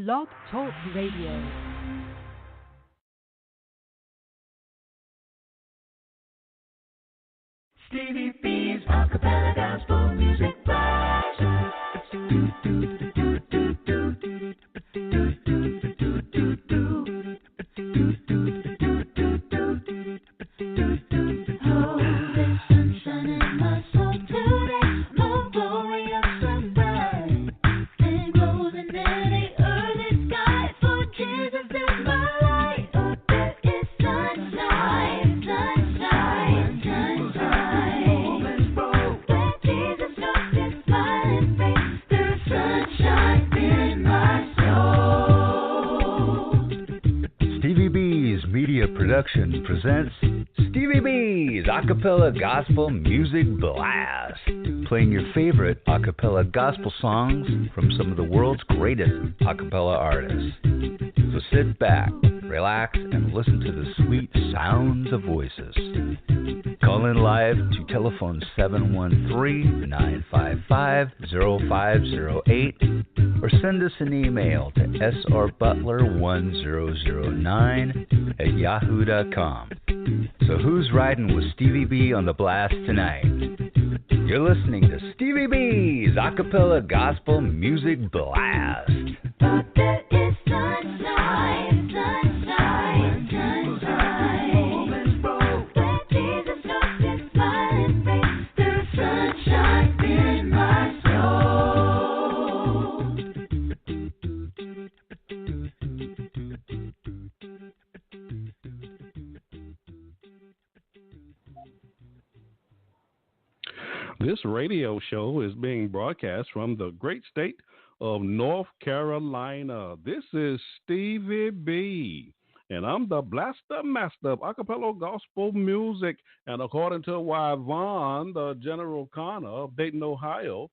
Blog Talk Radio. Stevie B's Acappella Gospel Music Blast. Oh, there's sunshine in my soul today, more glorious and bright, and glows in any early sky, for Jesus is my light. Oh, there is sunshine, sunshine, sunshine. Where Jesus knows his smiling face, there's sunshine in my soul. Stevie B's Media Productions presents Stevie B's Acappella Gospel Music Blast, playing your favorite acappella gospel songs from some of the world's greatest acappella artists. So sit back, relax, and listen to the sweet sounds of voices. Call in live to telephone 713-955-0508 or send us an email to srbutler1009@yahoo.com. So who's riding with Stevie B on the blast tonight? You're listening to Stevie B's Acappella Gospel Music Blast. But there is sunshine, sunshine, sunshine. Where Jesus knows his smiling face, there's sunshine in my soul. This radio show is being broadcast from the great state of North Carolina. This is Stevie B, and I'm the blaster master of acapella gospel music. And according to Yvonne, the general conner of Dayton, Ohio,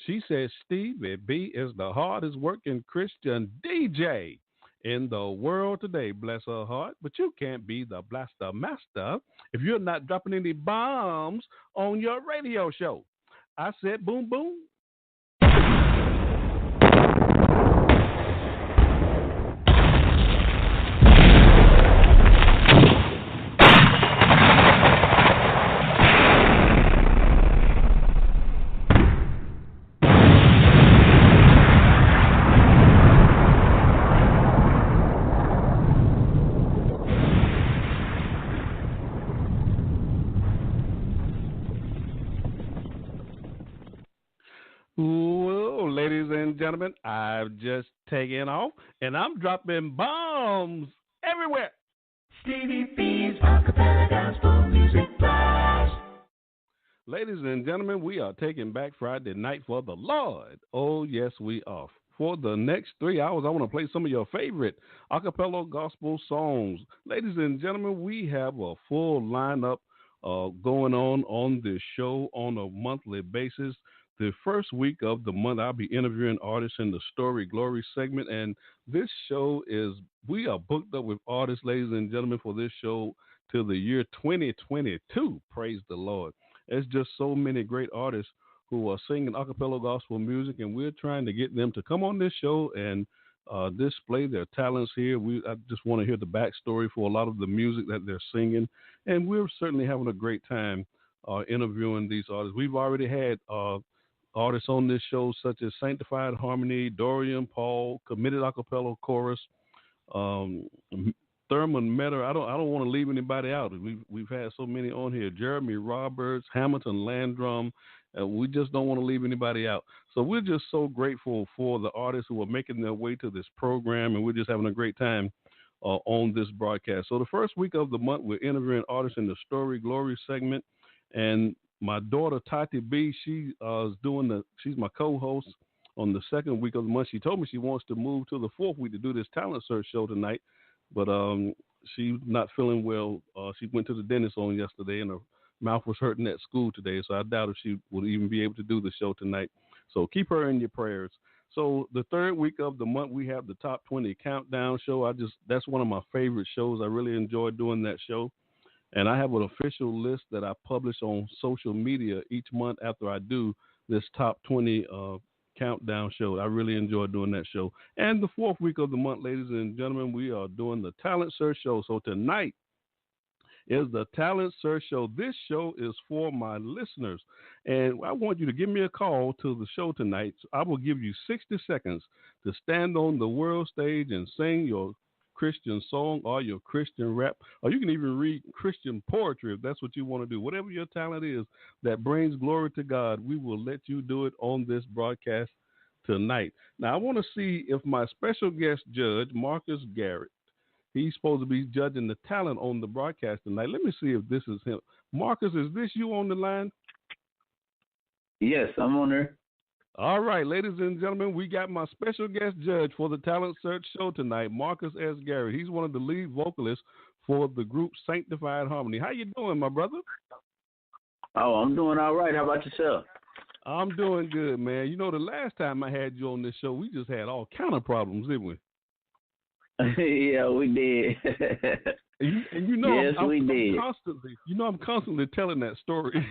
she says Stevie B is the hardest working Christian DJ in the world today. Bless her heart. But you can't be the blaster master if you're not dropping any bombs on your radio show. I said boom, boom. Well, ladies and gentlemen, I've just taken off, and I'm dropping bombs everywhere. Stevie B's Acappella Gospel Music Blast. Ladies and gentlemen, we are taking back Friday night for the Lord. Oh, yes, we are. For the next 3 hours, I want to play some of your favorite acapella gospel songs. Ladies and gentlemen, we have a full lineup going on this show on a monthly basis. The first week of the month, I'll be interviewing artists in the Story Glory segment. And this show we are booked up with artists, ladies and gentlemen, for this show till the year 2022. Praise the Lord. There's just so many great artists who are singing a cappella gospel music, and we're trying to get them to come on this show and display their talents here. I just want to hear the backstory for a lot of the music that they're singing. And we're certainly having a great time interviewing these artists. We've already had artists on this show such as Sanctified Harmony, Dorian Paul, Committed Acapella Chorus, Thurman Metter. I don't want to leave anybody out. We've had so many on here. Jeremy Roberts, Hamilton Landrum. We just don't want to leave anybody out. So we're just so grateful for the artists who are making their way to this program, and we're just having a great time on this broadcast. So the first week of the month, we're interviewing artists in the Story Glory segment, and my daughter, Tati B, she's my co-host on the second week of the month. She told me she wants to move to the fourth week to do this talent search show tonight, but she's not feeling well. She went to the dentist on yesterday, and her mouth was hurting at school today, so I doubt if she will even be able to do the show tonight. So keep her in your prayers. So the third week of the month, we have the Top 20 Countdown show. That's one of my favorite shows. I really enjoy doing that show. And I have an official list that I publish on social media each month after I do this top 20 countdown show. I really enjoy doing that show. And the fourth week of the month, ladies and gentlemen, we are doing the Talent Search Show. So tonight is the Talent Search Show. This show is for my listeners. And I want you to give me a call to the show tonight. I will give you 60 seconds to stand on the world stage and sing your Christian song or your Christian rap, or you can even read Christian poetry if that's what you want to do. Whatever your talent is that brings glory to God, we will let you do it on this broadcast tonight. Now, I want to see if my special guest judge, Marcus Garett, he's supposed to be judging the talent on the broadcast tonight. Let me see if this is him. Marcus, is this you on the line? Yes, I'm on there. All right, ladies and gentlemen, we got my special guest judge for the Talent Search Show tonight, Marcus S. Garett. He's one of the lead vocalists for the group Sanctified Harmony. How you doing, my brother? Oh, I'm doing all right. How about yourself? I'm doing good, man. You know, the last time I had you on this show, we just had all kind of problems, didn't we? Yeah, we did. Yes, we did. I'm constantly telling that story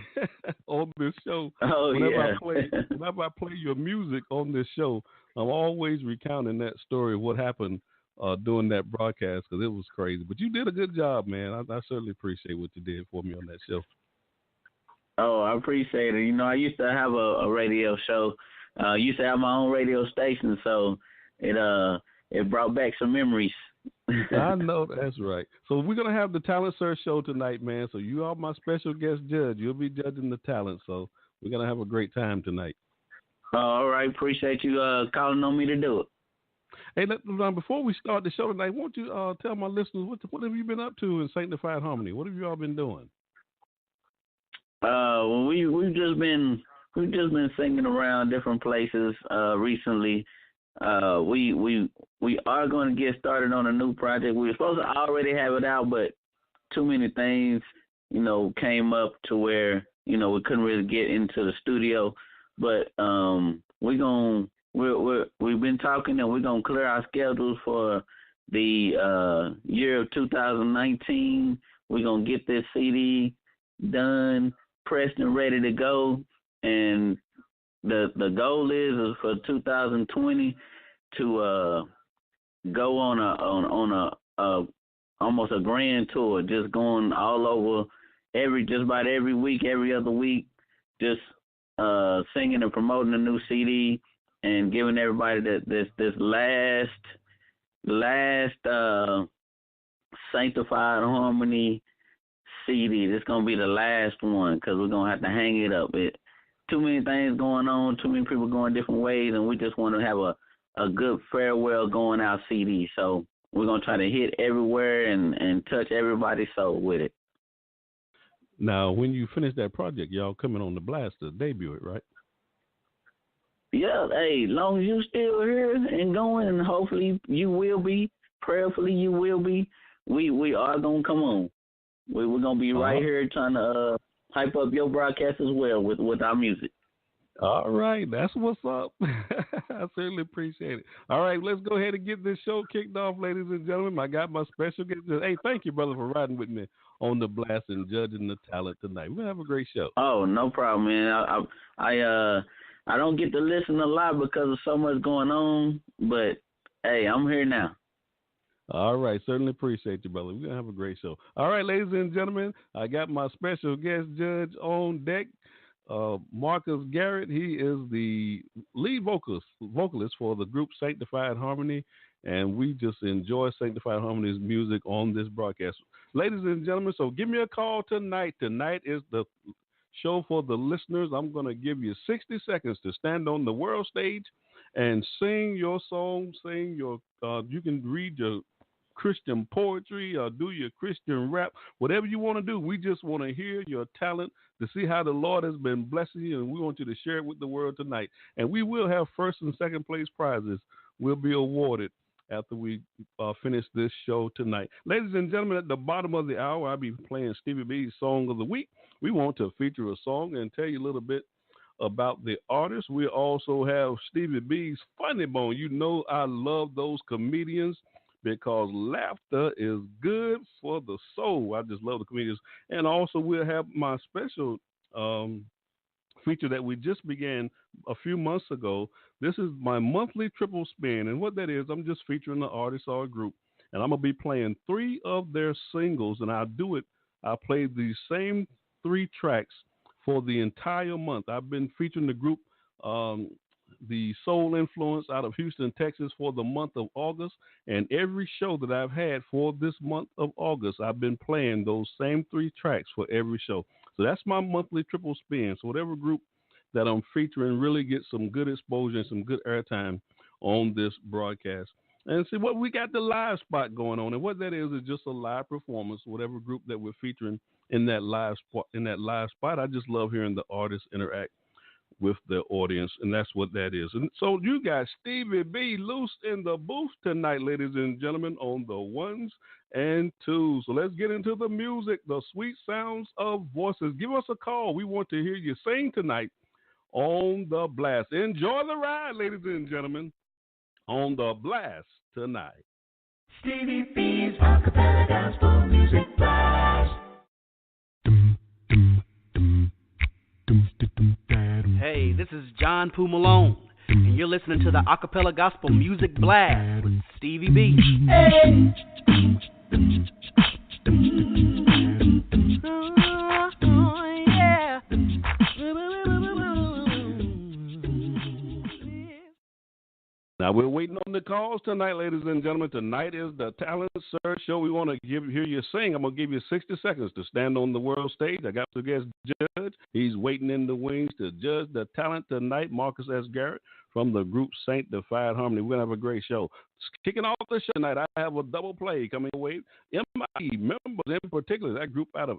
on this show. Oh, Whenever I play your music on this show, I'm always recounting that story of what happened during that broadcast because it was crazy. But you did a good job, man. I certainly appreciate what you did for me on that show. Oh, I appreciate it. You know, I used to have a radio show. Used to have my own radio station, so it brought back some memories. I know that's right. So we're going to have the Talent Search Show tonight, man. So you are my special guest judge. You'll be judging the talent. So we're going to have a great time tonight. All right. Appreciate you calling on me to do it. Hey, before we start the show tonight, won't you tell my listeners what have you been up to in Sanctified Harmony? What have you all been doing? Well, we've just been singing around different places recently. We are going to get started on a new project. We were supposed to already have it out, but too many things, came up to where, we couldn't really get into the studio. But we've been talking and we're going to clear our schedules for the year of 2019. We're going to get this CD done, pressed and ready to go. And the goal is for 2020 to go on a almost a grand tour, just going all over just about every week, every other week, just singing and promoting a new CD and giving everybody this last Sanctified Harmony CD. This is gonna be the last one because we're gonna have to hang it up. Too many things going on, too many people going different ways, and we just want to have a good farewell going out CD. So we're going to try to hit everywhere and touch everybody's soul with it. Now, when you finish that project, y'all coming on the blast to debut it, right? Yeah, hey, long as you still here and going, and hopefully you will be, prayerfully you will be, we are going to come on. We're going to be right here trying to hype up your broadcast as well with our music. All right, that's what's up. I certainly appreciate it. All right, let's go ahead and get this show kicked off, ladies and gentlemen. I got my special guest. Hey, thank you, brother, for riding with me on the blast and judging the talent tonight. We're gonna have a great show. Oh, no problem, man. I don't get to listen a lot because of so much going on, but hey, I'm here now. All right, certainly appreciate you, brother. We're going to have a great show. All right, ladies and gentlemen, I got my special guest judge on deck, Marcus Garett. He is the lead vocalist for the group Sanctified Harmony, and we just enjoy Sanctified Harmony's music on this broadcast. Ladies and gentlemen, so give me a call tonight. Tonight is the show for the listeners. I'm going to give you 60 seconds to stand on the world stage and sing your song, you can read your Christian poetry or do your Christian rap, whatever you want to do. We just want to hear your talent to see how the Lord has been blessing you, and we want you to share it with the world tonight. And we will have first and second place prizes will be awarded after we finish this show tonight. Ladies and gentlemen, at the bottom of the hour, I'll be playing Stevie B's Song of the Week. We want to feature a song and tell you a little bit about the artist. We also have Stevie B's Funny Bone. You know I love those comedians because laughter is good for the soul. I just love the comedians. And also we'll have my special feature that we just began a few months ago, This is my monthly triple spin. And what that is, I'm just featuring the artist or a group. And I'm going to be playing 3 of their singles. And I'll play the same 3 tracks for the entire month. I've been featuring the group, the Soul Influence out of Houston, Texas, for the month of August. And every show that I've had for this month of August, I've been playing those same 3 tracks for every show. So that's my monthly triple spin. So whatever group that I'm featuring really gets some good exposure and some good airtime on this broadcast. And see what we got the live spot going on. And what that is just a live performance, whatever group that we're featuring in that live spot. I just love hearing the artists interact with the audience, and that's what that is. And so you got Stevie B loose in the booth tonight, ladies and gentlemen, on the 1s and 2s. So let's get into the music, the sweet sounds of voices. Give us a call. We want to hear you sing tonight on the blast. Enjoy the ride, ladies and gentlemen, on the blast tonight. Stevie B's Acappella Gospel Music Blast. Hey, this is John Poo Malone, and you're listening to the Acappella Gospel Music Blast with Stevie B. Hey. Now, we're waiting on the calls tonight, ladies and gentlemen. Tonight is the Talent Search Show. We want to hear you sing. I'm going to give you 60 seconds to stand on the world stage. I got the guest judge. He's waiting in the wings to judge the talent tonight, Marcus S. Garett from the group Sanctified Harmony. We're going to have a great show. Kicking off the show tonight, I have a double play coming away. MIE members in particular, that group out of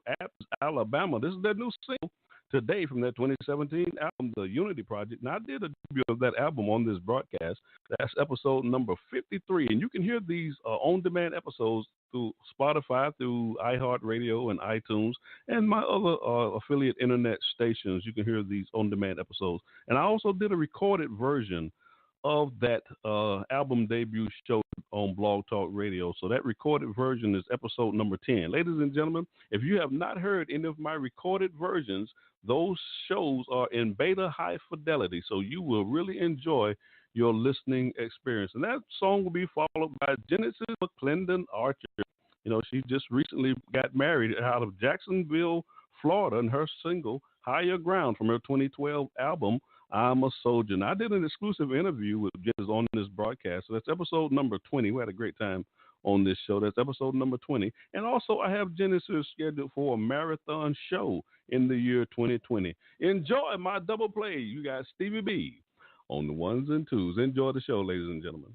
Alabama. This is their new single today from their 2017 album, The Unity Project. Now, I did a debut of that album on this broadcast. That's episode number 53. And you can hear these on-demand episodes through Spotify, through iHeartRadio and iTunes, and my other affiliate internet stations. You can hear these on-demand episodes. And I also did a recorded version of that album debut show on Blog Talk Radio. So that recorded version is episode number 10. Ladies and gentlemen, if you have not heard any of my recorded versions, those shows are in beta high fidelity, so you will really enjoy your listening experience. And that song will be followed by Genesis McClendon Archer. You know, she just recently got married out of Jacksonville, Florida, and her single, Higher Ground, from her 2012 album, I'm a Soldier. And I did an exclusive interview with Genesis on this broadcast. So that's episode number 20. We had a great time on this show. That's episode number 20. And also I have Genesis scheduled for a marathon show in the year 2020. Enjoy my double play. You got Stevie B on the 1s and 2s. Enjoy the show, ladies and gentlemen.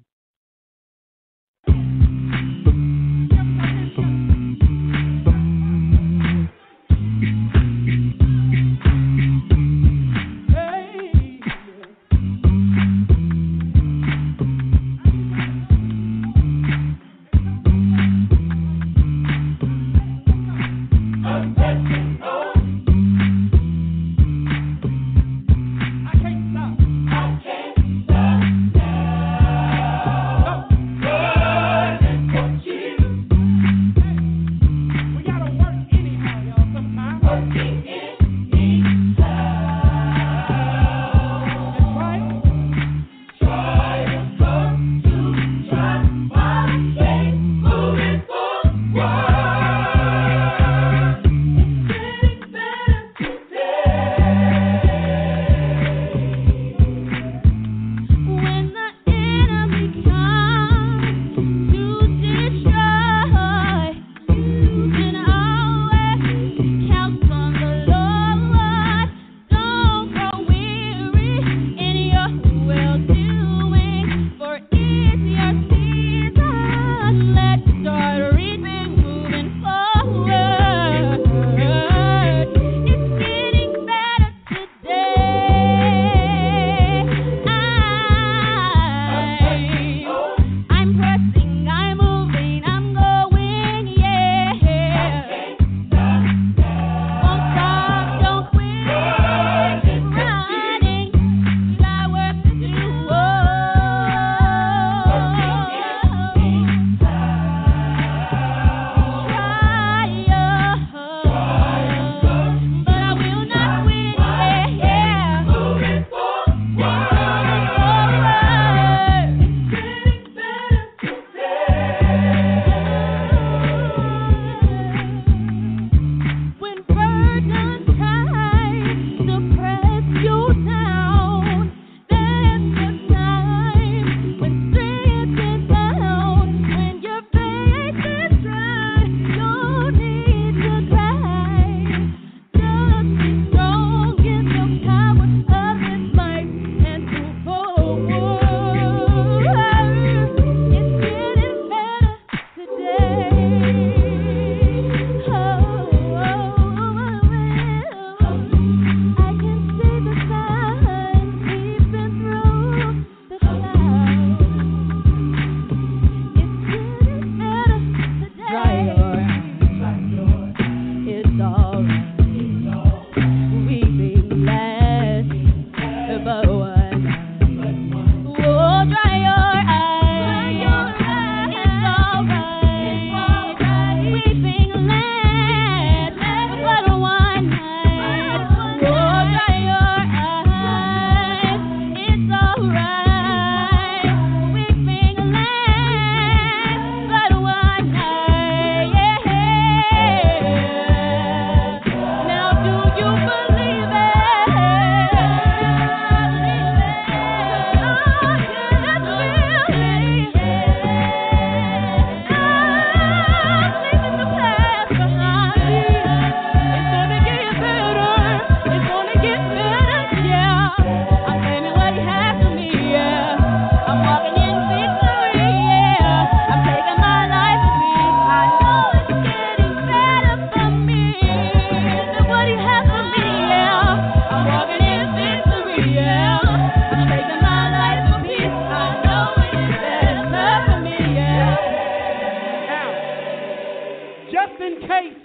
in case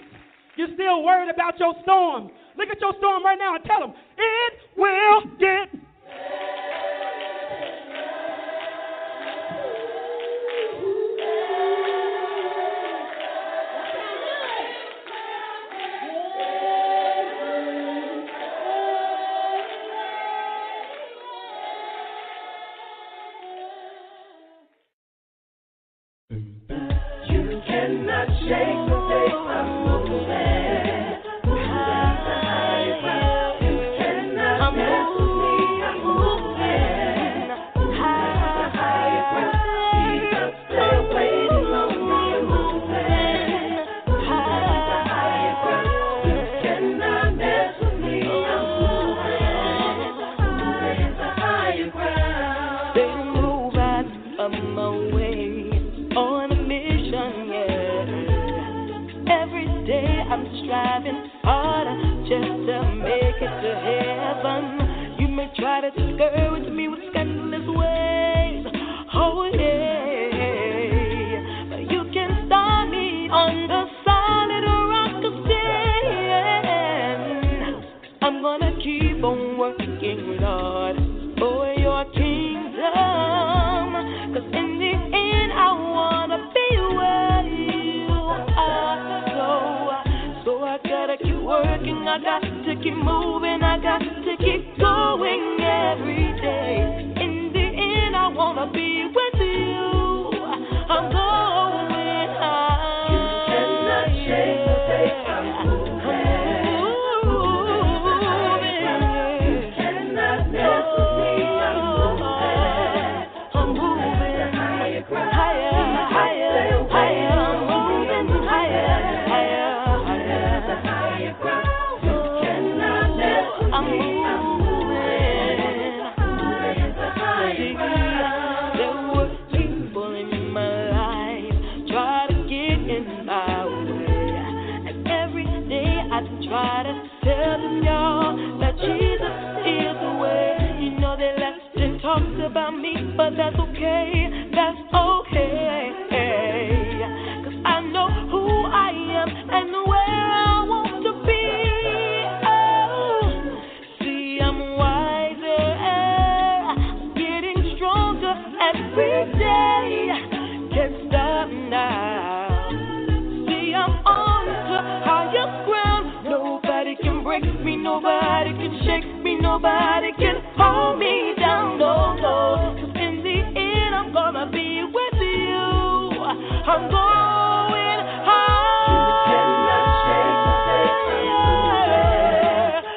you're still worried about your storm, look at your storm right now and tell them, it will get cannot shake the faith I'm moving. You cannot mess with me, I'm moving. Higher ground. Jesus, stay waiting on me, moving. Higher ground. You cannot mess with me, I'm moving. Moving to higher ground. They move out of my way on a mission, yeah. Every day I'm striving harder just to make it to heaven. You may try to discourage me with scandalous ways, oh yeah, but you can start me on the solid rock of stand. I'm gonna keep on working, Lord, for your kingdom, 'cause in the end I wanna be where you are. So I gotta keep working, I got to keep moving, I got to keep going every day. In the end I wanna be with you. I'm going high. You cannot shake the faith I'm moving. You cannot mess with me, I'm moving. I'm moving Higher ground. higher, higher, higher. I'm moving higher, higher, higher. Higher ground. You cannot mess with I'm me, I'm moving. moving to higher ground. There were people in my life try to get in my way, and every day I try to tell them, y'all, that Jesus is the way. You know they left and talked about me, but that's okay, that's okay, 'cause I know who I am and where I want to be. Oh, see, I'm wiser, getting stronger every day. Can't stop now. See, I'm on to higher ground. Nobody can break me, nobody can shake me, nobody can hold me down. No, no. 'Cause in the end, I'm gonna be with you. I'm going high. You cannot shake the faith I'm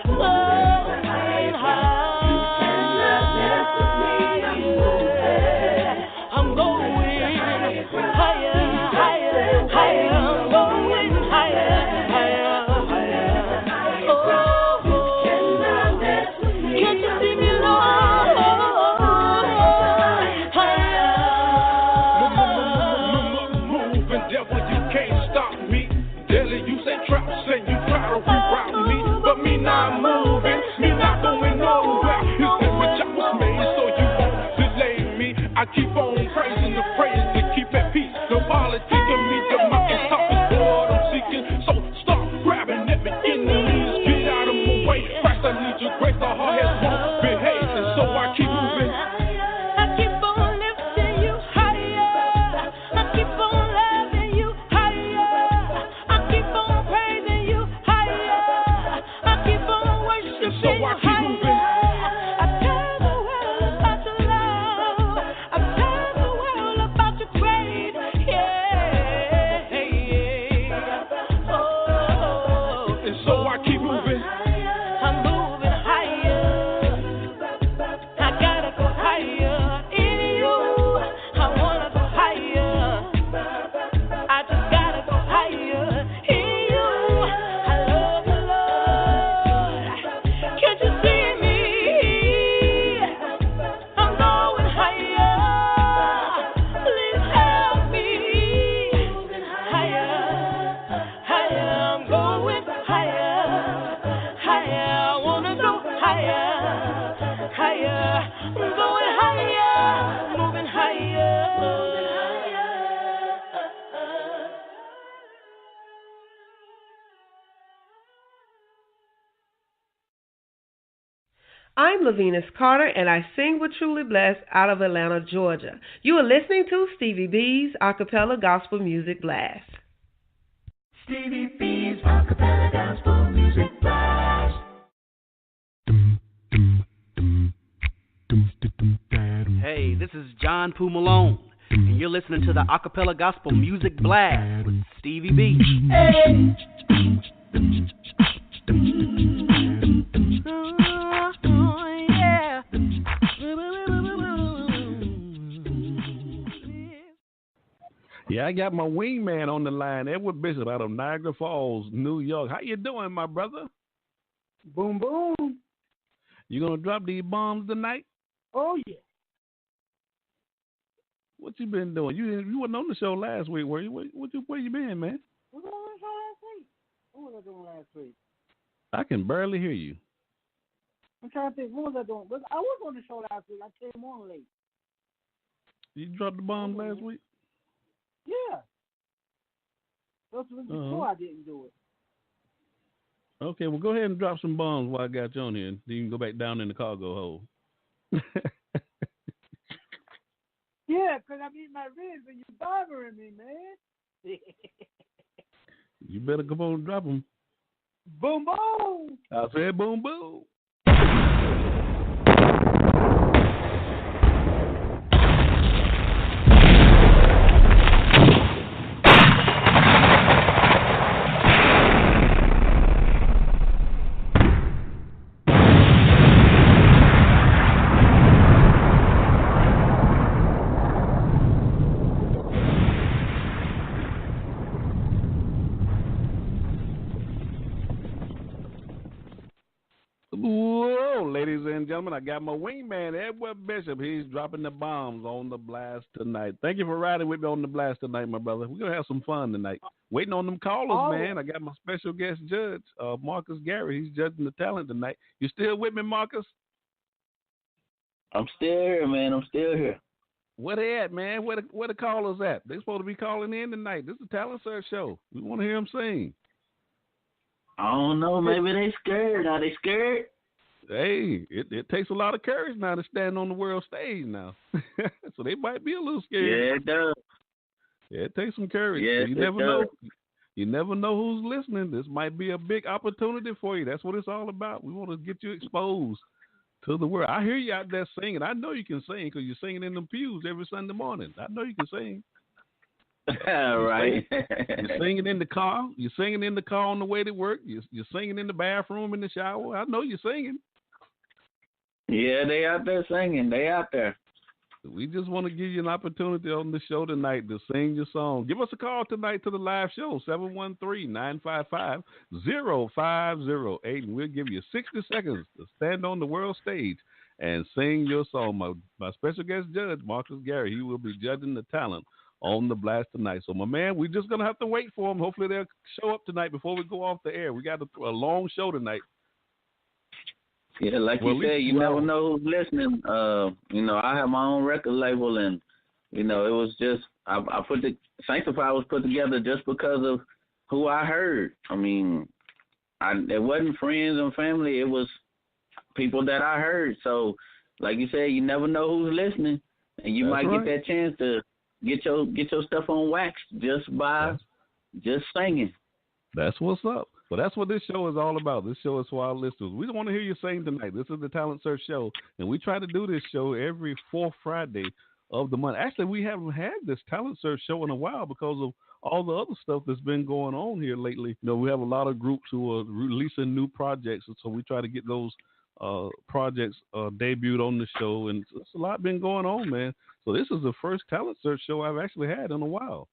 moving. Going high. You cannot mess with me, I'm moving. I'm going higher, higher, higher. I'm going higher, higher, higher. Oh, Cannot mess with me, can't you see me, Lord? Higher. Moving I'm Lavinas Carter, and I sing with Truly Blessed out of Atlanta, Georgia. You are listening to Stevie B's Acappella Gospel Music Blast. Stevie B's Acappella Gospel Music Blast. Hey, this is John Poo Malone, and you're listening to the Acappella Gospel Music Blast with Stevie B. Hey. Yeah, I got my wingman on the line, Edward Bishop out of Niagara Falls, New York. How you doing, my brother? Boom, boom. You gonna drop these bombs tonight? Oh, yeah. What you been doing? You wasn't on the show last week, were you? Where you been, man? Was I on the show last week? What was I doing last week? I can barely hear you. I'm trying to think. What was I doing? I was on the show last week. I came on late. You dropped the bombs last week? Yeah. Those was before I didn't do it. Okay, well, go ahead and drop some bombs while I got you on here, and then you can go back down in the cargo hold. Yeah, because I need my ribs and you're bothering me, man. You better come on and drop them. Boom, boom. I said boom, boom. Whoa, ladies and gentlemen, I got my wingman, Edward Bishop. He's dropping the bombs on the blast tonight. Thank you for riding with me on the blast tonight, my brother. We're going to have some fun tonight. Waiting on them callers, man. I got my special guest judge, Marcus Garett. He's judging the talent tonight. You still with me, Marcus? I'm still here, man. I'm still here. Where they at, man? Where the callers at? They're supposed to be calling in tonight. This is a talent search show. We want to hear them sing. I don't know. Maybe they scared. Are they scared? Hey, it takes a lot of courage now to stand on the world stage now. So they might be a little scared. Yeah, it does. Yeah, it takes some courage. Yes, So you never know. You never know who's listening. This might be a big opportunity for you. That's what it's all about. We want to get you exposed to the world. I hear you out there singing. I know you can sing because you're singing in them pews every Sunday morning. I know you can sing. Right. You're singing in the car. You're singing in the car on the way to work. You're singing in the bathroom, in the shower. I know you're singing. Yeah, they out there singing. They out there. We just want to give you an opportunity on the show tonight to sing your song. Give us a call tonight to the live show, 713-955-0508, and we'll give you 60 seconds to stand on the world stage and sing your song. My special guest judge, Marcus Garett, he will be judging the talent on the blast tonight. So, my man, we're just going to have to wait for them. Hopefully they'll show up tonight before we go off the air. We got a long show tonight. Yeah, like you said, you never know who's listening. I have my own record label, and, it was just, I put the Sanctified was put together just because of who I heard. I mean, it wasn't friends and family. It was people that I heard. So, like you said, you never know who's listening, and you might get that chance to get your stuff on wax just by just singing. That's what's up. Well, that's what this show is all about. This show is for our listeners. We want to hear you sing tonight. This is the Talent Search Show, and we try to do this show every fourth Friday of the month. Actually, we haven't had this Talent Search Show in a while because of all the other stuff that's been going on here lately. We have a lot of groups who are releasing new projects, and so we try to get those projects debuted on the show, and it's a lot been going on, man. So this is the first Talent Search Show I've actually had in a while.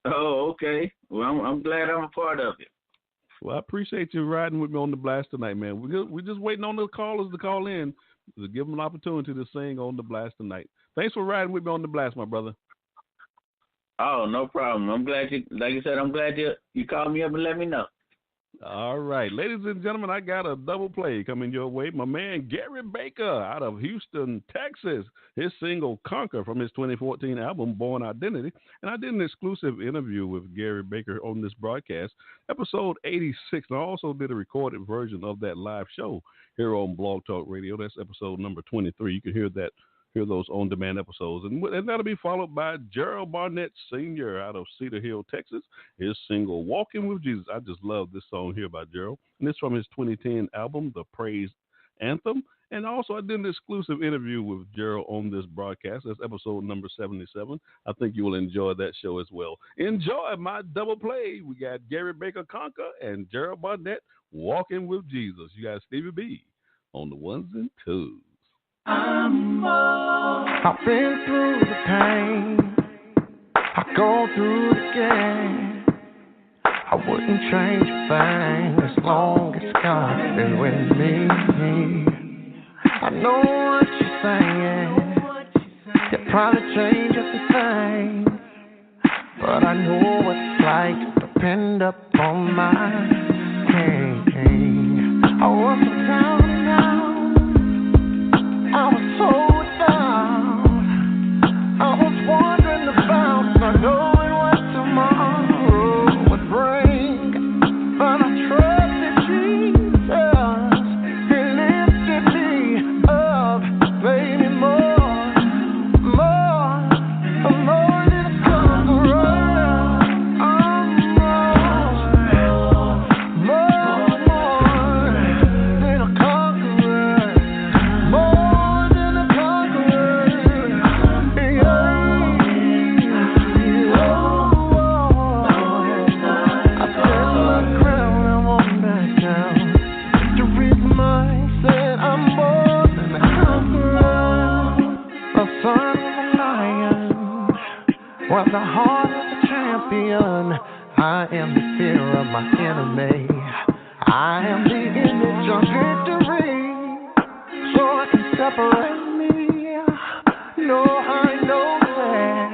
Oh, okay. Well, I'm glad I'm a part of it. Well, I appreciate you riding with me on the blast tonight, man. We're just waiting on the callers to call in to give them an opportunity to sing on the blast tonight. Thanks for riding with me on the blast, my brother. Oh, no problem. I'm glad I'm glad you called me up and let me know. All right, ladies and gentlemen, I got a double play coming your way. My man Garett Baker out of Houston, Texas. His single "Conquer" from his 2014 album Born Identity. And I did an exclusive interview with Garett Baker on this broadcast, episode 86. And I also did a recorded version of that live show here on Blog Talk Radio. That's episode number 23. You can hear those on-demand episodes. And that'll be followed by Gerald Barnett Sr. out of Cedar Hill, Texas. His single, "Walking with Jesus." I just love this song here by Gerald. And it's from his 2010 album, The Praise Anthem. And also I did an exclusive interview with Gerald on this broadcast. That's episode number 77. I think you will enjoy that show as well. Enjoy my double play. We got Garett Baker, "Conquer," and Gerald Barnett, "Walking with Jesus." You got Stevie B on the ones and twos. I've been through the pain, I've gone through it again. I wouldn't change a thing as long as God is with me. I know what you're saying, it probably change everything, but I know what it's like to depend upon my King. I was so down and out, I was so down. I was wondering about not knowing what tomorrow would bring, but I trusted Jesus. He lifted me up, made me more than a conqueror. I'm more than a conqueror. With the heart of a champion, I am the fear of my enemy. I am the image of victory, so I can separate me. No, I know that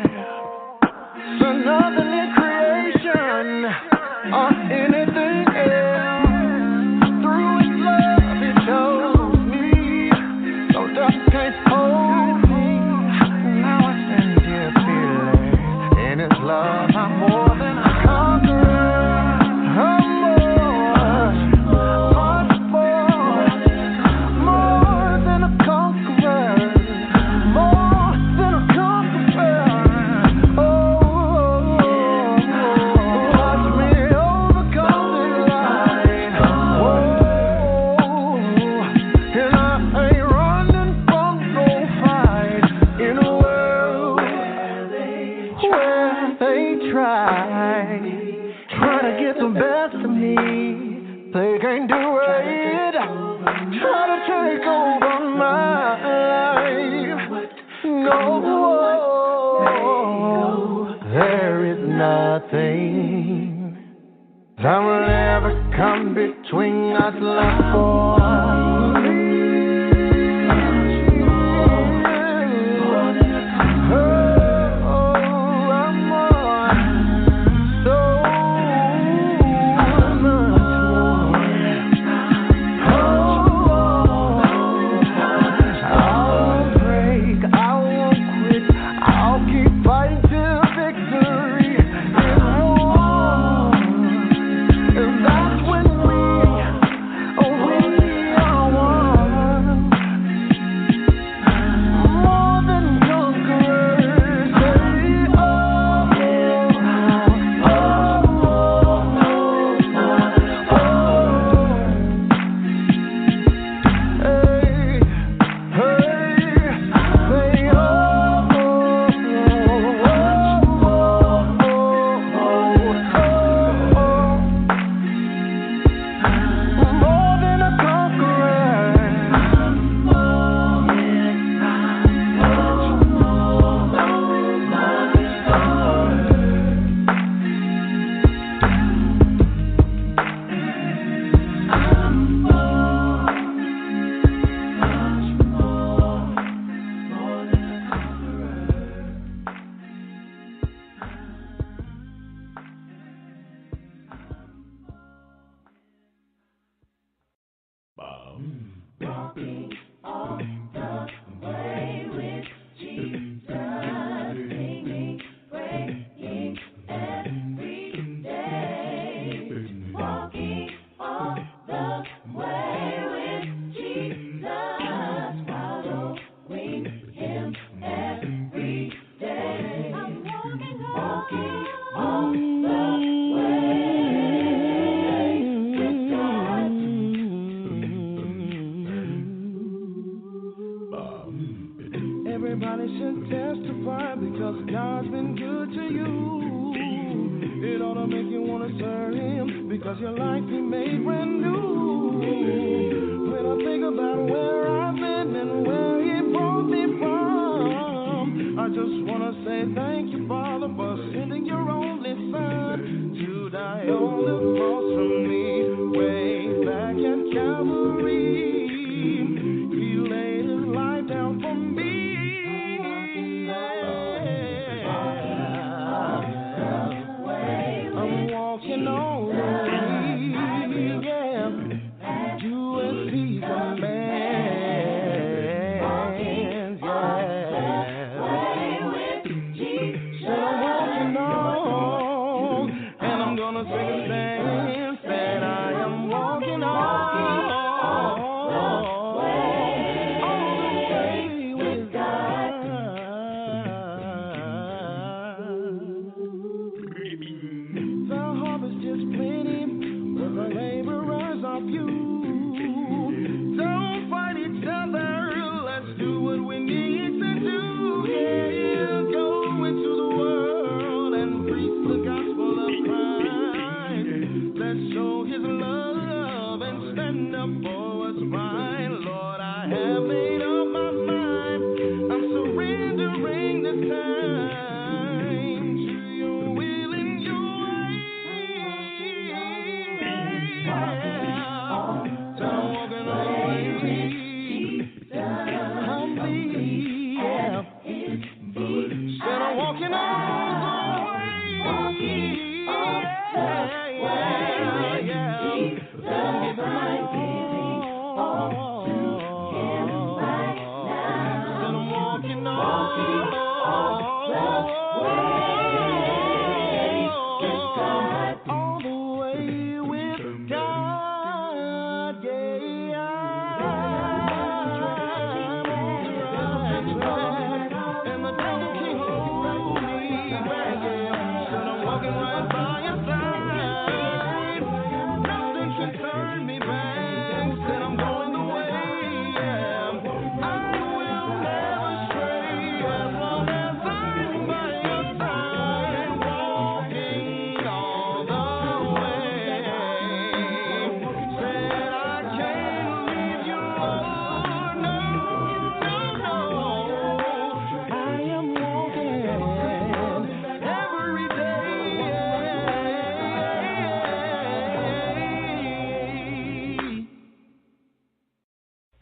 so nothing in creation or anything else. Through His love, He chose me, so death can't hold me. Now I stand here fearless. In His love, I'm more than a conqueror. I'm more than a conqueror. More than a conqueror. Oh, watch me overcome this life. Oh, and I ain't running from no fight in a world where they try to get the best of me. They can't do it. Try to take over my life. No, there is nothing that will ever come between us, love, boy. to you. It ought to make you want to serve him because your life he made brand new. When I think about where I've been and where he brought me from, I just want to say thank you, Father, for sending your only son to die on the cross for me. Way back at Calvary, he laid his life down for me. I'm walking on the way, yeah, to a peace of man, yeah. So I'm walking on, and I'm gonna sing a dance that I am walking on.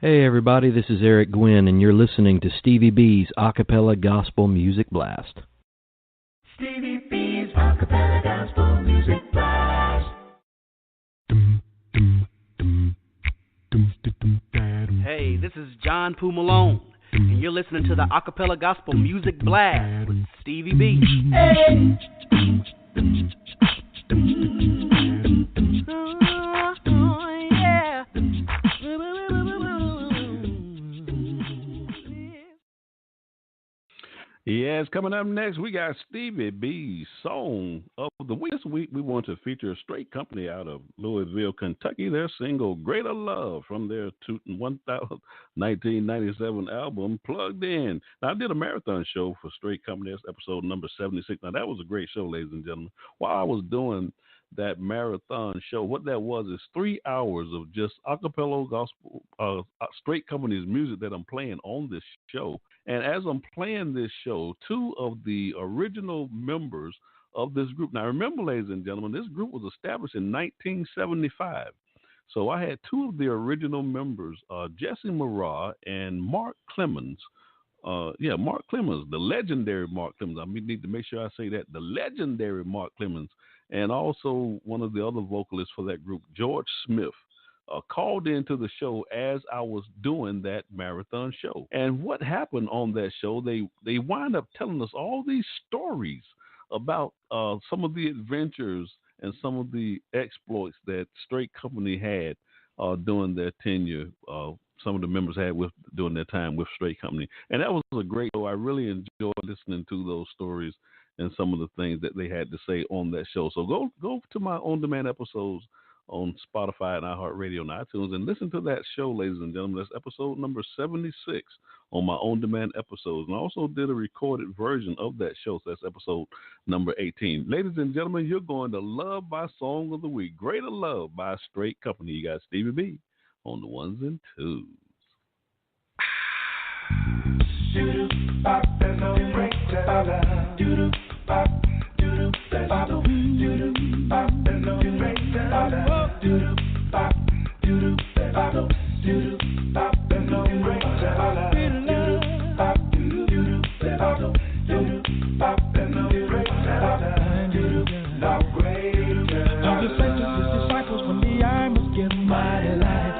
Hey everybody, this is Eric Gwynn, and you're listening to Stevie B's Acappella Gospel Music Blast. Stevie B's Acappella Gospel Music Blast. Hey, this is John Poo Malone, and you're listening to the Acappella Gospel Music Blast with Stevie B. Hey. Yes, coming up next, we got Stevie B's Song of the Week. This week, we want to feature a straight company out of Louisville, Kentucky. Their single, Greater Love, from their 1997 album, Plugged In. Now, I did a marathon show for Straight Company. That's episode number 76. Now, that was a great show, ladies and gentlemen. While I was doing that marathon show, what that was is 3 hours of just acapella gospel, Straight Company's music that I'm playing on this show. And as I'm playing this show, two of the original members of this group. Now, remember, ladies and gentlemen, this group was established in 1975. So I had two of the original members, Jesse Murrah and Mark Clemens. Mark Clemens, the legendary Mark Clemens. I need to make sure I say that. The legendary Mark Clemens. And also one of the other vocalists for that group, George Smith. Called into the show as I was doing that marathon show. And what happened on that show, they wind up telling us all these stories about some of the adventures and some of the exploits that Straight Company had during their tenure. Some of the members had during their time with Straight Company. And that was a great show. I really enjoyed listening to those stories and some of the things that they had to say on that show. So go to my on-demand episodes on Spotify and iHeartRadio and iTunes. And listen to that show, ladies and gentlemen. That's episode number 76 on my on-demand episodes. And I also did a recorded version of that show. So that's episode number 18. Ladies and gentlemen, you're going to love my song of the week, Greater Love by Straight Company. You got Stevie B on the ones and twos. There's no greater love. There's no greater love. There's no greater love. Jesus said to his disciples, "From me I must give my life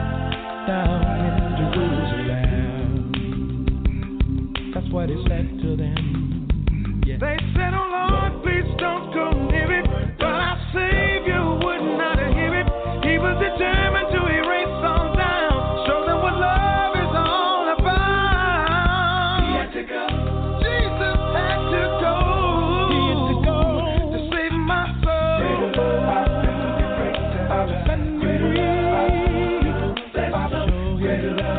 down in Jerusalem." That's what he said to them. Yeah. They said, "Oh Lord, please don't go near it." But our Savior would not hear it. He was determined to erase all down, show them what love is all about. He had to go. Jesus had to go. He had to go to save my soul. Set me free. Show his love. Greater love.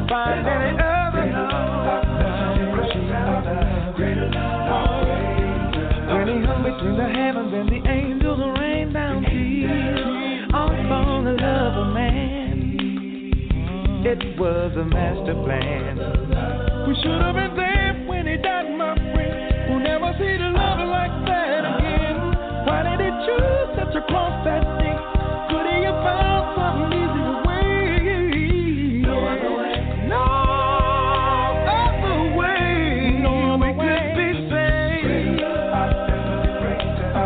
Find any other love. When he hung between the heavens and the angels rained down tears upon the love of man. It was a master plan. We should have been there when he died, my friend. We'll never see the love like that again. Why did he choose such a cross that thing? Could he have found something easier way? No other way. No other way. No other way could be saved.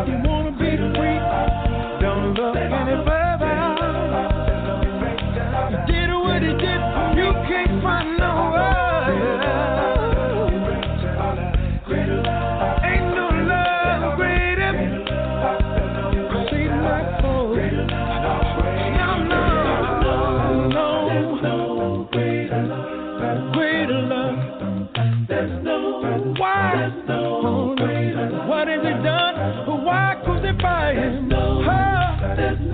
You wanna be free? Don't look any further. He did what he did. You can't find no other. Ain't no love greater. See my soul. No. Greater love. Why? What has he done? Why crucify him?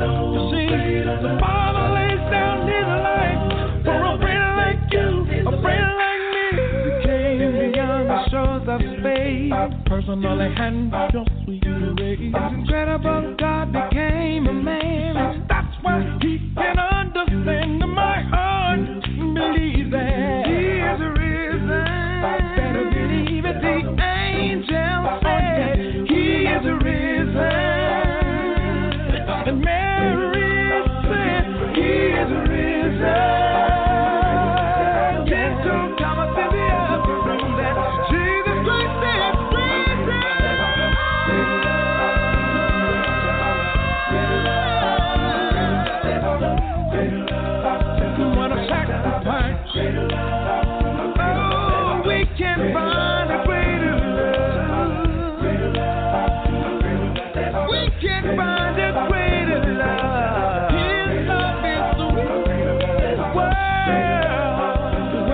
You see, the Father lays down his life for a friend like you, a friend like me. He came beyond the shores of space, personally handled your sweet grace. It's incredible God became a man. That's why he can understand my heart. Believe that he is risen. I better believe it. The angel said he is risen. And Mary said he is risen. Get to Thomas in the upper room that Jesus Christ is risen. What a sacrifice. Oh, we can find a greater love. We can find a greater love. His love is the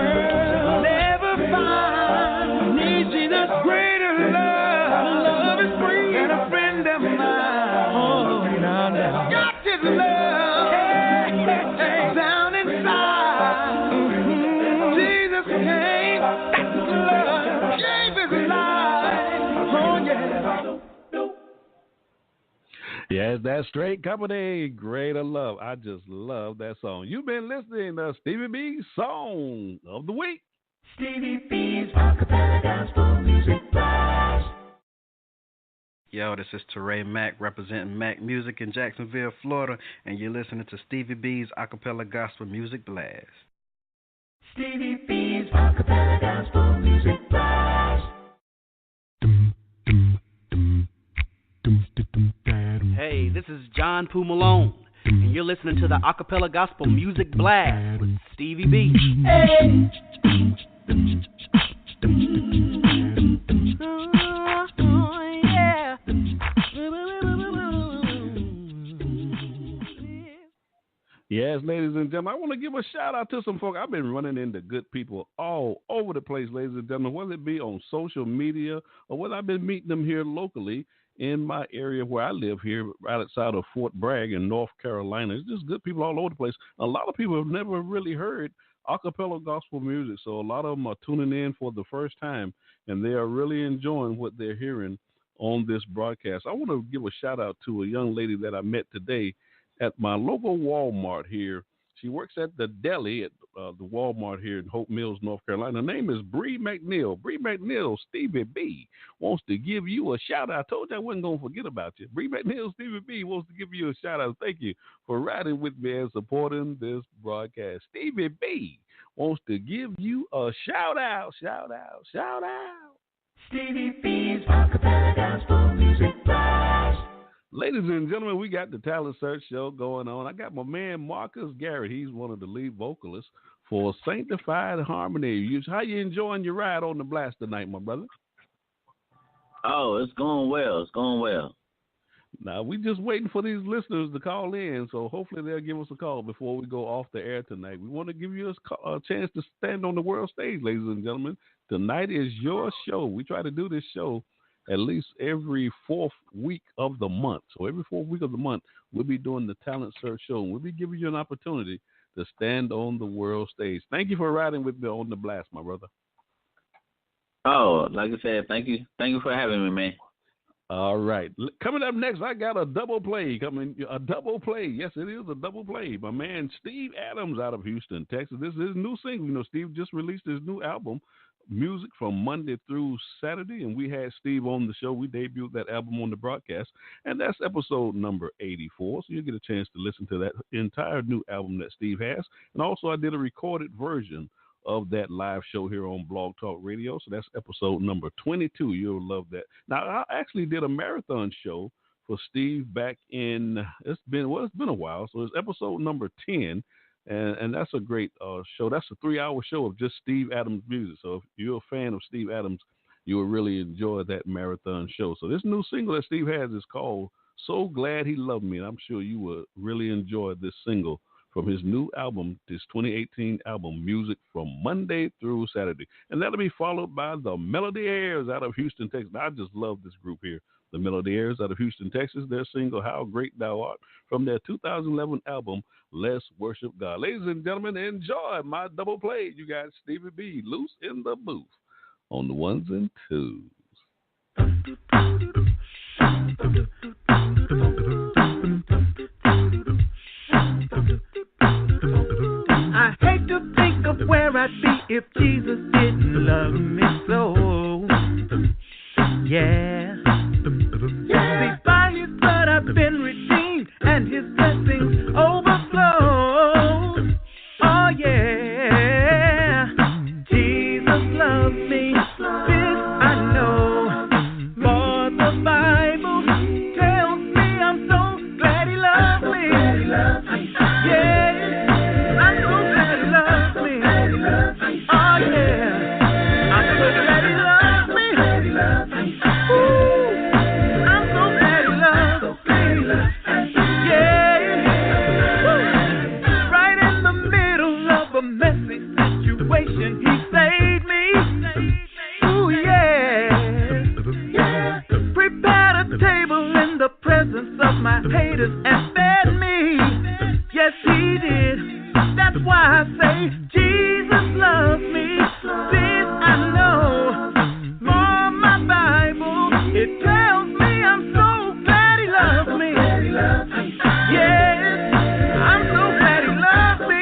world never find. Needs Jesus greater love. Love is free and a friend of mine. Oh, now. Got his love down inside. Jesus came, that's love, gave his life. Oh, yeah. Yes, that's Straight Company, Greater Love. I just love that song. You've been listening to Stevie B's Song of the Week. Stevie B's Acappella Gospel Music Blast. Yo, this is Teray Mack representing Mack Music in Jacksonville, Florida, and you're listening to Stevie B's Acappella Gospel Music Blast. Stevie B's Acappella Gospel Music Blast. Hey, this is John Poo Malone, and you're listening to the Acappella Gospel Music Blast with Stevie B. Hey. Yes, ladies and gentlemen, I want to give a shout out to some folks. I've been running into good people all over the place, ladies and gentlemen, whether it be on social media or whether I've been meeting them here locally in my area where I live here, right outside of Fort Bragg in North Carolina. It's just good people all over the place. A lot of people have never really heard acapella gospel music, so a lot of them are tuning in for the first time, and they are really enjoying what they're hearing on this broadcast. I want to give a shout out to a young lady that I met today at my local Walmart here. She works at the deli at the Walmart here in Hope Mills, North Carolina. Her name is Bree McNeil. Bree McNeil, Stevie B, wants to give you a shout out. I told you I wasn't going to forget about you. Bree McNeil, Stevie B, wants to give you a shout out. Thank you for riding with me and supporting this broadcast. Stevie B wants to give you a shout out, shout out, shout out. Stevie B's Acapella Gospel Music Blast. Ladies and gentlemen, we got the Talent Search Show going on. I got my man Marcus Garett. He's one of the lead vocalists for Sanctified Harmony. How you enjoying your ride on the blast tonight, my brother? Oh, it's going well. It's going well. Now, we just waiting for these listeners to call in, so hopefully they'll give us a call before we go off the air tonight. We want to give you a chance to stand on the world stage, ladies and gentlemen. Tonight is your show. We try to do this show at least every fourth week of the month. So every fourth week of the month, we'll be doing the Talent Search Show, and we'll be giving you an opportunity to stand on the world stage. Thank you for riding with me on the blast, my brother. Oh, like I said, thank you. Thank you for having me, man. All right. Coming up next, I got a double play. A double play. Yes, it is a double play. My man Steve Adams out of Houston, Texas. This is his new single. You know, Steve just released his new album, Music, from Monday through Saturday, and we had Steve on the show. We debuted that album on the broadcast, and that's episode number 84, so you'll get a chance to listen to that entire new album that Steve has. And also, I did a recorded version of that live show here on Blog Talk Radio, so that's episode number 22. You'll love that. Now, I actually did a marathon show for Steve back in, it's been a while, so it's episode number 10. And that's a great show. That's a 3-hour show of just Steve Adams music. So if you're a fan of Steve Adams, you will really enjoy that marathon show. So this new single that Steve has is called So Glad He Loved Me. And I'm sure you will really enjoy this single from his new album, this 2018 album, Music, from Monday through Saturday. And that'll be followed by the Melody Airs out of Houston, Texas. I just love this group here. The Melody Airs out of Houston, Texas. Their single, How Great Thou Art, from their 2011 album, Let's Worship God. Ladies and gentlemen, enjoy my double play. You got Stevie B loose in the booth on the ones and twos. I hate to think of where I'd be if Jesus didn't love me so. Yeah. See, by his blood I've been redeemed, and his blessings overflow. Oh yeah, Jesus loves me, this I know, for the Bible tells me I'm so glad he loves me. Yeah, I'm so glad he loves me. Oh yeah, I'm so glad he loves me. Ooh. He saved me. Ooh, yeah. Yeah. Prepared a table in the presence of my haters and fed me. Yes, he did. That's why I say Jesus loves me. This I know. For my Bible, it tells me I'm so glad he loves me. Yes, I'm so glad he loves me.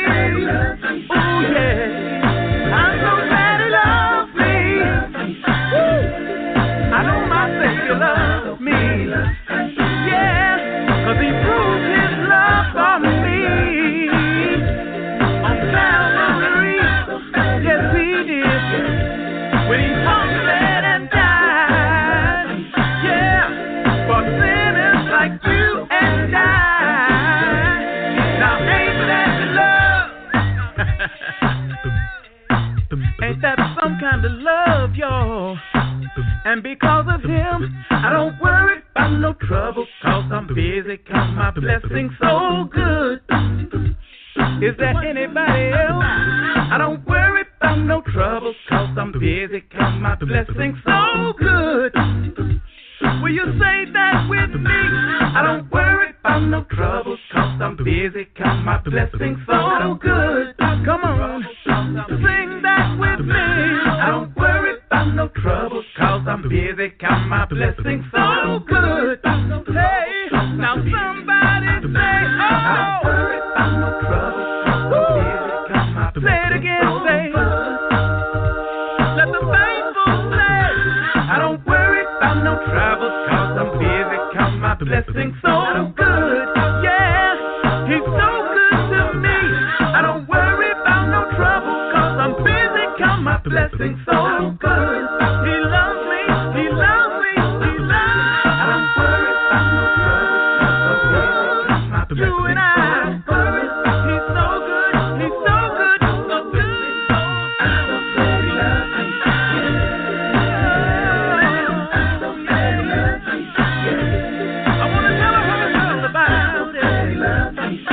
Ooh, yeah. I'm so glad he loves me. Woo. I know my Savior loves me. Yeah, 'cause he proved his love for me on Calvary. Yes, he did. When he conquered and died. Yeah, for sinners like you and I. Now ain't that love? Ain't that some kind of love, y'all? And because of him, I don't worry about no trouble, 'cause I'm busy, 'cause my blessing's so good. Is there anybody else? I don't worry about no trouble, cause I'm busy, cause my blessing's so good. Will you say that with me? I don't worry about no trouble, cause I'm busy, cause my blessing's so good. Come on, sing that with me. I don't worry about no trouble, cause I'm busy, cause my blessing's so good. Hey, now somebody say, oh, I don't worry about no trouble, cause I'm busy, cause my blessing's so good. Say it again, say, let the faithful say, I don't worry about no trouble, cause I'm busy, cause my blessing's so good. Yeah, he's so good to me. I don't worry about no trouble, cause I'm busy, cause my blessing's so good. He loves me, he loves me, he loves me. I don't worry about no trouble, cause I'm busy, cause my blessing's so good. You and I, he's so good, he's so good, so good. I'm so glad he loves me.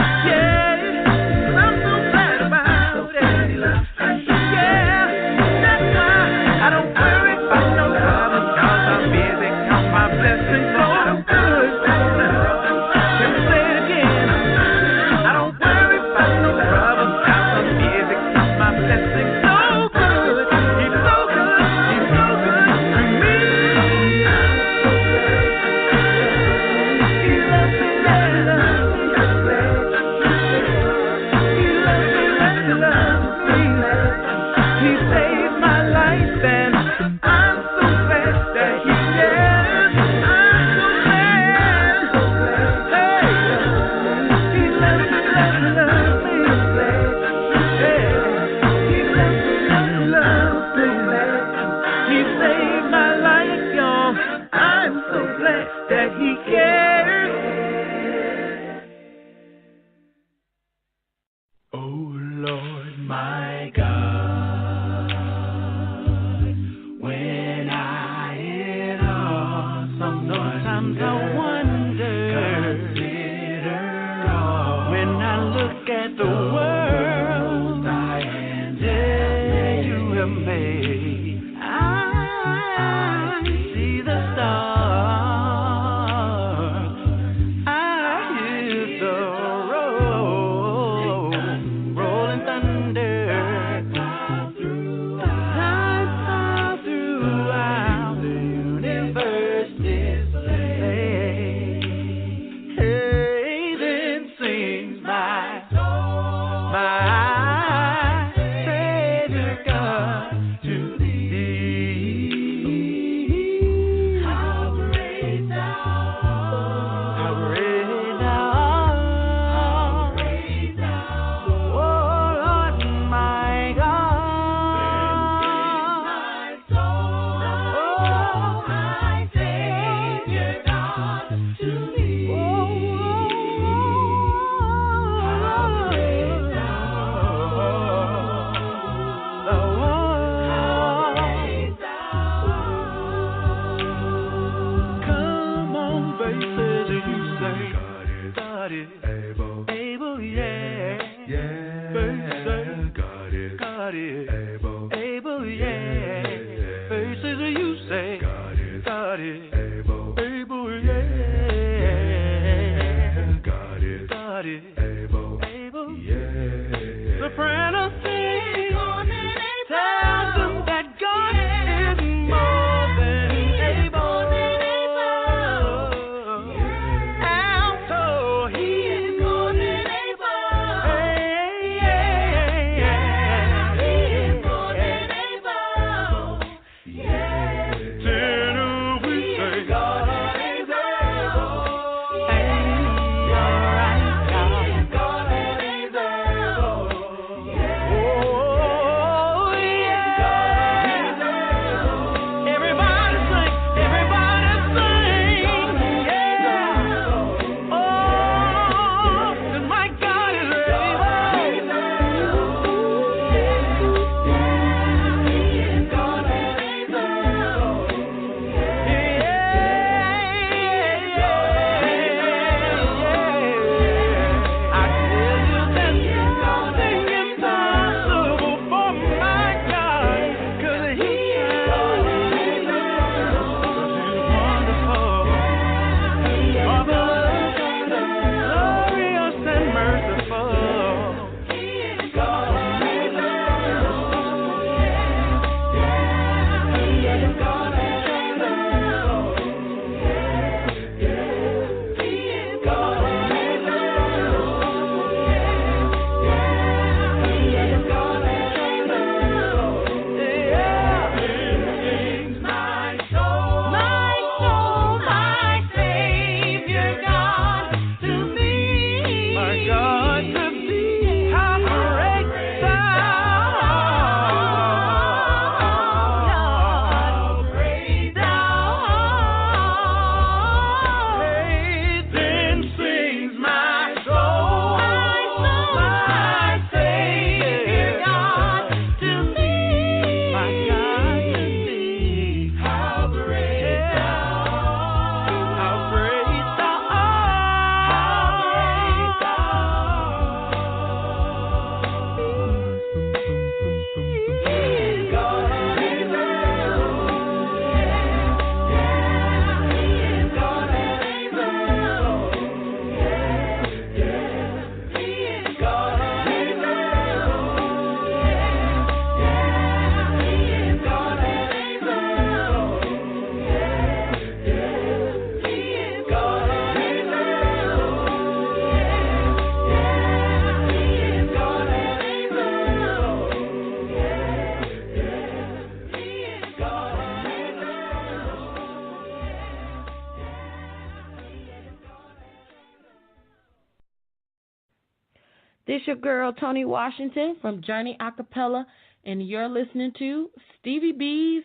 It's your girl, Tony Washington from Journey Acappella, and you're listening to Stevie B's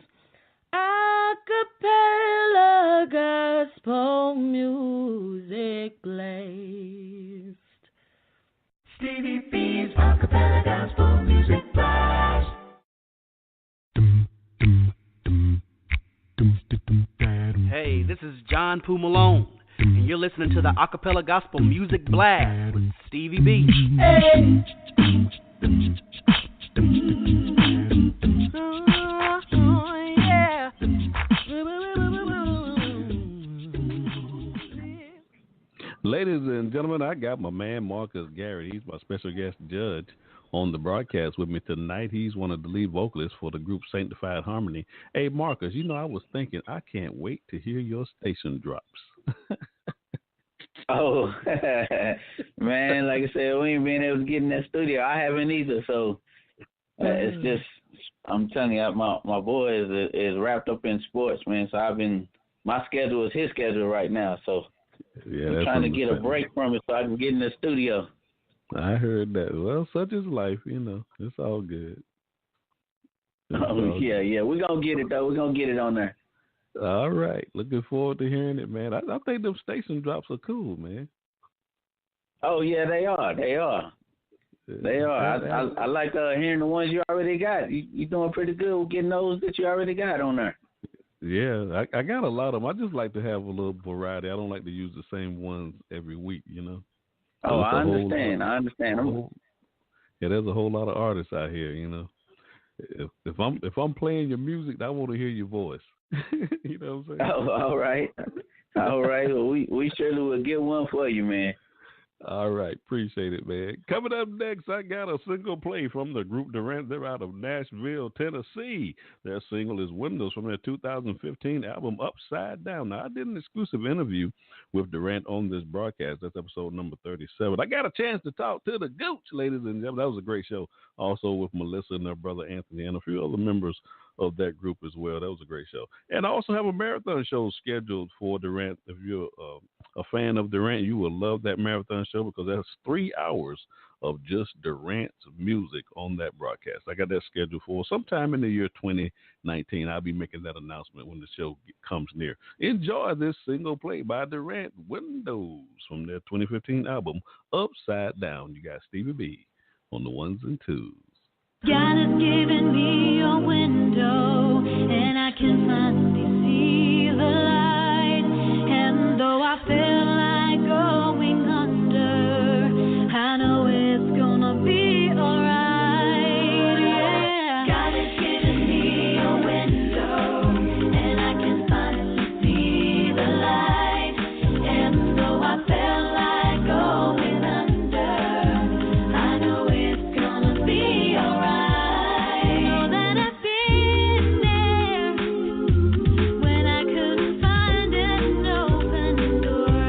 Acappella Gospel Music Blast. Stevie B's Acappella Gospel Music Blast. Hey, this is John Poo Malone, and you're listening to the Acappella Gospel Music Blast with Stevie B. Hey. Yeah. Ladies and gentlemen, I got my man Marcus Garett. He's my special guest judge on the broadcast with me tonight. He's one of the lead vocalists for the group Sanctified Harmony. Hey, Marcus, I was thinking, I can't wait to hear your station drops. Oh, man, like I said, we ain't been able to get in that studio. I haven't either, so it's just, I'm telling you, my boy is wrapped up in sports, man, so my schedule is his schedule right now, so yeah, I'm trying to get a break from it so I can get in the studio. I heard that. Well, such is life, It's all good. Yeah. We're going to get it, though. We're going to get it on there. All right. Looking forward to hearing it, man. I think them station drops are cool, man. Oh, yeah, they are. They are. I like hearing the ones you already got. You're doing pretty good with getting those that you already got on there. Yeah, I got a lot of them. I just like to have a little variety. I don't like to use the same ones every week, Oh, I understand. Yeah, there's a whole lot of artists out here, If I'm playing your music, I want to hear your voice. You know what I'm saying? Oh, all right. All right. Well, we surely will get one for you, man. All right. Appreciate it, man. Coming up next, I got a single play from the group Garett. They're out of Nashville, Tennessee. Their single is Windows from their 2015 album Upside Down. Now, I did an exclusive interview with Garett on this broadcast. That's episode number 37. I got a chance to talk to the Gooch, ladies and gentlemen. That was a great show. Also with Melissa and their brother Anthony and a few other members of that group as well. That was a great show. And I also have a marathon show scheduled for Garett. If you're a fan of Garett, you will love that marathon show because that's 3 hours of just Garett's music on that broadcast. I got that scheduled for sometime in the year 2019. I'll be making that announcement when the show comes near. Enjoy this single play by Garett, Windows, from their 2015 album Upside Down. You got Stevie B on the ones and twos. God has given me a window, and I can finally see the light. And though I feel like going under, I know it's gonna be alright. Yeah. God has given me a window, and I can finally see the light. And though I feel like going under, I know it's gonna be alright. When I couldn't find an open door.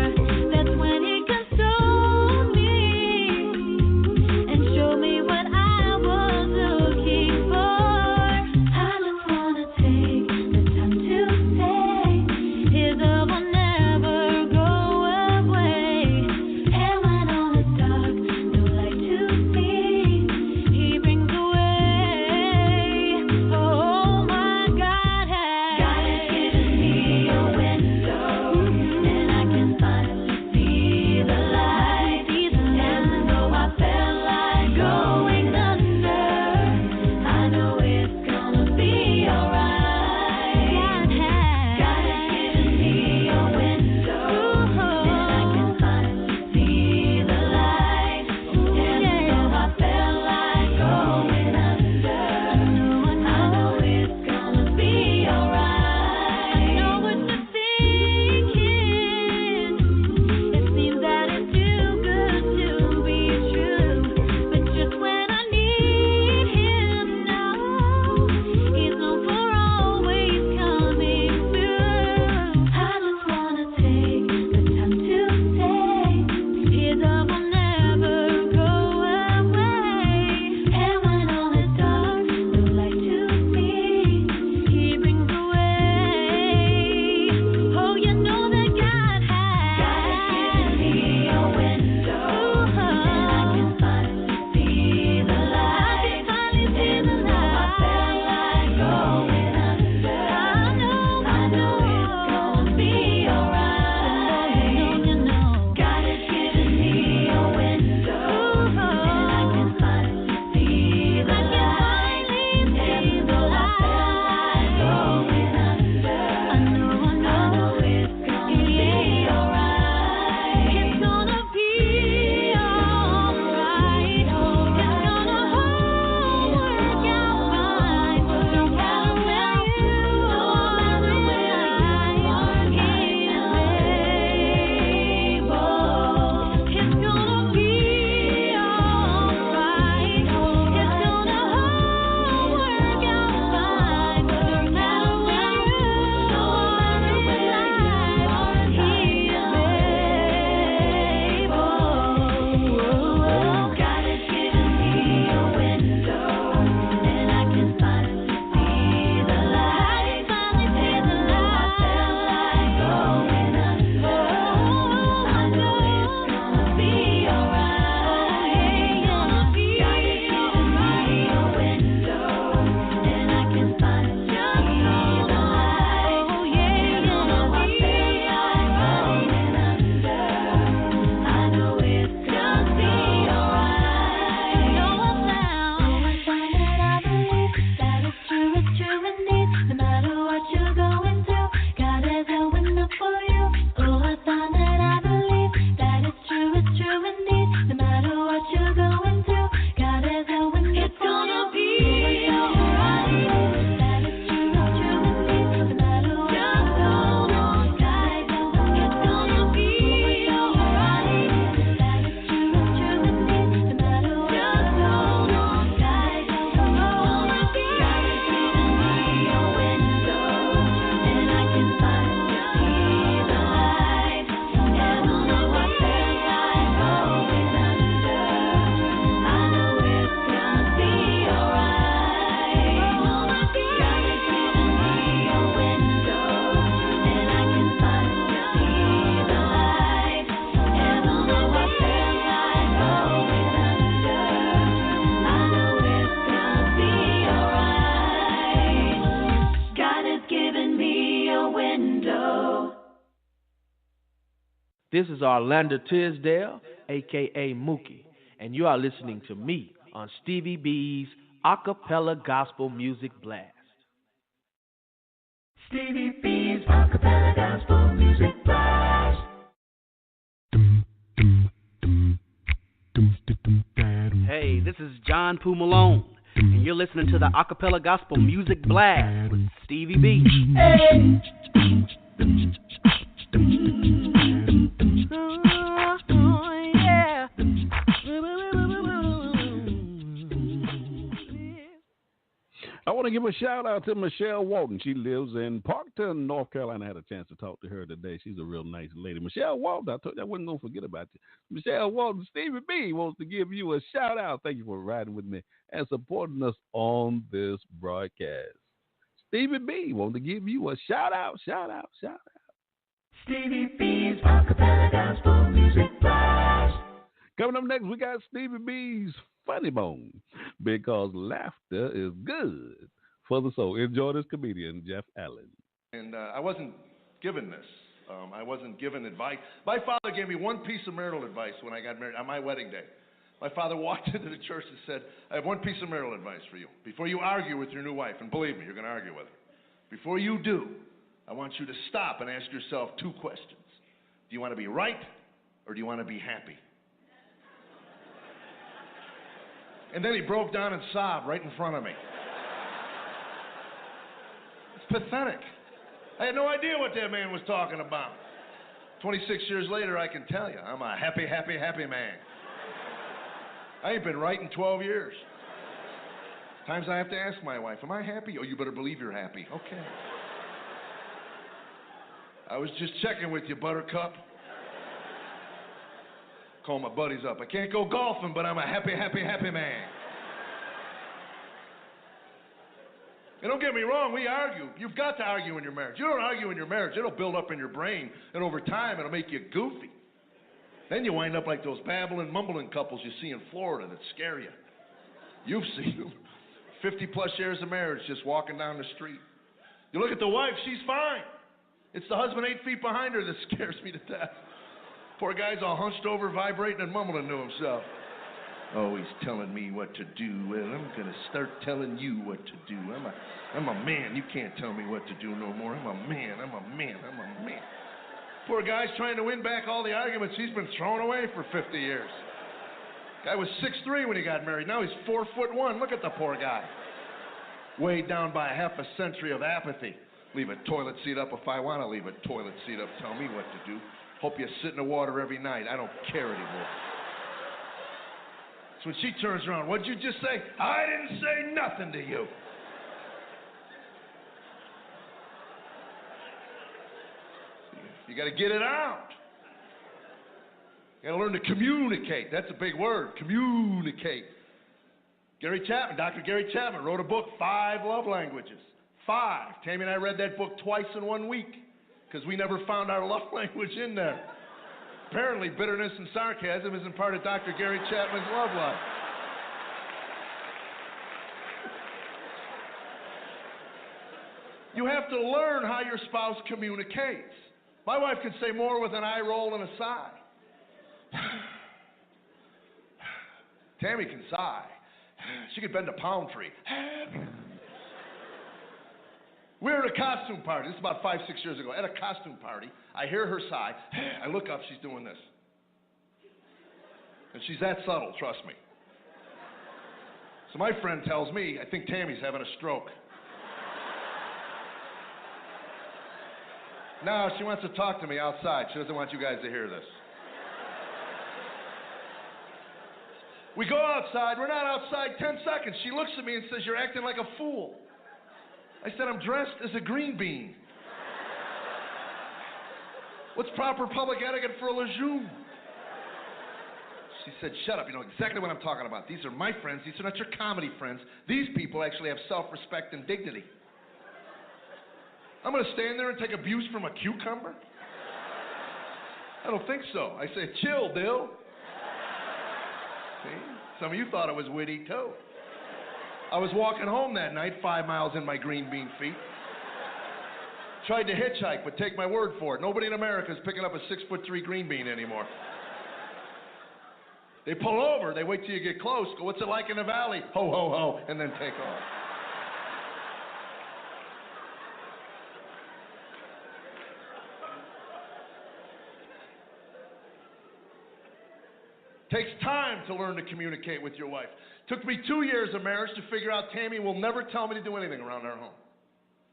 This is Orlando Tisdale, a.k.a. Mookie, and you are listening to me on Stevie B's Acappella Gospel Music Blast. Stevie B's Acappella Gospel Music Blast. Hey, this is John Poo Malone, and you're listening to the Acappella Gospel Music Blast with Stevie B. Hey. I want to give a shout out to Michelle Walton. She lives in Parkton, North Carolina. I had a chance to talk to her today. She's a real nice lady. Michelle Walton, I told you I wasn't going to forget about you. Michelle Walton, Stevie B wants to give you a shout out. Thank you for riding with me and supporting us on this broadcast. Stevie B wants to give you a shout out. Stevie B's Acappella Gospel Music Blast. Coming up next, we got Stevie B's Funny Bone, because laughter is good for the soul. Enjoy this comedian, Jeff Allen. And I wasn't given this. I wasn't given advice. My father gave me one piece of marital advice when I got married on my wedding day. My father walked into the church and said, I have one piece of marital advice for you. Before you argue with your new wife, and believe me, you're going to argue with her. Before you do, I want you to stop and ask yourself two questions. Do you want to be right, or do you want to be happy? And then he broke down and sobbed right in front of me. It's pathetic. I had no idea what that man was talking about. 26 years later, I can tell you, I'm a happy, happy, happy man. I ain't been right in 12 years. Times I have to ask my wife, am I happy? Oh, you better believe you're happy. Okay. I was just checking with you, Buttercup. Call my buddies up. I can't go golfing, but I'm a happy, happy, happy man. And don't get me wrong, we argue. You've got to argue in your marriage. You don't argue in your marriage, it'll build up in your brain, and over time, it'll make you goofy. Then you wind up like those babbling, mumbling couples you see in Florida that scare you. You've seen them. 50-plus years of marriage just walking down the street. You look at the wife, she's fine. It's the husband 8 feet behind her that scares me to death. Poor guy's all hunched over, vibrating and mumbling to himself. Oh, he's telling me what to do. Well, I'm going to start telling you what to do. I'm a man. You can't tell me what to do no more. I'm a man. Poor guy's trying to win back all the arguments he's been throwing away for 50 years. Guy was 6'3" when he got married. Now he's 4'1". Look at the poor guy. Weighed down by half a century of apathy. Leave a toilet seat up if I want to leave a toilet seat up. Tell me what to do. Hope you sit in the water every night. I don't care anymore. So when she turns around, what'd you just say? I didn't say nothing to you. You got to get it out. You got to learn to communicate. That's a big word, communicate. Gary Chapman, Dr. Gary Chapman wrote a book, 5 Love Languages. 5. Tammy and I read that book twice in 1 week because we never found our love language in there. Apparently, bitterness and sarcasm isn't part of Dr. Gary Chapman's love life. You have to learn how your spouse communicates. My wife can say more with an eye roll and a sigh. Tammy can sigh. She could bend a palm tree. We were at a costume party. This is about 5-6 years ago. At a costume party, I hear her sigh. I look up, she's doing this. And she's that subtle, trust me. So my friend tells me, I think Tammy's having a stroke. No, she wants to talk to me outside. She doesn't want you guys to hear this. We go outside. We're not outside 10 seconds. She looks at me and says, you're acting like a fool. I said, I'm dressed as a green bean. What's proper public etiquette for a legume? She said, shut up. You know exactly what I'm talking about. These are my friends. These are not your comedy friends. These people actually have self-respect and dignity. I'm going to stand there and take abuse from a cucumber? I don't think so. I say, chill, Bill. See? Some of you thought it was witty, too. I was walking home that night, 5 miles in my green bean feet. Tried to hitchhike, but take my word for it. Nobody in America is picking up a 6'3" green bean anymore. They pull over, they wait till you get close, go, what's it like in the valley? Ho, ho, ho, and then take off. Takes time to learn to communicate with your wife. Took me 2 years of marriage to figure out Tammy will never tell me to do anything around our home.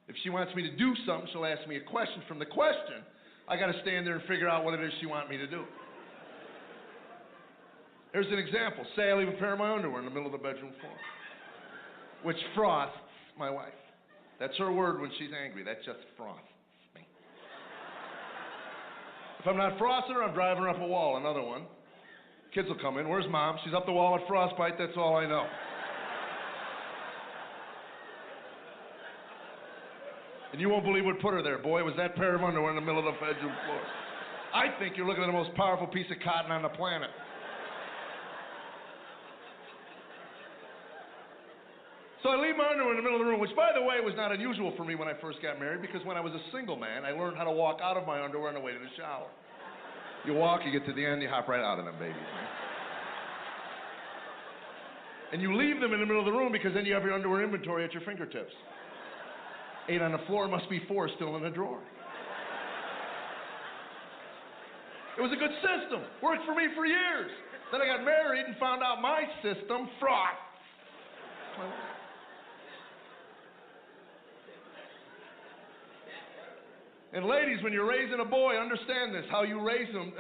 If she wants me to do something, she'll ask me a question. From the question, I got to stand there and figure out what it is she wants me to do. Here's an example. Say I leave a pair of my underwear in the middle of the bedroom floor, which froths my wife. That's her word when she's angry. That just froths me. If I'm not frosting her, I'm driving her up a wall. Another one. Kids will come in. Where's Mom? She's up the wall with frostbite. That's all I know. And you won't believe what put her there, boy. It was that pair of underwear in the middle of the bedroom floor. I think you're looking at the most powerful piece of cotton on the planet. So I leave my underwear in the middle of the room, which, by the way, was not unusual for me when I first got married, because when I was a single man, I learned how to walk out of my underwear on the way to the shower. You walk, you get to the end, you hop right out of them babies. Right? And you leave them in the middle of the room because then you have your underwear inventory at your fingertips. 8 on the floor, must be 4 still in the drawer. It was a good system. Worked for me for years. Then I got married and found out my system fraught. And ladies, when you're raising a boy, understand this. How you raise him,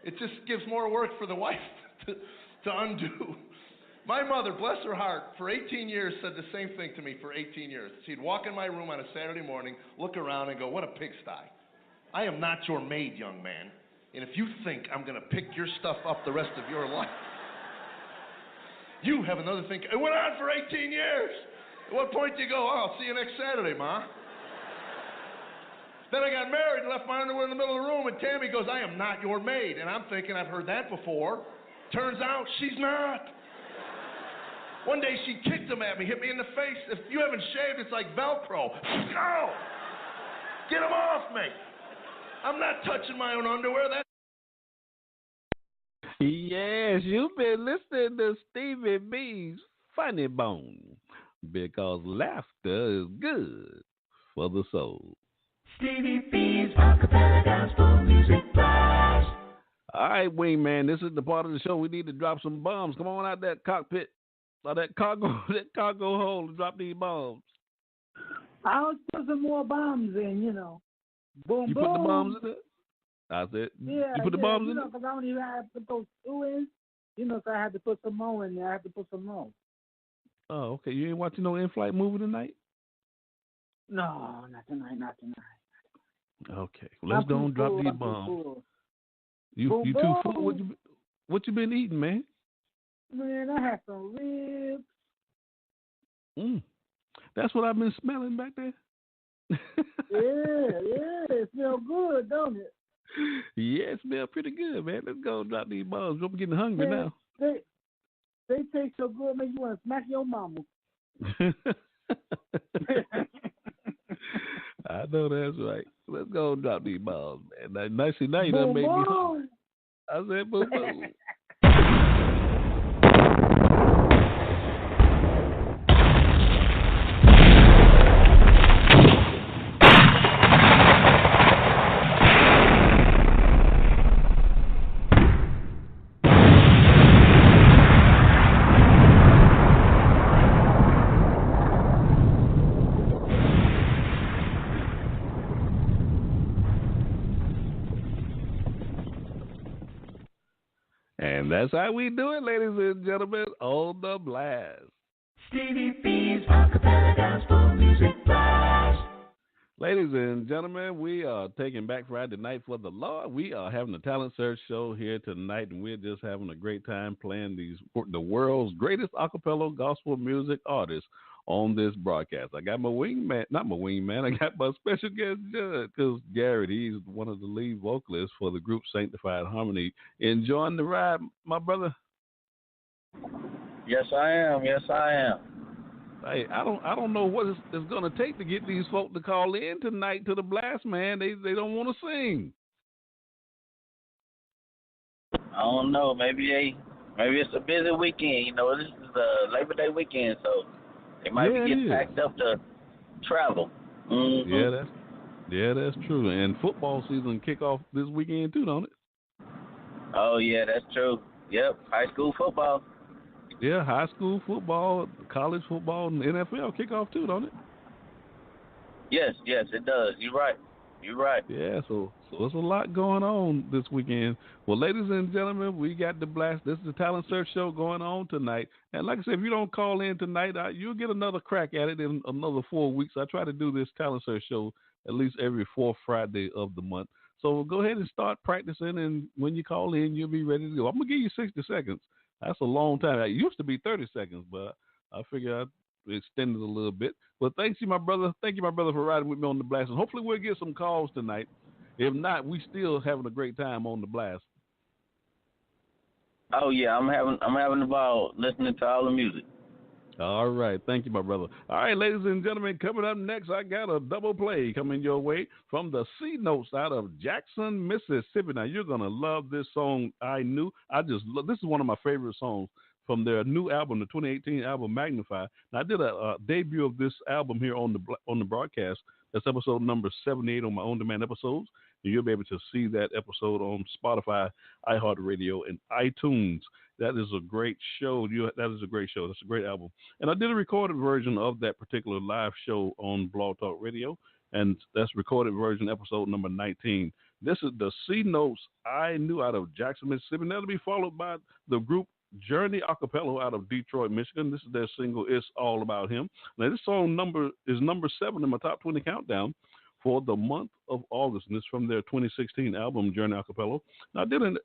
it just gives more work for the wife to undo. My mother, bless her heart, for 18 years said the same thing to me for 18 years. She'd walk in my room on a Saturday morning, look around and go, what a pigsty. I am not your maid, young man. And if you think I'm going to pick your stuff up the rest of your life, you have another thing. It went on for 18 years. At what point do you go, oh, I'll see you next Saturday, Ma? Then I got married and left my underwear in the middle of the room, and Tammy goes, I am not your maid. And I'm thinking, I've heard that before. Turns out, she's not. One day she kicked him at me, hit me in the face. If you haven't shaved, it's like Velcro. Go! Get him off me. I'm not touching my own underwear. Yes, you've been listening to Stevie B's Funny Bone, because laughter is good for the soul. Stevie B's Acappella Gospel Music Blast. All right, Wingman, this is the part of the show we need to drop some bombs. Come on out that cockpit, or that cargo hold, and drop these bombs. I'll put some more bombs in, you know. Boom, you boom. Put the bombs in it? I said, yeah, you put the bombs in it? Because I don't even have to put those 2 in, so I had to put some more in there. I had to put some more. Oh, okay. You ain't watching no in-flight movie tonight? No, not tonight. Okay, well, let's go and drop these bombs. You too full? What you been eating, man? Man, I had some ribs. That's what I've been smelling back there. yeah, it smells good, don't it? Yeah, it smells pretty good, man. Let's go and drop these bombs. I'm getting hungry now. They taste so good, make you want to smack your mama. I know that's right. Let's go and drop these bombs, man. Nicely, now you done made me hungry. I said, boom, boom. And that's how we do it, ladies and gentlemen, on the blast. Stevie B's Acappella Gospel Music Blast. Ladies and gentlemen, we are taking back Friday night for the Lord. We are having a talent search show here tonight, and we're just having a great time playing the world's greatest acapella gospel music artists on this broadcast. I got my wingman, not my wingman, I got my special guest judge, because Garett, he's one of the lead vocalists for the group Sanctified Harmony. Enjoying the ride, my brother? Yes, I am. Hey, I don't know what it's going to take to get these folk to call in tonight to the blast, man. They don't want to sing. I don't know. Maybe it's a busy weekend. You know, this is Labor Day weekend, so they might be getting packed up to travel. Mm-hmm. Yeah, that's true. And football season kick off this weekend too, don't it? Oh yeah, that's true. Yep, high school football. Yeah, high school football, college football, and NFL kick off too, don't it? Yes, it does. You're right. Yeah, so it's a lot going on this weekend. Well, ladies and gentlemen, we got the blast. This is the Talent Search Show going on tonight. And like I said, if you don't call in tonight, you'll get another crack at it in another 4 weeks. I try to do this Talent Search Show at least every fourth Friday of the month. So go ahead and start practicing, and when you call in, you'll be ready to go. I'm going to give you 60 seconds. That's a long time. It used to be 30 seconds, but I figure I'd extend it a little bit. But thank you, my brother. Thank you, my brother, for riding with me on the blast. And hopefully we'll get some calls tonight. If not, we still having a great time on the blast. Oh yeah, I'm having a ball listening to all the music. All right. Thank you, my brother. All right, ladies and gentlemen, coming up next, I got a double play coming your way from the C Notes out of Jackson, Mississippi. Now, you're going to love this song, I Knew. This is one of my favorite songs from their new album, the 2018 album, Magnify. Now, I did a debut of this album here on the broadcast. That's episode number 78 on my on-demand episodes. And you'll be able to see that episode on Spotify, iHeartRadio, and iTunes. That is a great show. That is a great show. That's a great album. And I did a recorded version of that particular live show on Blog Talk Radio, and that's recorded version episode number 19. This is the C Notes I Knew out of Jackson, Mississippi. And that'll be followed by the group Journey Acappella out of Detroit, Michigan. This is their single, It's All About Him. Now, this song is number 7 in my top 20 countdown for the month of August, and it's from their 2016 album, Journey Acappella. Now, I did an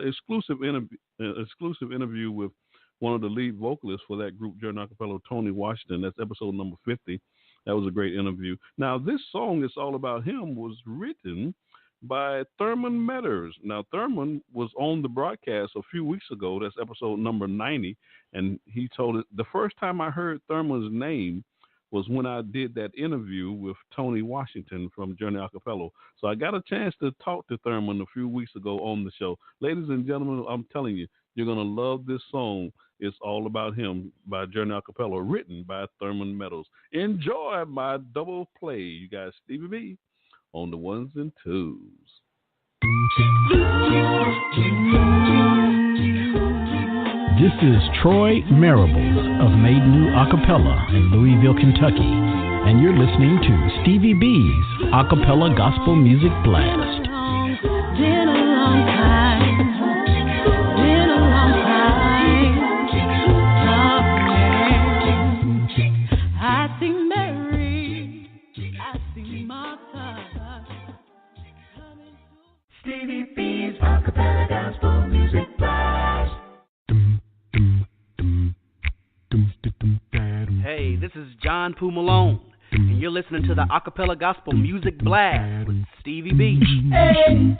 exclusive interview with one of the lead vocalists for that group, Journey Acappella, Tony Washington. That's episode number 50. That was a great interview. Now, this song, It's All About Him, was written by Thurman Metters. Now, Thurman was on the broadcast a few weeks ago. That's episode number 90, and he told it, the first time I heard Thurman's name was when I did that interview with Tony Washington from Journey Acappella. So I got a chance to talk to Thurman a few weeks ago on the show. Ladies and gentlemen, I'm telling you, you're going to love this song, It's All About Him, by Journey Acappella, written by Thurman Metters. Enjoy my double play. You guys, Stevie B on the ones and twos. This is Troy Marables of Made New Acappella in Louisville, Kentucky, and you're listening to Stevie B's Acappella Gospel Music Blast. Been a long time. Been a long time. I see Mary. I see Martha. Stevie B's Acappella Gospel Music Blast. Hey, this is John Poo Malone, and you're listening to the Acappella Gospel Music Blast with Stevie B. Hey.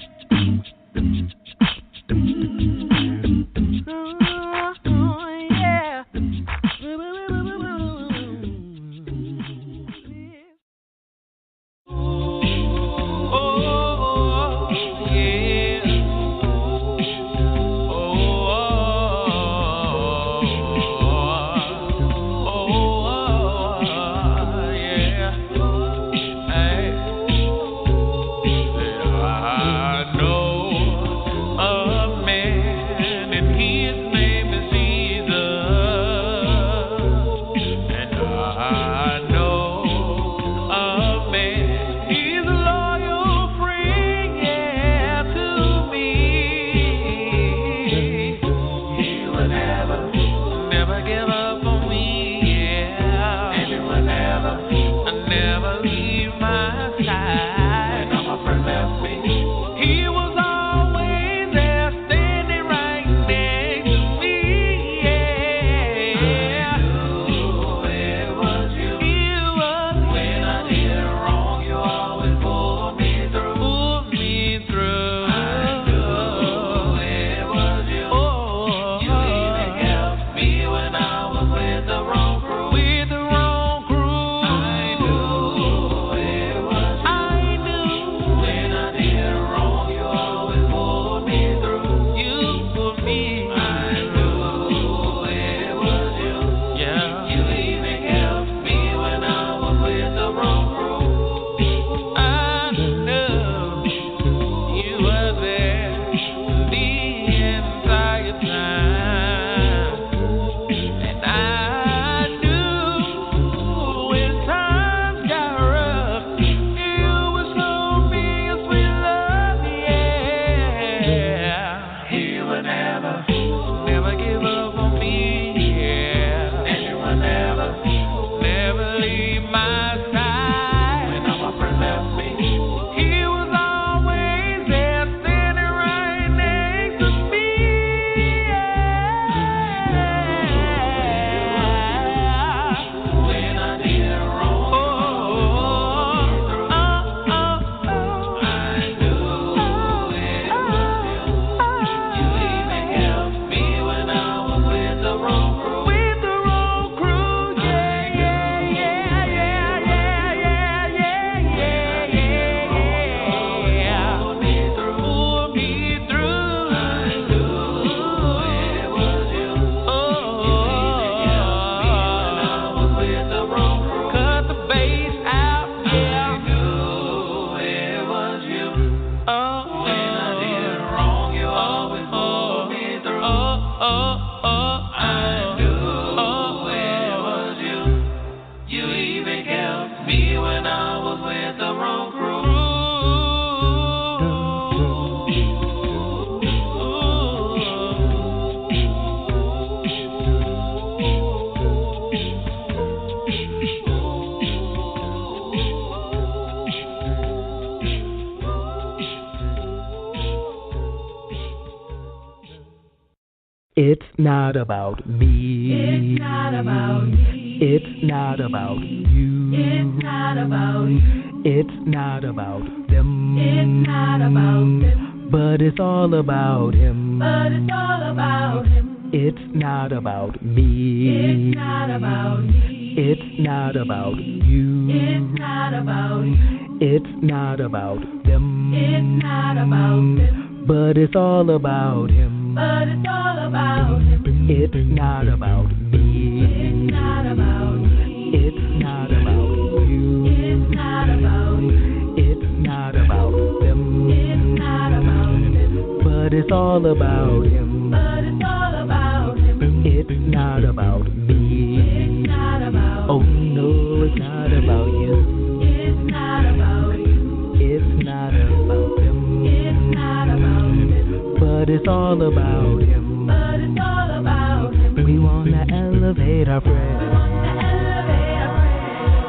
It's not about me. It's not about me. It's not about you. It's not about you. It's not about them. It's not about them. But it's all about him. But it's all about him. It's not about me. It's not about me. It's not about you. It's not about you. It's not about them. It's not about them. But it's all about him. But it's all about him. It's not about me. It's not about me. It's not about you. It's not about you. It's not about them. It's not about them. But it's all about him. But it's all about him. It's not about me. It's not about oh no, it's not about you. It's not about you. It's not about them. It's not about them. But it's all about him. But it's all about him. We wanna elevate our prayer. We wanna elevate our prayer.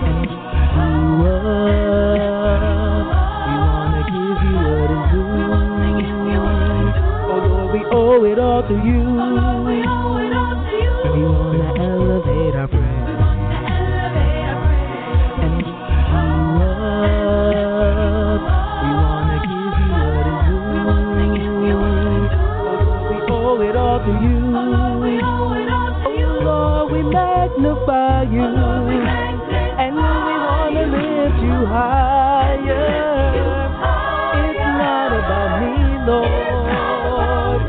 And you up. We wanna give you what is due. Oh Lord, we owe it all to you. Oh Lord, we owe it all to you. We wanna elevate our prayer. We wanna elevate our prayer. And you up. We wanna give you what is due. Oh Lord, we owe it all to you. Oh Lord, we owe it all to you. Oh Lord, we magnify you. Oh Lord, we magnify and we wanna lift you higher. It's not about me, Lord, but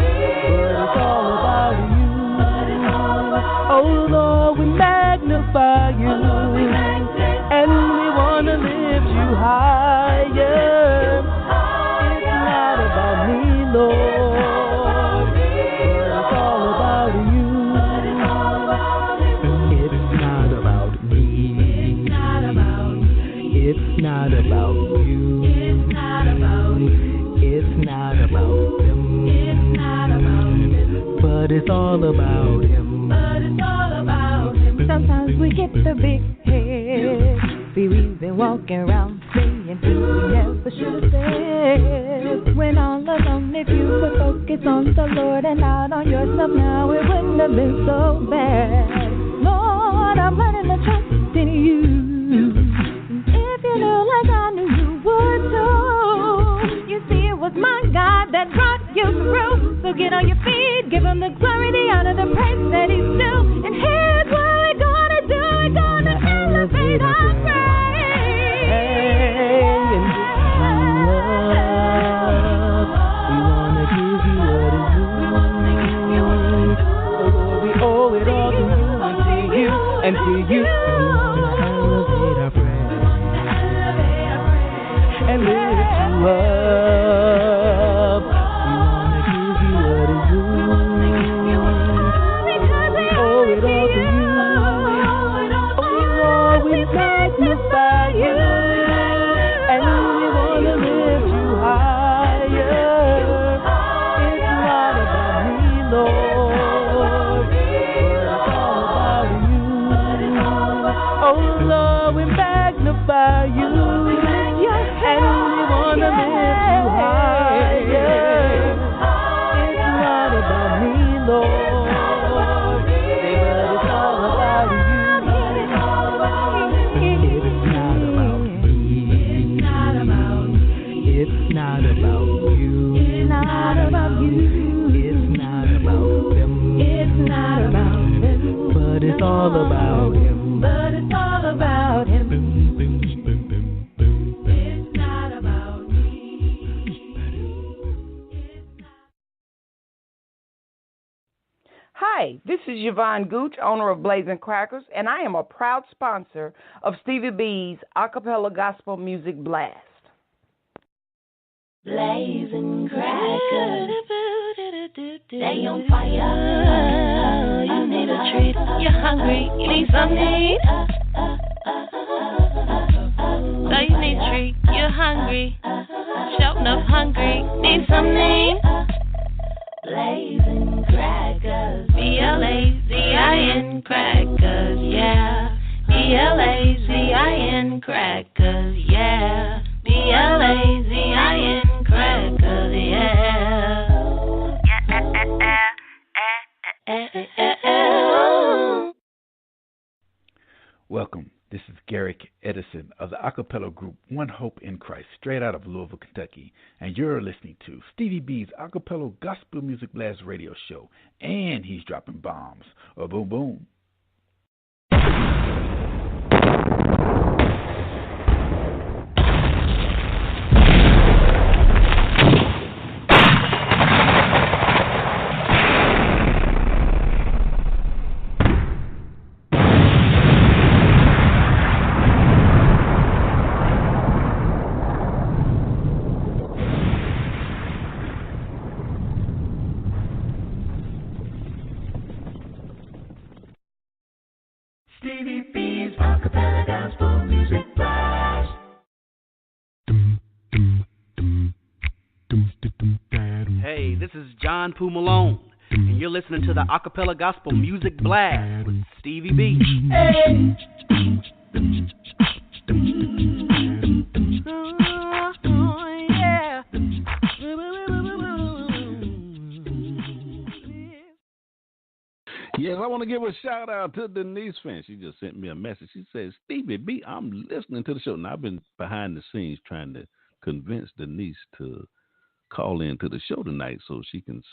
it's all about you. Oh Lord, we magnify you, and we wanna lift you higher. It's not about me, Lord, but it's all about you. It's not about me. It's not about me. It's not about you. It's not about you. It's not about them. It's not about them. But it's all about him. But it's all about him. Sometimes we get the big head. See, we've been walking around saying things we never should have said. When all alone, if you could focus on the Lord and not on yourself, now it wouldn't have been so bad. Lord, I'm learning to trust in you. If you knew like I knew you would too. You see, it was my God that brought you through. So get on your feet, give him the glory, the honor, the praise that he's due. And here's what we're gonna do. We're gonna elevate our praise. We wanna give you what is due. Oh Lord, we owe it all to you and to you. We wanna elevate our prayer and lift you up. We wanna give you what is due. We owe it all to you. Oh Lord, we magnify you, and we wanna lift you higher. It's not about me, Lord, but it's all about you. is Yvonne Gooch, owner of Blazing Crackers, and I am a proud sponsor of Stevie B's Acappella Gospel Music Blast. Blazing crackers, stay on fire. You need a treat, you're hungry, you need something. So you need a treat, you're hungry, shouting up hungry, need something. Blazing crackers, BLAZIN crackers, yeah. BLAZIN crackers, yeah. BLAZIN crackers, yeah. Welcome. This is Garett Edison of the Acappella group One Hope in Christ, straight out of Louisville, Kentucky. And you're listening to Stevie B's Acappella Gospel Music Blast radio show. And he's dropping bombs. Boom, boom. Stevie B's Acappella Gospel Music Blast. Hey, this is John Poo Malone, and you're listening to the Acappella Gospel Music Blast with Stevie B. Hey. Yes, I want to give a shout out to Denise Finn. She just sent me a message. She says, Stevie B, I'm listening to the show. Now, I've been behind the scenes trying to convince Denise to call in to the show tonight so she can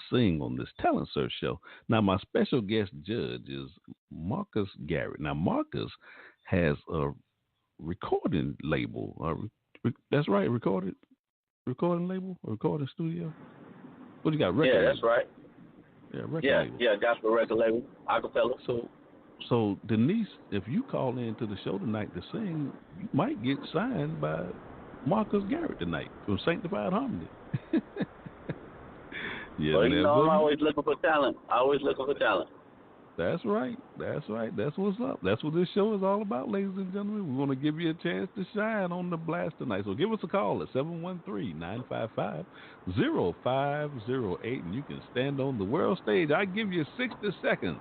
sing on this talent search show. Now, my special guest judge is Marcus Garett. Now, Marcus has a recording label. That's right, recording label, a recording studio. What do you got? Record Yeah, label? that's right. Yeah, record label. Yeah, gospel record label, Acappella. So Denise, if you call in to the show tonight to sing, you might get signed by Marcus Garett tonight from Sanctified Harmony. Yeah, well, man, you know, I'm always looking for talent. That's right. That's what's up. That's what this show is all about, ladies and gentlemen. We want to give you a chance to shine on the blast tonight. So give us a call at 713-955-0508, and you can stand on the world stage. I give you 60 seconds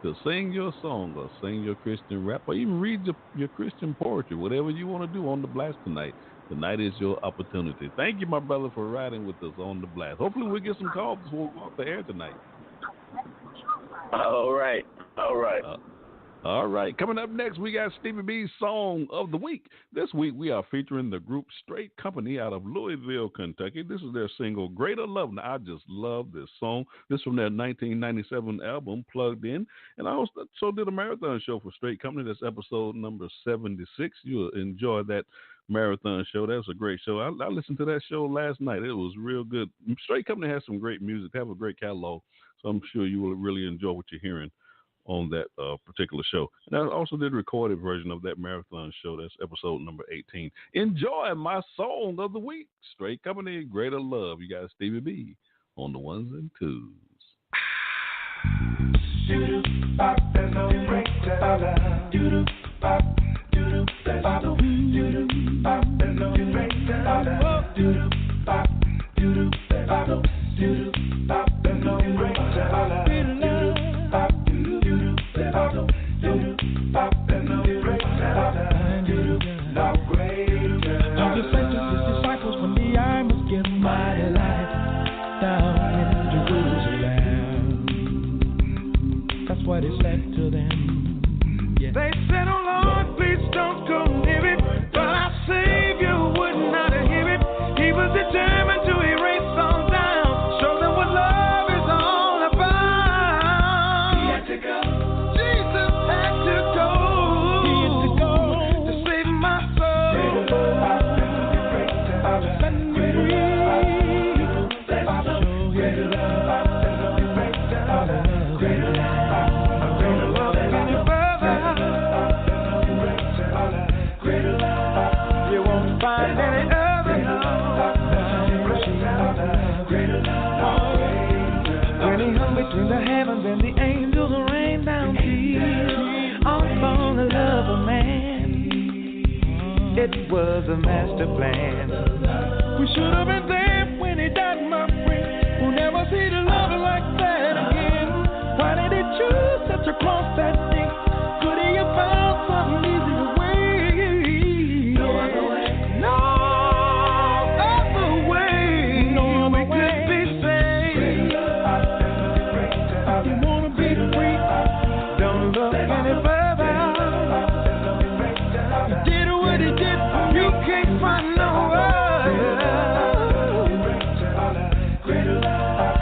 to sing your song or sing your Christian rap or even read your Christian poetry, whatever you want to do on the blast tonight. Tonight is your opportunity. Thank you, my brother, for riding with us on the blast. Hopefully we'll get some calls before we go off the air tonight. All right. All right. Coming up next, we got Stevie B's Song of the Week. This week, we are featuring the group Straight Company out of Louisville, Kentucky. This is their single, Greater Love. Now, I just love this song. This is from their 1997 album, Plugged In. And I also did a marathon show for Straight Company. That's episode number 76. You'll enjoy that marathon show. That was a great show. I listened to that show last night. It was real good. Straight Company has some great music. They have a great catalog. So I'm sure you will really enjoy what you're hearing on that particular show. And I also did a recorded version of that marathon show. That's episode number 18. Enjoy my song of the week. Straight Company, Greater Love. You got Stevie B on the ones and twos. Bop, there's no break to love. Bop, bop, bop, there's no break to love. Bop, bop, bop, there's no break to love. Bop, bop, there's no break to love. No greater. Jesus said to his disciples, "From me I must give my life down in Jerusalem." That's what he said to them. Yeah. They said, "Oh Lord, please don't go near it." But our Savior would not hear it. He was determined to erase all down, show them what love is all about. He had to go. Jesus had to go. He had to go to save my soul. Set me free. Let's show His love. Greater love. it was a master plan. We should have been there when he died, my friend. We'll never see the love like that again. Why did he choose such a cross that day? Could he have found some easier way? No other way. No other way. No we could be saved. You wanna be free? Don't look any further. He did what he did. You can't find no other.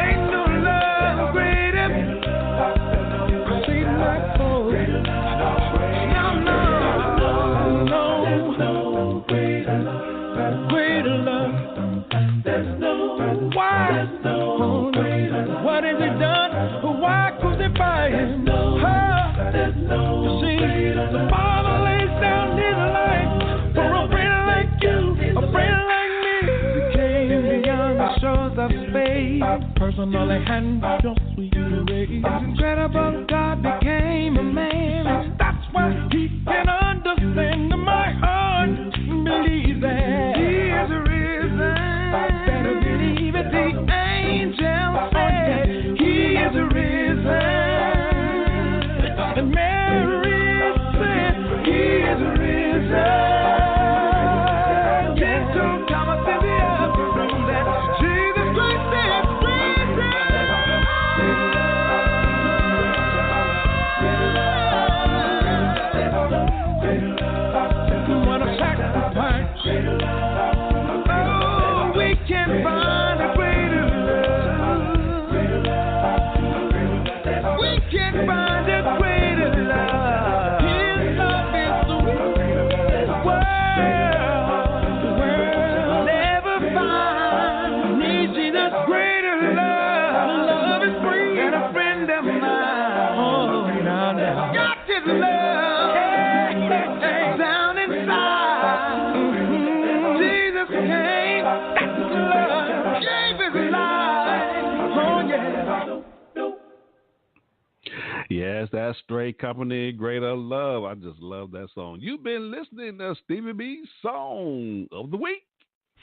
Ain't no love greater. See my soul. No, greater love. There's no why. What has he done? Why crucify him? You see, the Father lays down his life for a friend like you, a friend like me. He came beyond the shores of space, personally handled your sweet grace. It's incredible God became a man. That's why he can understand my heart. Believe that he is risen. Better believe it. The angel said he is risen. And Mary said he is risen. Gentle Thomas in the upper room that Jesus Christ is risen. What a sacrifice. Oh, we can find a greater love. We can find a greater love. His love is the world never find. Needs Jesus greater love. Love is free and a friend of mine. Oh, now. Got his love down inside. Jesus came, that's love, gave his life. Oh, yeah. Yes, that's Straight Company, Greater Love. I just love that song. You've been listening to Stevie B's Song of the Week.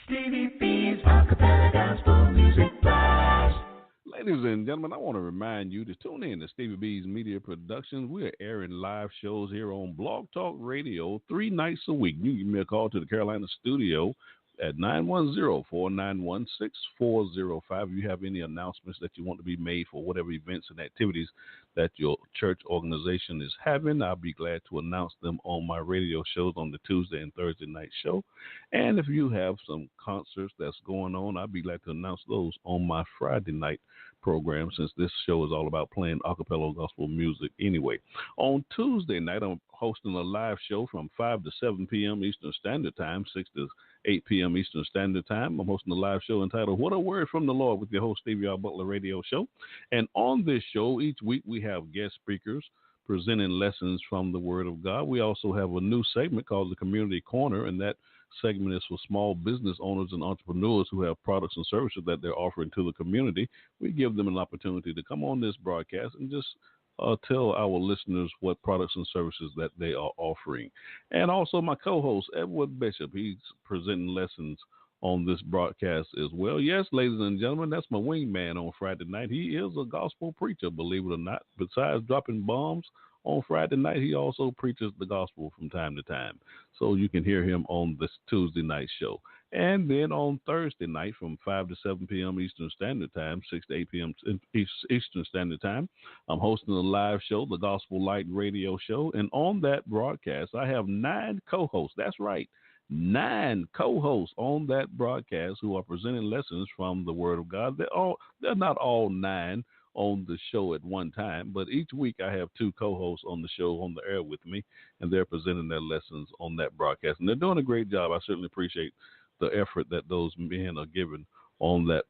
Stevie B's Acappella Gospel Music Blast. Ladies and gentlemen, I want to remind you to tune in to Stevie B's Media Productions. We are airing live shows here on Blog Talk Radio 3 nights a week. You can give me a call to the Carolina studio at 910-491-6405. If you have any announcements that you want to be made for whatever events and activities that your church organization is having, I'll be glad to announce them on my radio shows on the Tuesday and Thursday night show. And if you have some concerts that's going on, I'll be glad to announce those on my Friday night program, since this show is all about playing acapella gospel music anyway. On Tuesday night, I'm hosting a live show from 5 to 7 p.m. Eastern Standard Time, 6 to 8 p.m. Eastern Standard Time. I'm hosting a live show entitled What a Word from the Lord with your host, Stevie R. Butler Radio Show. And on this show, each week we have guest speakers presenting lessons from the Word of God. We also have a new segment called the Community Corner, and that segment is for small business owners and entrepreneurs who have products and services that they're offering to the community. We give them an opportunity to come on this broadcast and just tell our listeners what products and services that they are offering. And also my co-host, Edward Bishop, he's presenting lessons on this broadcast as well. Yes, ladies and gentlemen, that's my wingman on Friday night. He is a gospel preacher, believe it or not. Besides dropping bombs on Friday night, he also preaches the gospel from time to time. So you can hear him on this Tuesday night show. And then on Thursday night from 5 to 7 p.m. Eastern Standard Time, 6 to 8 p.m. Eastern Standard Time, I'm hosting a live show, the Gospel Light Radio Show. And on that broadcast, I have 9 co-hosts. That's right, 9 co-hosts on that broadcast who are presenting lessons from the Word of God. They're not all 9 on the show at one time, but each week I have 2 co-hosts on the show on the air with me, and they're presenting their lessons on that broadcast. And they're doing a great job. I certainly appreciate the effort that those men are giving on that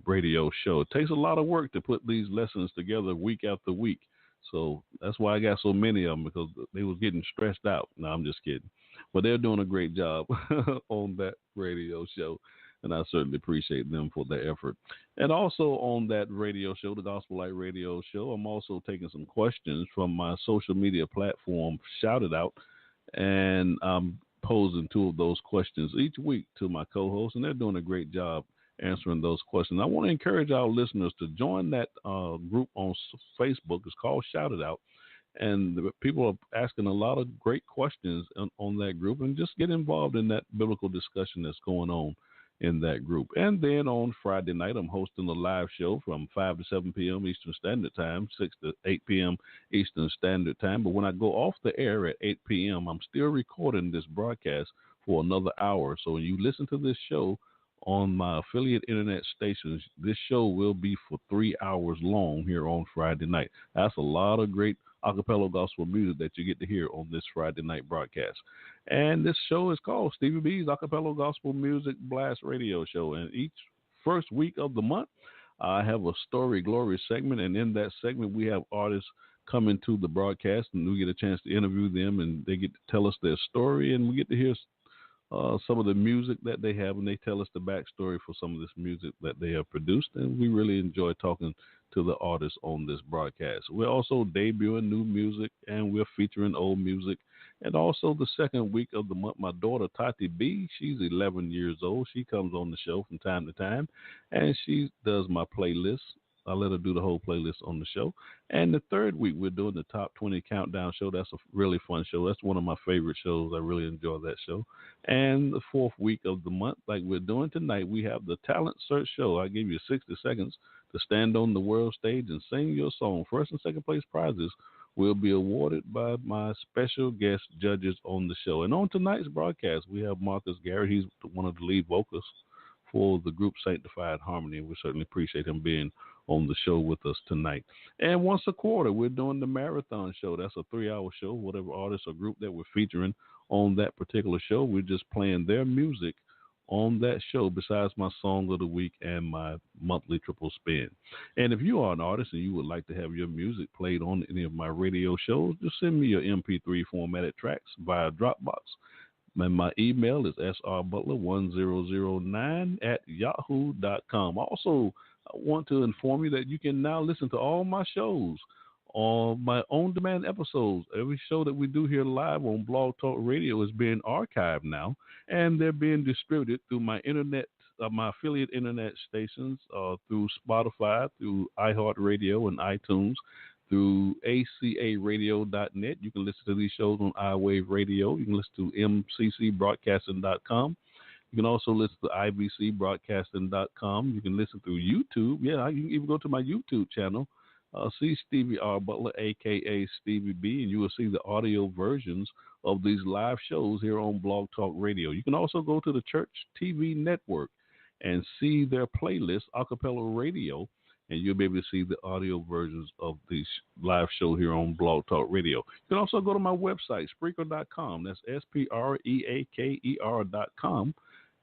radio show. It takes a lot of work to put these lessons together week after week. So that's why I got so many of them, because they was getting stressed out. No, I'm just kidding. But they're doing a great job on that radio show, and I certainly appreciate them for their effort. And also on that radio show, the Gospel Light Radio Show, I'm also taking some questions from my social media platform, Shout It Out, and I'm posing two of those questions each week to my co-hosts, and they're doing a great job answering those questions. I want to encourage our listeners to join that group on Facebook. It's called Shout It Out. And the people are asking a lot of great questions on that group, and just get involved in that biblical discussion that's going on in that group. And then on Friday night, I'm hosting a live show from 5 to 7 p.m. Eastern Standard Time, 6 to 8 p.m. Eastern Standard Time. But when I go off the air at 8 p.m., I'm still recording this broadcast for another hour. So when you listen to this show on my affiliate internet stations, this show will be for 3 hours long here on Friday night. That's a lot of great acapella gospel music that you get to hear on this Friday night broadcast. And this show is called Stevie B's Acapella Gospel Music Blast Radio Show. And each first week of the month, I have a Story Glory segment. And in that segment, we have artists come into the broadcast, and we get a chance to interview them, and they get to tell us their story, and we get to hear some of the music that they have, and they tell us the backstory for some of this music that they have produced, and we really enjoy talking to the artists on this broadcast. We're also debuting new music, and we're featuring old music. And also the second week of the month, my daughter, Tati B, she's 11 years old. She comes on the show from time to time, and she does my playlist. I let her do the whole playlist on the show. And the third week, we're doing the Top 20 Countdown Show. That's a really fun show. That's one of my favorite shows. I really enjoy that show. And the fourth week of the month, like we're doing tonight, we have the Talent Search Show. I give you 60 seconds to stand on the world stage and sing your song. First and second place prizes will be awarded by my special guest judges on the show. And on tonight's broadcast, we have Marcus Garett. He's one of the lead vocalists for the group Sanctified Harmony. We certainly appreciate him being on the show with us tonight. And once a quarter, we're doing the Marathon Show. That's a 3-hour show. Whatever artist or group that we're featuring on that particular show, we're just playing their music on that show besides my song of the week and my monthly triple spin. And if you are an artist and you would like to have your music played on any of my radio shows, just send me your MP3 formatted tracks via Dropbox. And my email is srbutler1009@yahoo.com. Also, I want to inform you that you can now listen to all my shows on my on-demand episodes. Every show that we do here live on Blog Talk Radio is being archived now, and they're being distributed through my internet, my affiliate internet stations, through Spotify, through iHeartRadio and iTunes, through acaradio.net. You can listen to these shows on iWave Radio. You can listen to mccbroadcasting.com. You can also listen to ibcbroadcasting.com. You can listen through YouTube. Yeah, you can even go to my YouTube channel. See Stevie R. Butler, a.k.a. Stevie B, and you will see the audio versions of these live shows here on Blog Talk Radio. You can also go to the Church TV Network and see their playlist, Acappella Radio, and you'll be able to see the audio versions of these live show here on Blog Talk Radio. You can also go to my website, Spreaker.com. That's Spreaker.com,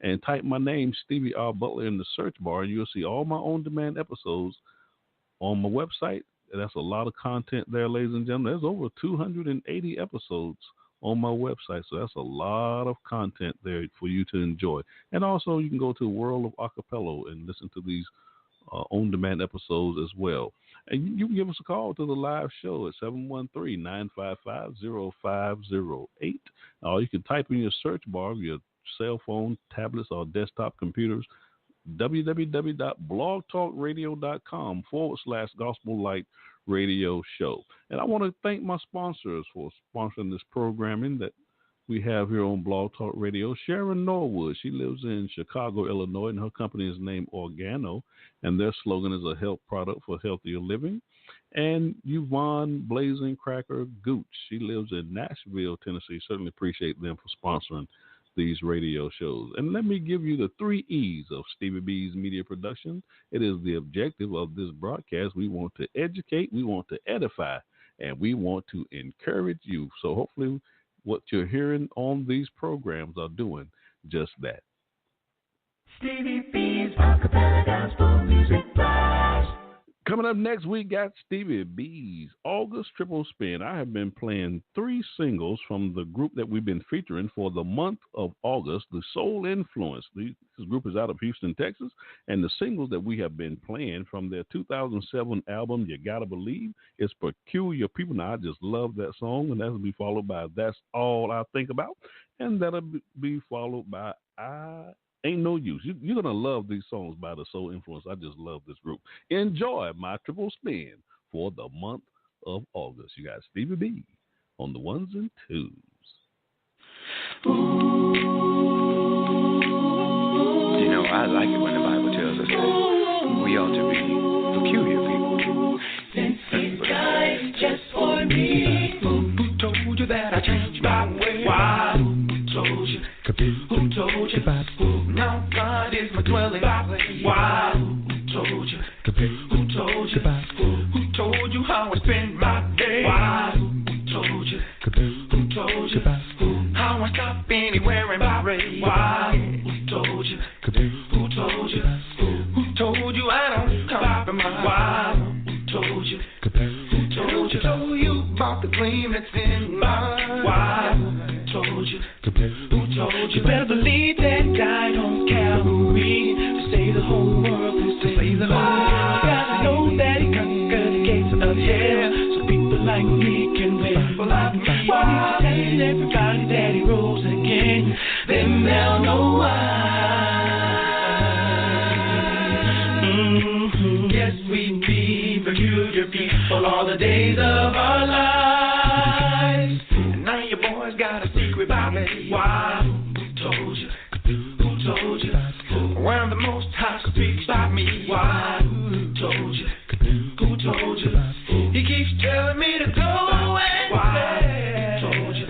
and type my name, Stevie R. Butler, in the search bar, and you'll see all my on-demand episodes on my website. That's a lot of content there, ladies and gentlemen. There's over 280 episodes on my website, so that's a lot of content there for you to enjoy. And also, you can go to World of Acapella and listen to these on-demand episodes as well. And you can give us a call to the live show at 713-955-0508. Or you can type in your search bar of your cell phone, tablets, or desktop computers, www.blogtalkradio.com/Gospel Light Radio Show. And I want to thank my sponsors for sponsoring this programming that we have here on Blog Talk Radio. Sharon Norwood, she lives in Chicago, Illinois, and her company is named Organo, and their slogan is a health product for healthier living. And Yvonne Blazing Cracker Gooch, she lives in Nashville, Tennessee. Certainly appreciate them for sponsoring these radio shows. And let me give you the 3 E's of Stevie B's media production. It is the objective of this broadcast. We want to educate, we want to edify, and we want to encourage you. So hopefully what you're hearing on these programs are doing just that. Stevie B's Acapella Gospel Music Blast. Coming up next, we got Stevie B's August Triple Spin. I have been playing 3 singles from the group that we've been featuring for the month of August, the Soul Influence. This group is out of Houston, Texas, and the singles that we have been playing from their 2007 album, You Gotta Believe, is Peculiar People. Now, I just love that song, and that'll be followed by That's All I Think About, and that'll be followed by Ain't No Use. You're going to love these songs by the Soul Influence. I just love this group. Enjoy my triple spin for the month of August. You got Stevie B on the ones and twos. You know, I like it when the Bible tells us that we ought to be peculiar people. Since he died just for me. Who told you that I changed my way? Why? Who told you? Who told you? Now God is my dwelling place. Why? Who told you? Who told you? Who told you how I spend my day? Why? Who told you? Who told you? How I stop anywhere and pray? Why? Who told you? Who told you? Who told you I don't compromise? Why? Who told you? Who told you? Who told you about the gleam that's in mine? Why? Who told you? Who told you? Better believe that died on Calvary to save the whole world from sin. You gotta know that He conquered the gates of hell, so people like me can win. People like me, why He's telling everybody that He rose again, then they'll know why. Yes, we be peculiar people all the days of our lives. And now your boys got a secret about me. Why? Who told you? Who told you? Around the Most High speaks by me. Why? Who told you? Who told you? He keeps telling me to go away. Why? Who told you?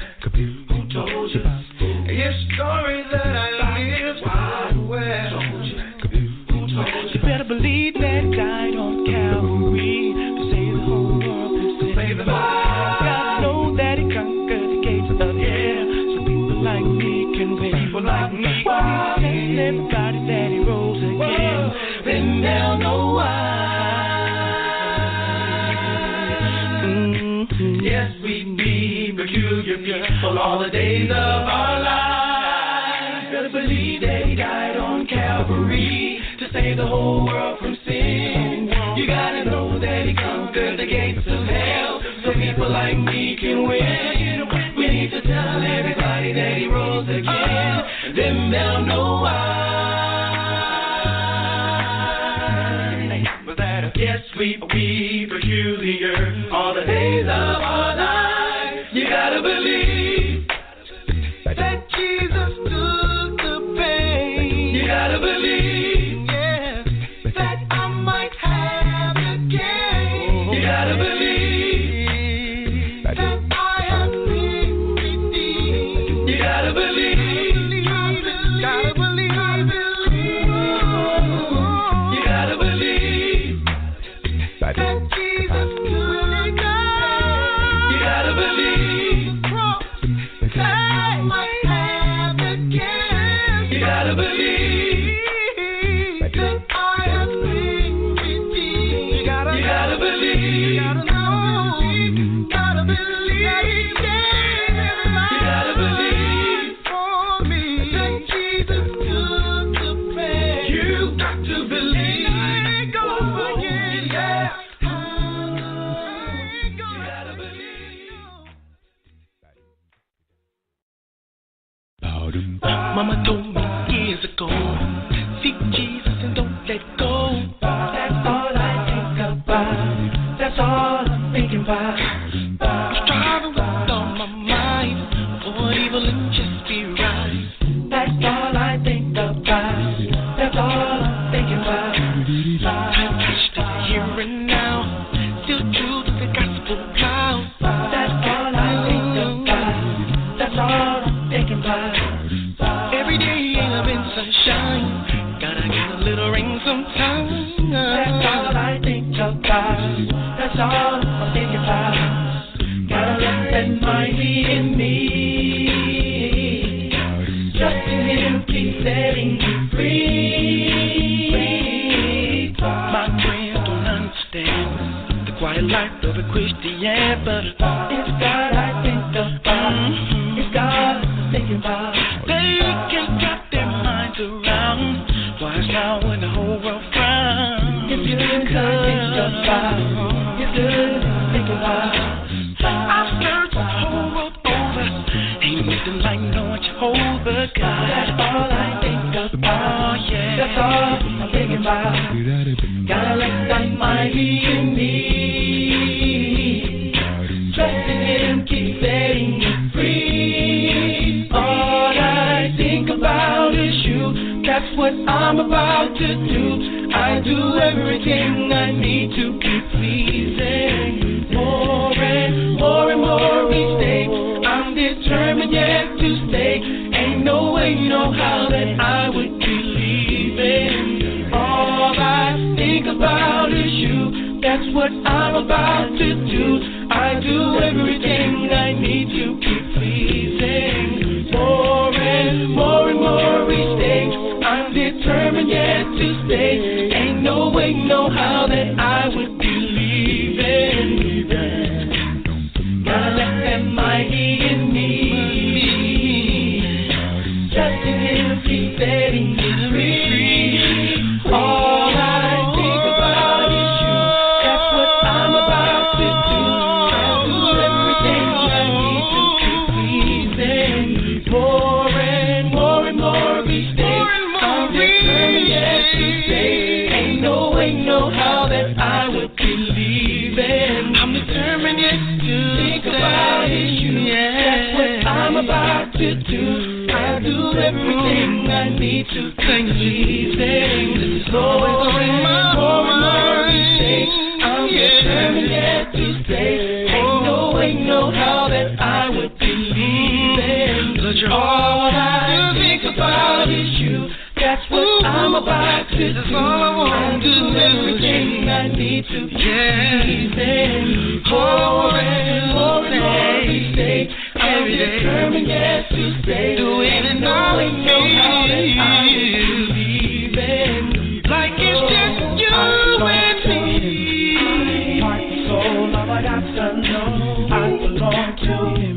Who told you? His story that I live. Why? Who told you? Who told you? You better believe that He died on Calvary to save the whole world from sin. Save the whole world. Gotta know that He conquered the gates of hell, so people like me can win. People like me. Why He's telling everybody that He rose again, then they'll know why. Yes, we be peculiar people all the days of our lives. Better believe that He died on Calvary to save the whole world from sin. You gotta know that He conquered the gates of hell, so people like me can win. We need to tell everybody that He rose again, then they'll know why. Yes, we be peculiar all the days of our lives. You gotta believe that Jesus took the pain. You gotta believe, yeah, that I might have the gain. You gotta believe that I have been redeemed. You gotta believe. Gotta believe. You gotta believe that Jesus took God. You gotta believe that I might have the gift. You gotta believe that I have been redeemed. You gotta believe. You gotta know. Gotta believe. You gotta believe for me that Jesus took the pain. You got to believe. Go again, yeah. Mama told me years ago, seek Jesus and don't let go. That's all I think about. That's all I'm thinking about. I'm striving with all my might, avoid evil and just be right. That's all I think about. That's all I'm thinking about. I'm touched here and now, still true to the gospel now. That's all I think about. That's all I'm thinking about. Every day I've been sunshine, gotta get a little rain sometimes. That's all I think about. That's all I'm thinking about. Gotta let that mind be in me. Trusting Him, keep setting me free. My friends don't understand. but it's God I think about. It's God I'm thinking about. They can't wrap their minds around why it's now when the whole world frowns. It's good I think about. It's good I think about. I've searched the whole world over. Ain't nothing like knowing Jehovah God. That's all I think about. Oh yeah. That's all I'm thinking about. Gotta let that mighty in me. Trusting Him, keep setting me free. All I think about is you. That's what I'm about to do. I do everything I need to keep pleasing. More and more each day. I'm determined yet to stay. Ain't no way, no how that I would be leaving. All I think about is you. That's what I'm about to do. I do everything I need to keep pleasing. More and more each day. I'm determined yet to stay. Ain't no way, no how that I would be leaving. Gotta let that mighty in me. Trusting Him, keep setting me free. All I think about is you. That's what I'm about to do. I do everything I need to keep pleasing. More and more each day. I'm determined yet to stay. Ain't no way, no how that I would be leaving. I'm determined yet to think about it. That's what I'm about to do. I do everything I need to think pleasing. More and more each day. I'm determined yet to stay. Ain't no way, no how that I would be leaving. All I think about is you. That's what I'm about to do. I do everything I need to be pleasing. More and more each day. I'm determined yet to stay. Do it and no way, no how that I would be leaving. Like it's just you and me. Heart and soul, all I got to know. I belong to Him.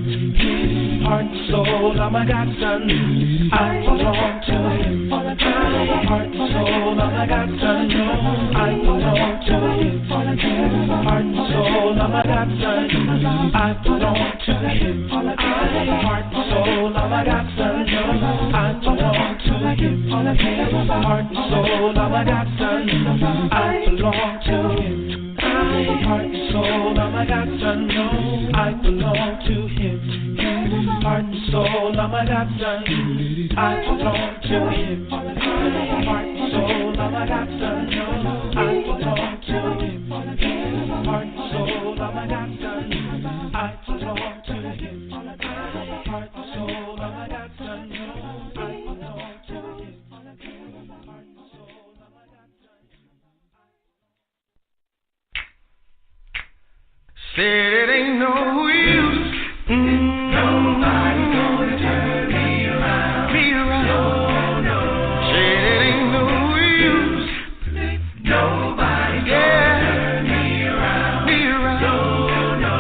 Heart and soul, all I got to know. I belong to Him. Heart and soul, all I got to know. I belong to Him. Heart and soul, all I got to know. I belong to Him. Heart and soul, all I got to know. I belong to Him. Heart and soul, all I got to know. I belong to Him. Heart and soul, all I got to know. I belong to Him. Heart and soul, all I got to know. I belong to Him. Heart and soul, all I got to know. I belong to Him. Heart and soul, all I got to know. I belong to Him. Heart and soul, all I got to know. I belong to Him. Heart and soul, all I got to know. Said it ain't no use. Nobody's gonna turn me around. No. Said it ain't no use. Nobody's gonna turn me around. No.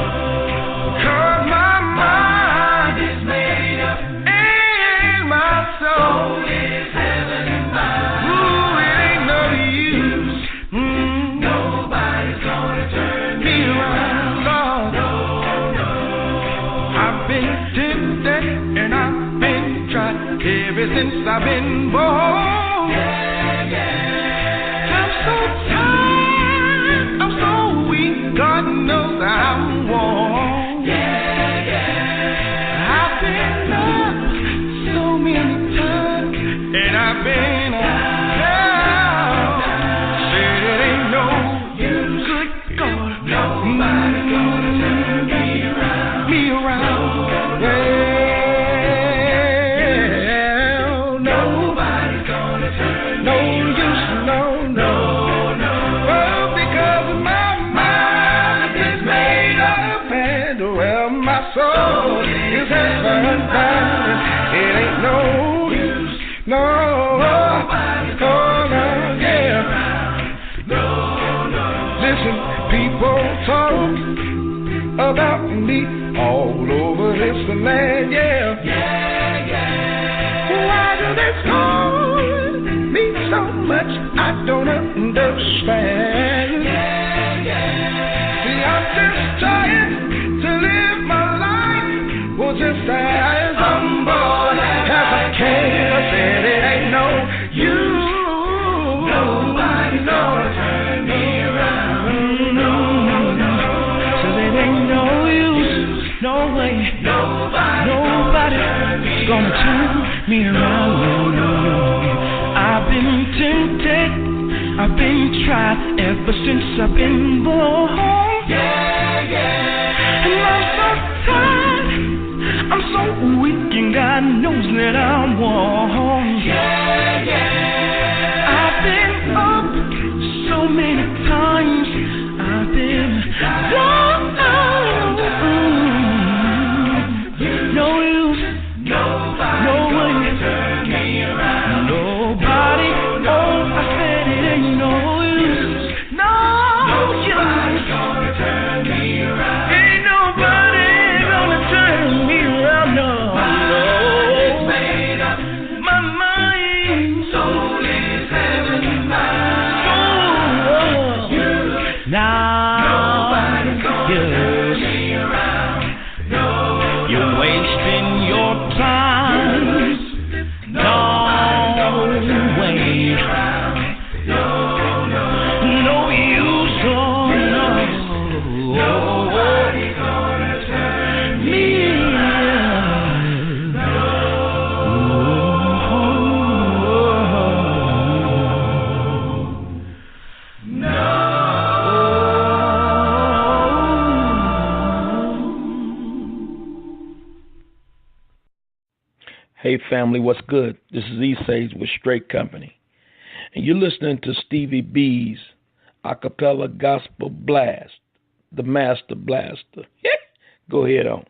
'Cause my mind is made up and my soul is heaven bound. Ooh, it ain't no use. Nobody's gonna turn me around. I've been tempted and I've been tried ever since I've been born. I'm so tired, I'm so weak, God knows I'm worn. I've been loved so many times and I've been down. Said it ain't no use, good God. Nobody's gonna turn me around. Well, nobody's gonna turn no use, no. Well, because my mind is made up and well, my soul is heaven bound. land, yeah. Yeah, yeah. Why do they scorn me so much? I don't understand. Yeah, yeah. See, I'm just trying to live my life. Was just as humble as I can. I said it ain't no use. Nobody's gonna turn me around. No. Said it ain't no use. No way. Nobody's gonna turn me around. No. I've been tempted. I've been tried ever since I've been born. Yeah. And I'm so tired. I'm so weak and God knows that I'm worn. Yeah. I've been up so many times. I've been down. No use. No way. Turn me around. Nobody. Oh, I said it ain't no use. Nobody's gonna turn me around. Ain't nobody gonna turn me around. No. Made up. My mind. Soul is heaven bound. Now. Nobody's gonna turn me around. No. You're wasting your time. No way. No use. No. Nobody's gonna turn me around. Hey family, what's good? This is E-Sage with Straight Company. And you're listening to Stevie B's Acappella Gospel Blast, the Master Blaster. Go ahead on.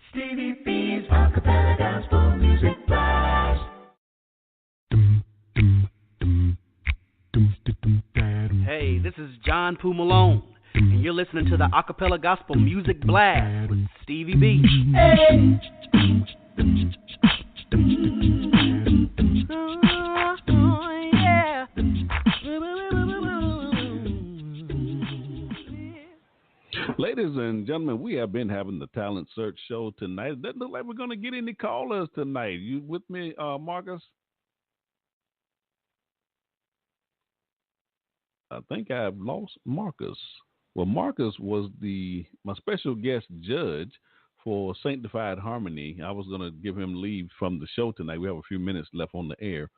Stevie B's Acappella Gospel Music Blast. Hey, this is John Poo Malone, and you're listening to the Acappella Gospel Music Blast with Stevie B. Ladies and gentlemen, we have been having the Talent Search Show tonight. It doesn't look like we're going to get any callers tonight. You with me, Marcus? I think I've lost Marcus. Well, Marcus was my special guest judge for Sanctified Harmony. I was going to give him leave from the show tonight. We have a few minutes left on the air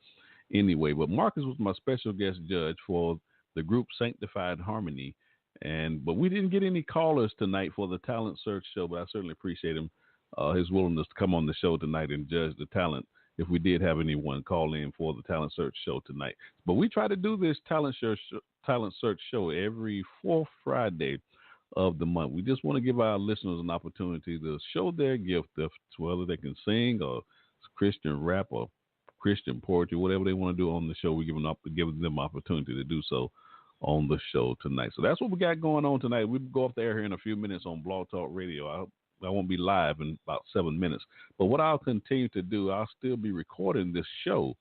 anyway. But Marcus was my special guest judge for the group Sanctified Harmony. But we didn't get any callers tonight for the Talent Search Show, but I certainly appreciate him, his willingness to come on the show tonight and judge the talent if we did have anyone call in for the Talent Search Show tonight. But we try to do this Talent Search Show every fourth Friday of the month. We just want to give our listeners an opportunity to show their gift, whether they can sing or Christian rap or Christian poetry, whatever they want to do on the show. We give them opportunity to do so on the show tonight. So that's what we got going on tonight. We'll go off the air here in a few minutes on Blog Talk Radio. I won't be live in about 7 minutes. But what I'll continue to do, I'll still be recording this show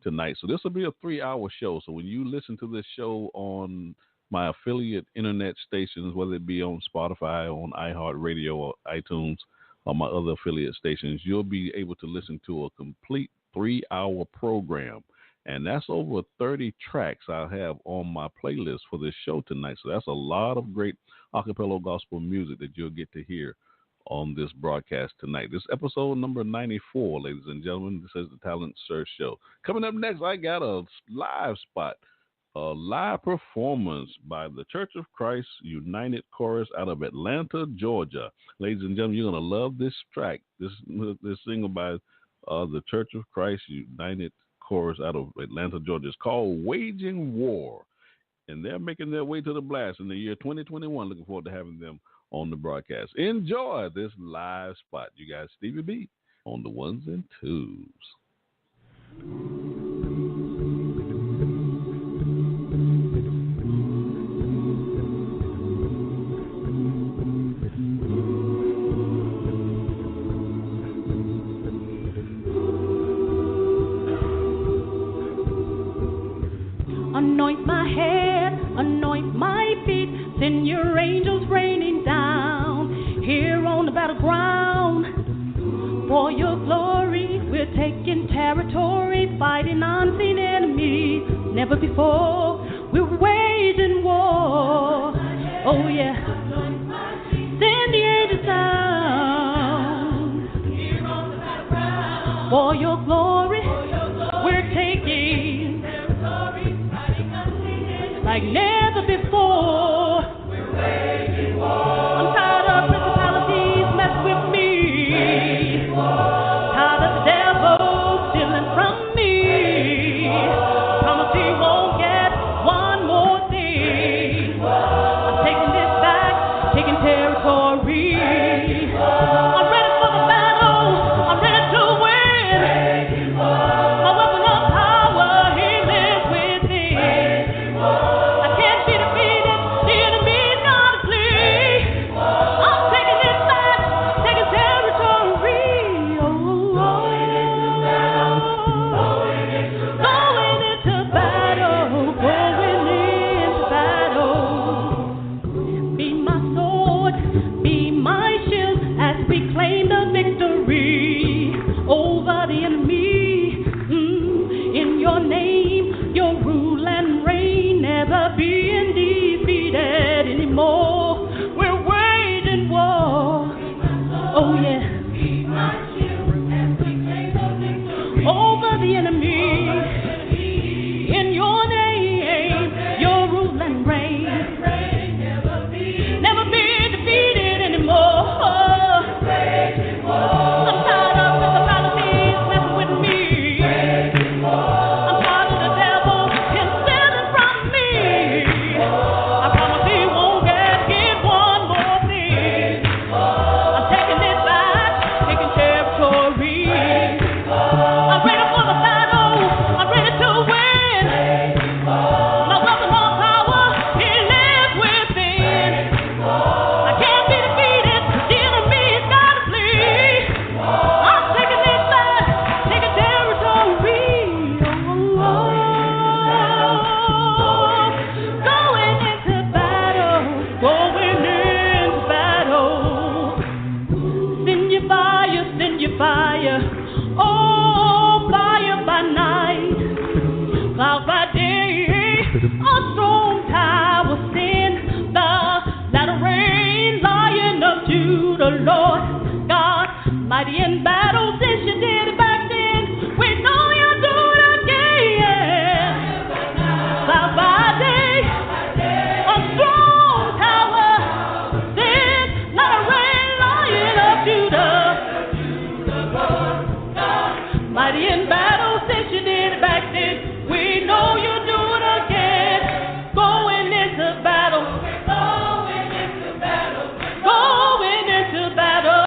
tonight. So this will be a 3-hour show. So when you listen to this show on my affiliate internet stations, whether it be on Spotify, on iHeartRadio, or iTunes, or my other affiliate stations, you'll be able to listen to a complete 3-hour program. And that's over 30 tracks I have on my playlist for this show tonight. So that's a lot of great acapella gospel music that you'll get to hear on this broadcast tonight. This episode number 94, ladies and gentlemen. This is the Talent Search Show. Coming up next, I got a live spot, a live performance by the Church of Christ United Chorus out of Atlanta, Georgia. Ladies and gentlemen, you're going to love this track, this single by the Church of Christ United Chorus out of Atlanta, Georgia. It's called Waging War, and they're making their way to the blast in the year 2021. Looking forward to having them on the broadcast. Enjoy this live spot. You guys, Stevie B on the ones and twos. Anoint my head, anoint my feet, send your angels raining down here on the battleground. For your glory, we're taking territory, fighting unseen enemies. Never before, we're waging war. Oh yeah, send the angels down. For your glory, we're taking like never before. I'm tired of principalities mess with me. Tired of the devil stealing from me. Promise he won't get one more thing. I'm taking this back, taking territory. I'm ready for the battle. I'm ready to win. My weapon of power, he lives within. I can't be defeated. The enemy's gotta flee. I'm taking this back, taking territory. Going into battle, going into battle. Be my sword, be my shield, as we claim the victory over the enemy. In your name, your rule and reign, never being defeated anymore. We're waging war. Oh yeah. Over the enemy. In your name, your rule and reign, never be defeated anymore. I'm tired of principalities messing with me. I'm tired of the devil stealing from me. I promise he won't get one more thing. I'm taking this back, taking territory. I'm ready for the battle. I'm ready to win. My weapon of power, he lives within. I can't be defeated. The enemy's gotta flee. I'm taking this back, taking territory. Going into battle, going into battle. Send your fire, send your fire. Oh, fire by night, cloud by day, a strong tower. Send the latter rain, Lion of Judah, Lord God, mighty in battle. Since you did it back then, we know you'll do it again. Cloud by day, a strong tower. Send latter rain, Lion of Judah, mighty in battle. Since you did it back then, we know you'll do it again. Going into battle, going into battle, going into battle.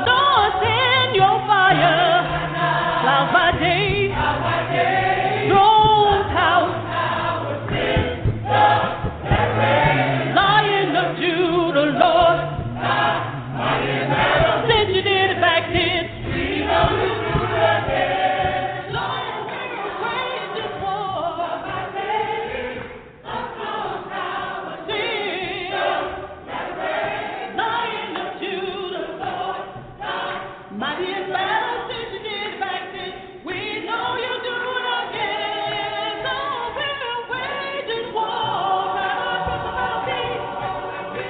Lord, send your fire, cloud by day, strong tower, Lion of Judah, Lord. Since you did it back then, we know you do it again. Lord, we're waging war. A strong tower, Lion of Judah, Lord. Mighty in battle, since you did it back then, we know you'll do it again. So we're waging war.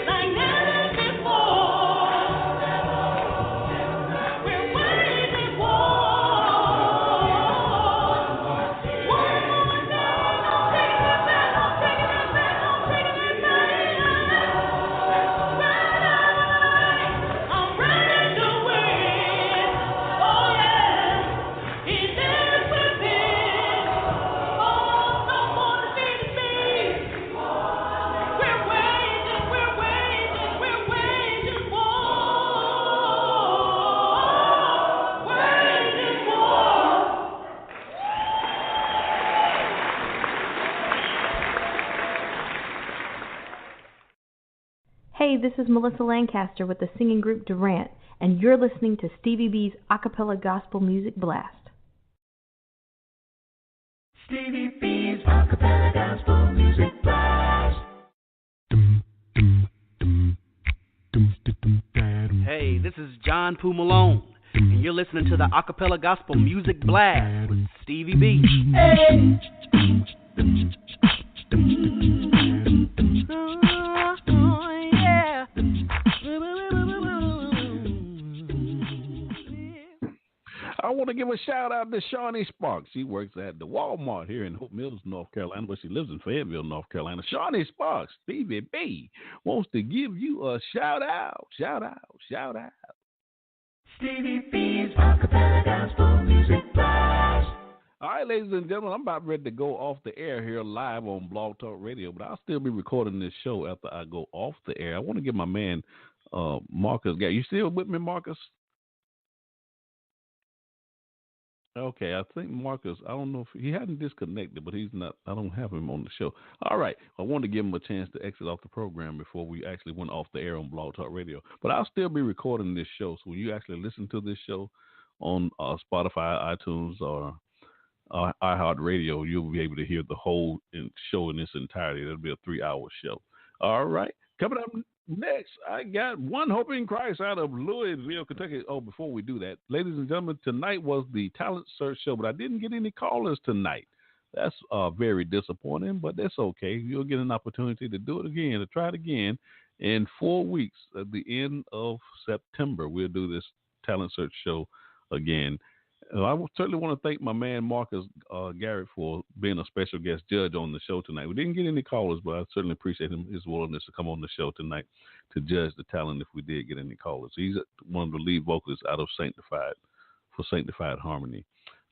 Like never before. We're waging war. One more day, I'm taking it back, I'm taking it back, I'm taking it back. I'm ready to win. Oh yeah, he lives within. Oh, no more defeated me. We're waging war. Waging war. Hey, this is Melissa Lancaster with the singing group Garett, and you're listening to Stevie B's Acappella Gospel Music Blast. Stevie B's B's Acapella Gospel Music Blast. Hey, this is John Pooh Malone, and you're listening to the Acappella Gospel Music Blast with Stevie B. Hey. I want to give a shout out to Shawnee Sparks. She works at the Walmart here in Hope Mills, North Carolina, but she lives in Fayetteville, North Carolina. Shawnee Sparks, Stevie B, wants to give you a shout out. Shout out, shout out. Stevie B's Acapella Gospel Music Blast. All right, ladies and gentlemen, I'm about ready to go off the air here live on Blog Talk Radio, but I'll still be recording this show after I go off the air. I want to give my man Marcus. You still with me, Marcus? Okay, I think Marcus, I don't know if he hadn't disconnected, but he's not, I don't have him on the show. All right, I wanted to give him a chance to exit off the program before we actually went off the air on Blog Talk Radio. But I'll still be recording this show, so when you actually listen to this show on Spotify, iTunes, or iHeartRadio, you'll be able to hear the whole show in its entirety. It'll be a 3-hour show. All right, coming up next, I got One Hope in Christ out of Louisville, Kentucky. Oh, before we do that, ladies and gentlemen, tonight was the talent search show, but I didn't get any callers tonight. That's very disappointing, but that's okay. You'll get an opportunity to do it again, to try it again in 4 weeks. At the end of September, we'll do this talent search show again. I certainly want to thank my man Marcus Garett for being a special guest judge on the show tonight. We didn't get any callers, but I certainly appreciate his willingness to come on the show tonight to judge the talent if we did get any callers. He's one of the lead vocalists out of Sanctified Harmony.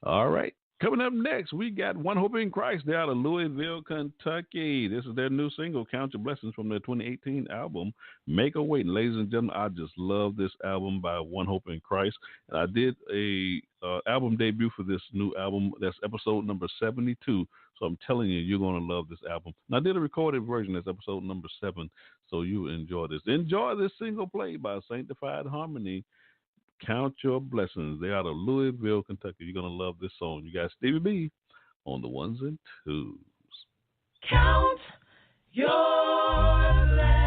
All right. Coming up next, we got One Hope in Christ. They're out of Louisville, Kentucky. This is their new single, Count Your Blessings, from their 2018 album, Make a Wait. And ladies and gentlemen, I just love this album by One Hope in Christ. And I did a album debut for this new album. That's episode number 72. So I'm telling you, you're going to love this album. And I did a recorded version. That's episode number 7. So you enjoy this. Enjoy this single played by Sanctified Harmony, Count Your Blessings. They're out of Louisville, Kentucky. You're going to love this song. You got Stevie B on the ones and twos. Count your blessings.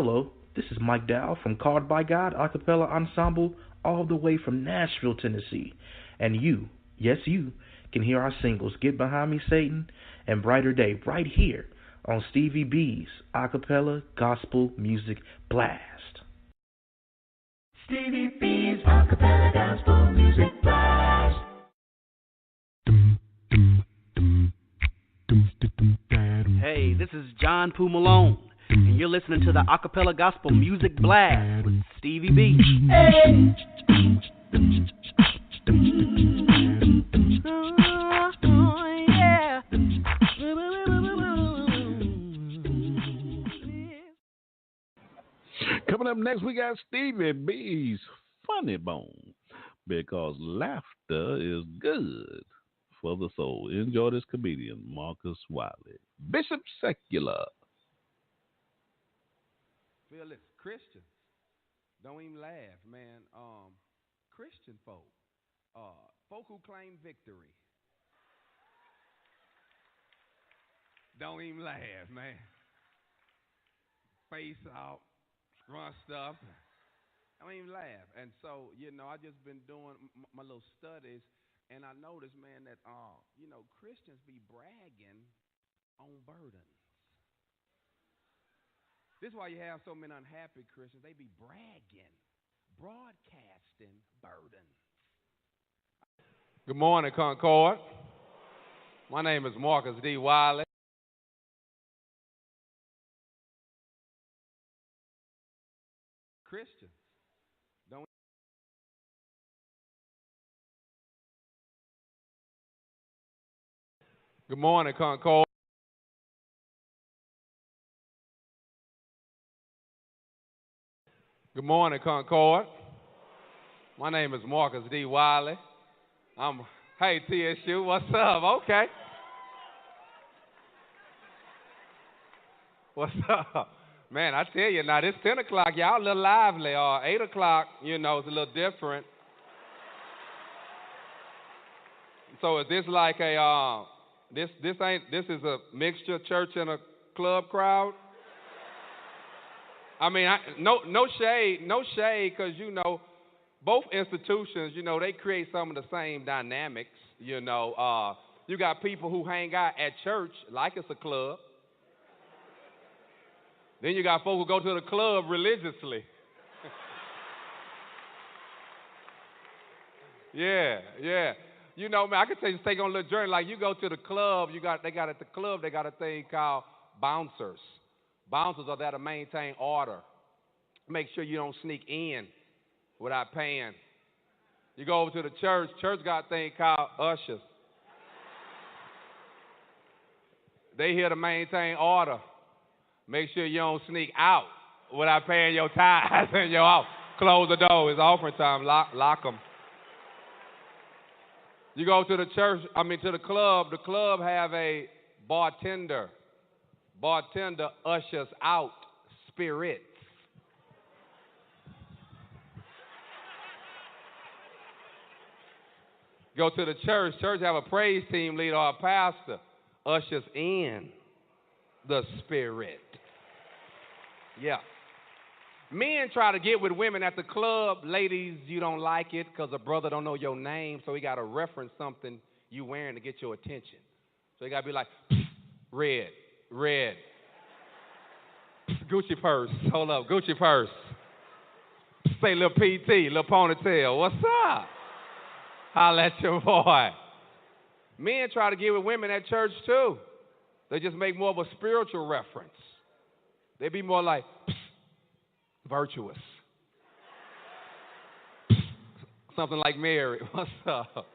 Hello, this is Mike Dow from Called by God Acappella Ensemble, all the way from Nashville, Tennessee. And you, yes you, can hear our singles Get Behind Me, Satan and Brighter Day right here on Stevie B's Acappella Gospel Music Blast. Stevie B's Acappella Gospel Music Blast. Hey, this is John Poo Malone, and you're listening to the Acappella Gospel Music Blast with Stevie B. Hey. Yeah. Coming up next, we got Stevie B's Funny Bone, because laughter is good for the soul. Enjoy this comedian, Marcus Wiley. Bishop Secular. Phyllis, Christians, don't even laugh, man. Christian folk, folk who claim victory, don't even laugh, man. Face out, scrunched up, don't even laugh. And so, I just been doing my little studies, and I noticed, man, that Christians be bragging on burdens. This is why you have so many unhappy Christians. They be bragging, broadcasting burdens. Good morning, Concord. My name is Marcus D. Wiley. Christians, don't. Good morning, Concord. Good morning, Concord. My name is Marcus D. Wiley. Hey, TSU, what's up? Okay. What's up? Man, I tell you, now, it's 10 o'clock. Y'all a little lively. 8 o'clock, it's a little different. So is this like a, this is a mixture church and a club crowd? I mean, no shade, because, both institutions, they create some of the same dynamics, You got people who hang out at church like it's a club. Then you got folks who go to the club religiously. Yeah. Man, I can tell you, take on a little journey. Like, you go to the club, they got a thing called bouncers. Bouncers are there to maintain order. Make sure you don't sneak in without paying. You go over to the church got a thing called ushers. They here to maintain order. Make sure you don't sneak out without paying your tithes and your off. Close the door. It's offering time. Lock them. You go to the to the club. The club have a bartender. Bartender ushers out spirits. Go to the church. Church have a praise team leader or a pastor. Ushers in the spirit. Yeah. Men try to get with women at the club. Ladies, you don't like it because a brother don't know your name, so he got to reference something you wearing to get your attention. So he got to be like, red. Gucci purse. Hold up, Gucci purse. Say little PT, little ponytail. What's up? Holla at your boy. Men try to get with women at church too. They just make more of a spiritual reference. They be more like, virtuous. Something like Mary. What's up?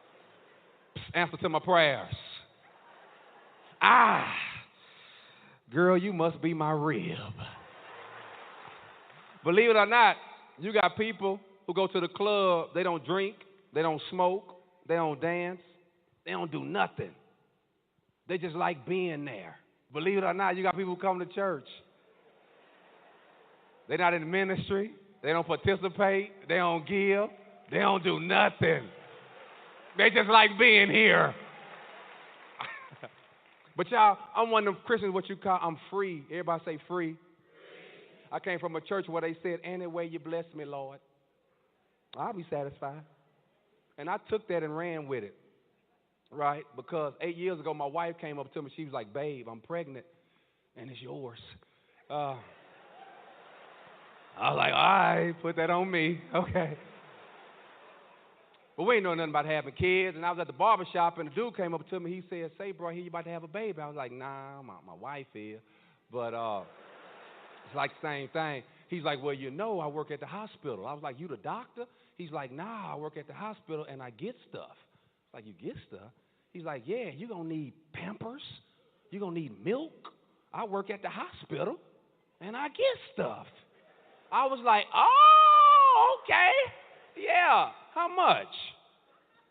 Answer to my prayers. Girl, you must be my rib. Believe it or not, you got people who go to the club, they don't drink, they don't smoke, they don't dance, they don't do nothing. They just like being there. Believe it or not, you got people who come to church. They're not in ministry, they don't participate, they don't give, they don't do nothing. They just like being here. But y'all, I'm one of them Christians, what you call, I'm free. Everybody say free. I came from a church where they said, any way you bless me, Lord, I'll be satisfied. And I took that and ran with it, right? Because 8 years ago, my wife came up to me. She was like, babe, I'm pregnant, and it's yours. I was like, all right, put that on me. Okay. But we ain't know nothing about having kids. And I was at the barber shop, and the dude came up to me. He said, say, bro, here you about to have a baby. I was like, nah, my wife is. But it's like the same thing. He's like, well, you know, I work at the hospital. I was like, you the doctor? He's like, nah, I work at the hospital, and I get stuff. I was like, you get stuff? He's like, yeah, you're going to need Pampers. You're going to need milk. I work at the hospital, and I get stuff. I was like, oh, okay. Yeah, how much?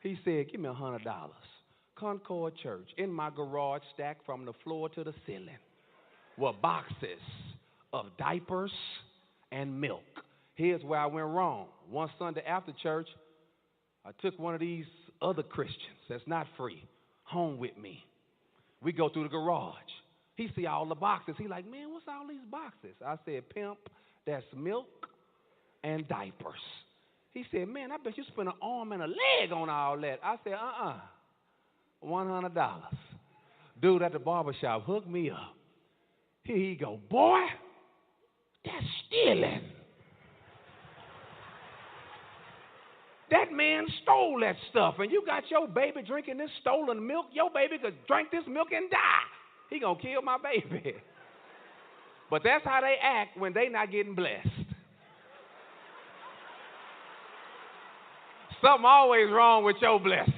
He said, give me $100. Concord Church, in my garage, stacked from the floor to the ceiling, were boxes of diapers and milk. Here's where I went wrong. One Sunday after church, I took one of these other Christians that's not free home with me. We go through the garage. He see all the boxes. He like, man, what's all these boxes? I said, pimp, that's milk and diapers. He said, man, I bet you spent an arm and a leg on all that. I said, $100. Dude at the barbershop hooked me up. Here he go, boy, that's stealing. That man stole that stuff, and you got your baby drinking this stolen milk. Your baby could drink this milk and die. He gonna kill my baby. But that's how they act when they not getting blessed. Something always wrong with your blessing.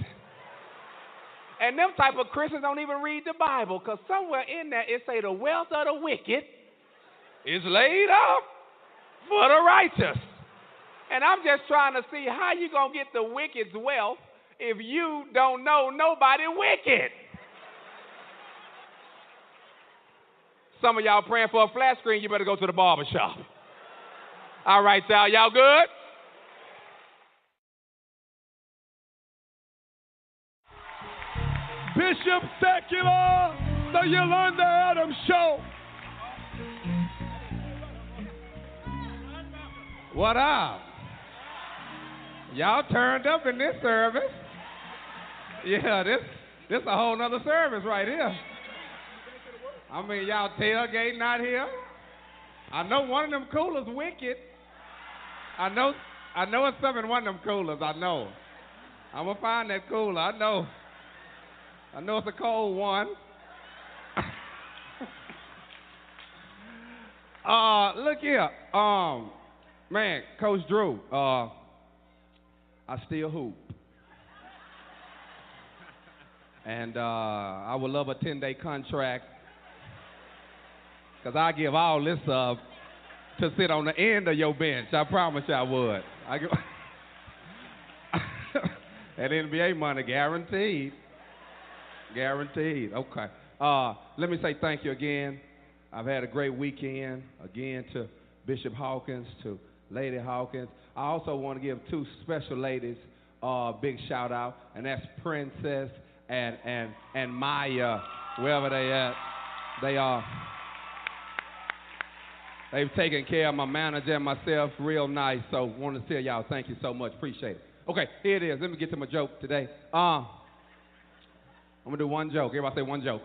And them type of Christians don't even read the Bible, because somewhere in there it say the wealth of the wicked is laid up for the righteous. And I'm just trying to see how you going to get the wicked's wealth if you don't know nobody wicked. Some of y'all praying for a flat screen, you better go to the barber shop. All right, y'all. Y'all good? Bishop Secular, the Yolanda Adams Show. What up? Y'all turned up in this service. Yeah, this a whole nother service right here. I mean, y'all tailgating out here. I know one of them coolers wicked. I know it's something in one of them coolers. I know. I'm gonna find that cooler. I know it's a cold one. Look here. Man, Coach Drew, I still hoop. And I would love a 10-day contract, because I give all this up to sit on the end of your bench. I promise you I would. That NBA money, guaranteed. Guaranteed. Okay. Let me say thank you again. I've had a great weekend. Again, to Bishop Hawkins, to Lady Hawkins. I also want to give two special ladies a big shout out, and that's Princess and Maya, wherever they at. They've taken care of my manager and myself real nice, so want to tell y'all thank you so much. Appreciate it. Okay, here it is. Let me get to my joke today. I'm going to do one joke. Everybody say one joke.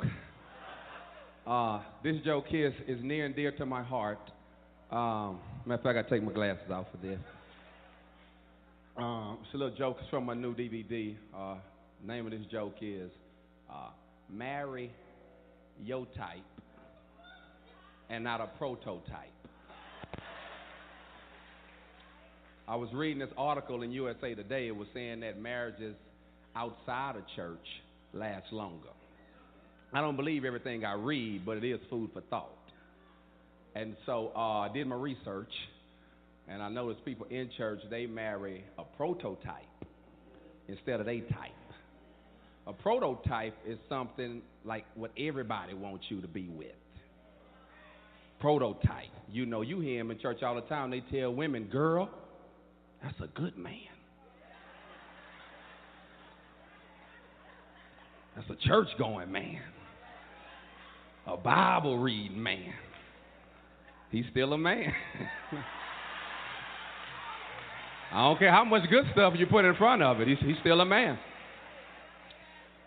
This joke here is near and dear to my heart. Matter of fact, I got to take my glasses off for this. It's a little joke. It's from my new DVD. Name of this joke is Marry Your Type and Not a Prototype. I was reading this article in USA Today. It was saying that marriages outside of church last longer. I don't believe everything I read, but it is food for thought. And so I did my research, and I noticed people in church, they marry a prototype instead of a type. A prototype is something like what everybody wants you to be with. Prototype. You know, you hear them in church all the time. They tell women, girl, that's a good man. That's a church-going man. A Bible-reading man. He's still a man. I don't care how much good stuff you put in front of it. He's still a man.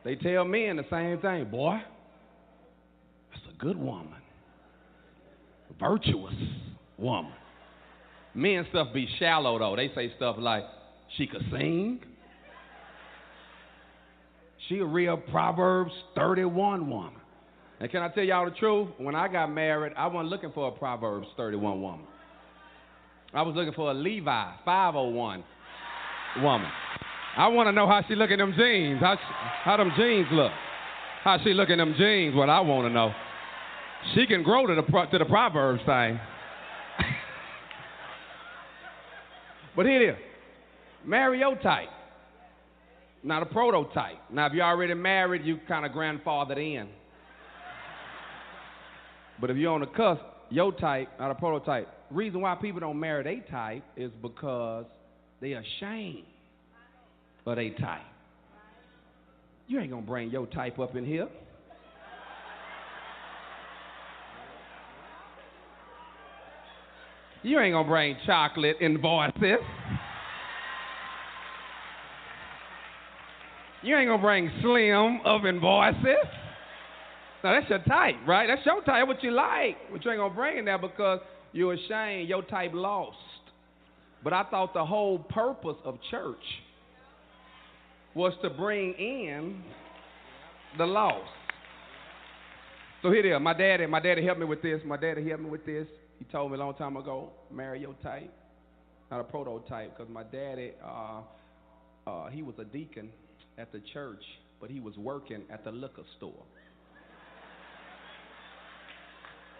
They tell men the same thing. Boy, that's a good woman. A virtuous woman. Men stuff be shallow, though. They say stuff like, she could sing. She a real Proverbs 31 woman. And can I tell y'all the truth? When I got married, I wasn't looking for a Proverbs 31 woman. I was looking for a Levi 501 woman. I want to know how she look in them jeans. How them jeans look. How she look in them jeans, what I want to know. She can grow to the Proverbs thing. But here it is. Marry your type. Not a prototype. Now, if you're already married, you kind of grandfathered in. But if you're on the cusp, your type, not a prototype. Reason why people don't marry their type is because they ashamed of their type. You ain't gonna bring your type up in here. You ain't gonna bring chocolate invoices. You ain't gonna bring slim of invoices. Now that's your type, right? That's your type, what you like. But you ain't gonna bring it there because you're ashamed your type lost. But I thought the whole purpose of church was to bring in the lost. So here it is. My daddy helped me with this. He told me a long time ago, marry your type, not a prototype, because my daddy, he was a deacon at the church, but he was working at the liquor store.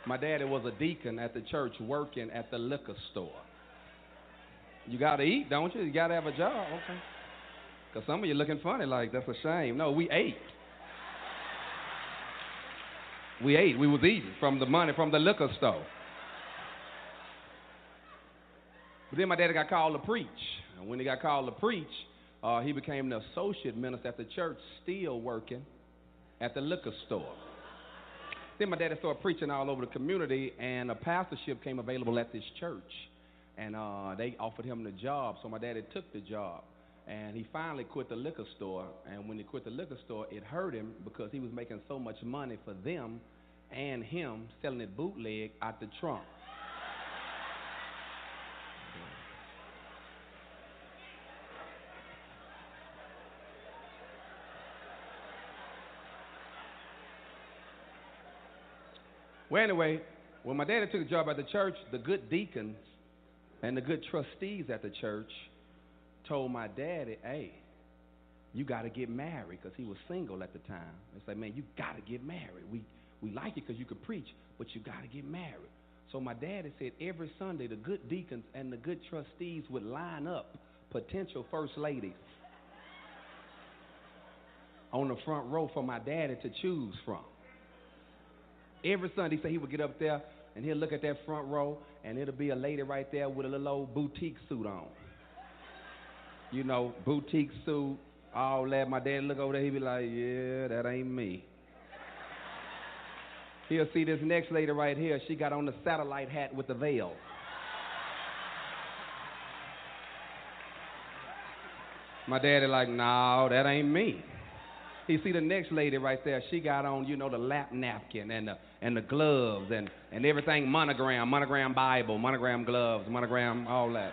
My daddy was a deacon at the church working at the liquor store. You got to eat, don't you? You got to have a job, okay? Because some of you looking funny like that's a shame. No, we ate. We was eating from the money from the liquor store. But then my daddy got called to preach. And when he got called to preach, he became the associate minister at the church, still working at the liquor store. Then my daddy started preaching all over the community, and a pastorship came available at this church. And they offered him the job, so my daddy took the job. And he finally quit the liquor store. And when he quit the liquor store, it hurt him because he was making so much money for them and him selling it bootleg out the trunk. Well, anyway, when my daddy took a job at the church, the good deacons and the good trustees at the church told my daddy, hey, you got to get married, because he was single at the time. It's like, man, you got to get married. We like you because you can preach, but you got to get married. So my daddy said every Sunday the good deacons and the good trustees would line up potential first ladies on the front row for my daddy to choose from. Every Sunday, he said he would get up there and he'll look at that front row, and it'll be a lady right there with a little old boutique suit on. You know, boutique suit, all that. My dad look over there, he'd be like, yeah, that ain't me. He'll see this next lady right here. She got on the satellite hat with the veil. My daddy like, no, that ain't me. He see the next lady right there. She got on, you know, the lap napkin and the gloves and everything monogram Bible, monogram gloves, monogram all that.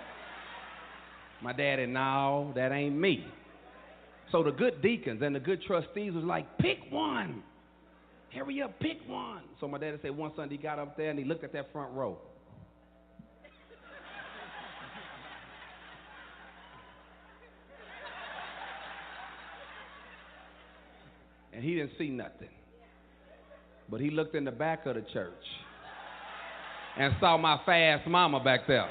My daddy, no, that ain't me. So the good deacons and the good trustees was like, pick one. Hurry up, pick one. So my daddy said one Sunday he got up there and he looked at that front row. And he didn't see nothing. But he looked in the back of the church and saw my fast mama back there.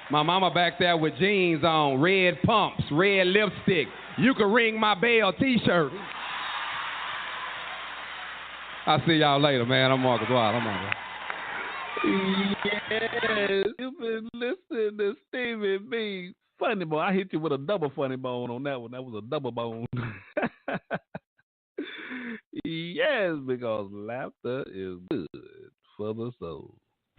My mama back there with jeans on, red pumps, red lipstick. You can ring my bell t-shirt. I'll see y'all later, man. I'm Marcus Wild. I'm on. Yes, you've been listening to Stevie B. Funny bone. I hit you with a double funny bone on that one. That was a double bone. Yes, because laughter is good for the soul.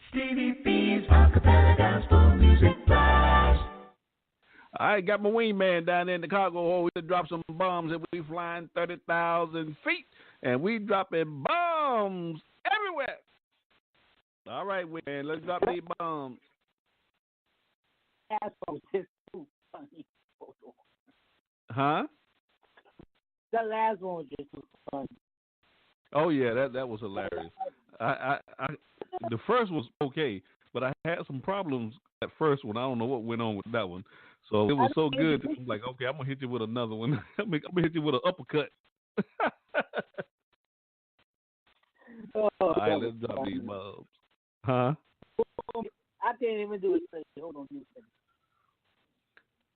Stevie B's Acappella Gospel Music Blast. I got my wingman down there in the cargo hole. We dropped some bombs and we flying 30,000 feet and we dropping bombs everywhere. All right, wingman, let's drop these bombs. Huh? That last one was just too funny. Oh yeah, that was hilarious. I the first was okay, but I had some problems at first one. I don't know what went on with that one. So it was so good. I'm like, okay, I'm gonna hit you with another one. I'm gonna hit you with an uppercut. All right, let's drop these bombs. Huh? I can't even do it. Hold on, you second.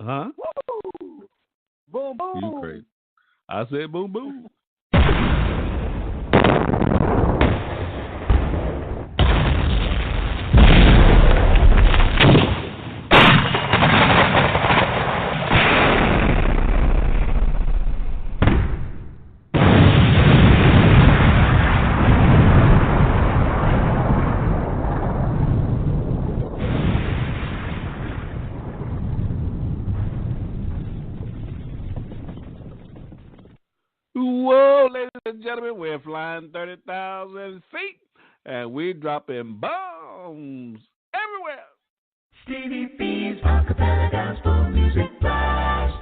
Huh? Woo! Boom, boom. You crazy? I said boom, boom. Whoa, ladies and gentlemen, we're flying 30,000 feet, and we're dropping bombs everywhere. Stevie B's Acappella Gospel Music Blast.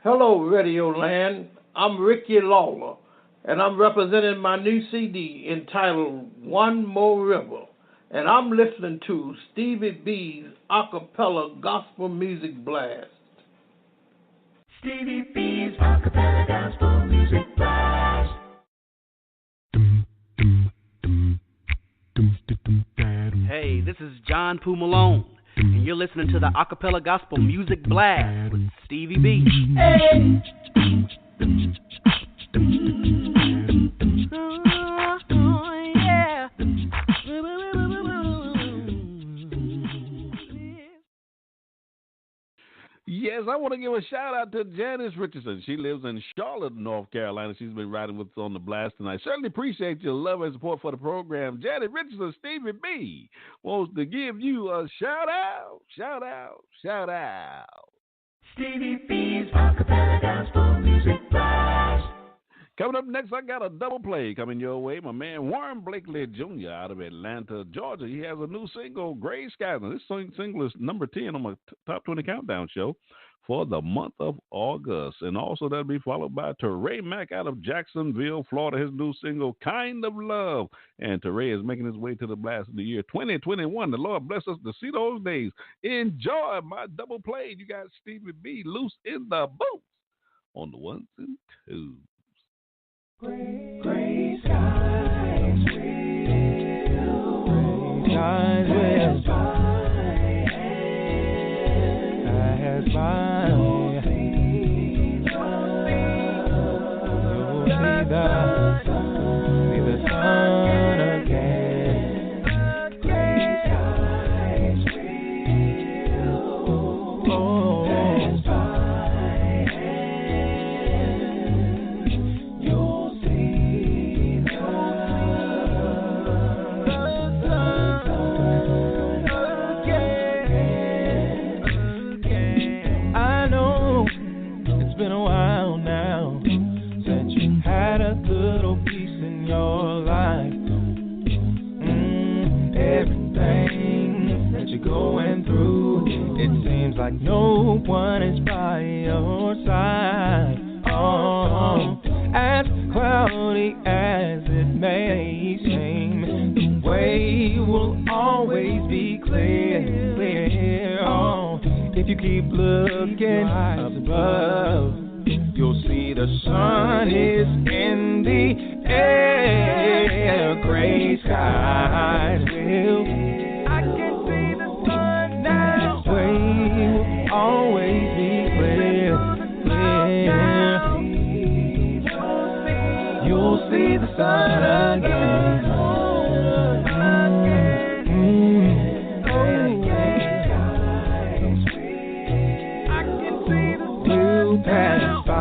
Hello, Radio Land. I'm Ricky Lawler, and I'm representing my new CD entitled One More River, and I'm listening to Stevie B's Acappella Gospel Music Blast. Stevie B's Acappella Gospel Music Blast. Hey, this is John Poo Malone, and you're listening to the Acappella Gospel Music Blast with Stevie B. Hey. Yes, I want to give a shout out to Janice Richardson. She lives in Charlotte, North Carolina. She's been riding with us on the blast tonight. Certainly appreciate your love and support for the program. Janice Richardson, Stevie B, wants to give you a shout out, shout out, shout out. Stevie B's Acappella Gospel Music Blast. Coming up next, I got a double play coming your way. My man Warren Blakely Jr. out of Atlanta, Georgia. He has a new single, Gray Skies. Now, this single is number 10 on my Top 20 Countdown show for the month of August. And also that'll be followed by Teray Mack out of Jacksonville, Florida. His new single, Kind of Love. And Teray is making his way to the blast of the year 2021. The Lord bless us to see those days. Enjoy my double play. You got Stevie B loose in the booth on the ones and twos. Gray skies will, as by you'll see the sun again. Gray skies will, as by you'll see the sun again. I know it's been a while now since you had a little peace in your life. Everything that you're going through, it seems like no one is by your side. Oh, as cloudy as it may seem, the way will always be clear, clear. Oh, if you keep looking above, you'll see the sun is in the air. Gray skies will, I can see the sun now. Way will always be clear, clear. You'll see the sun again. I can see the blue pass by.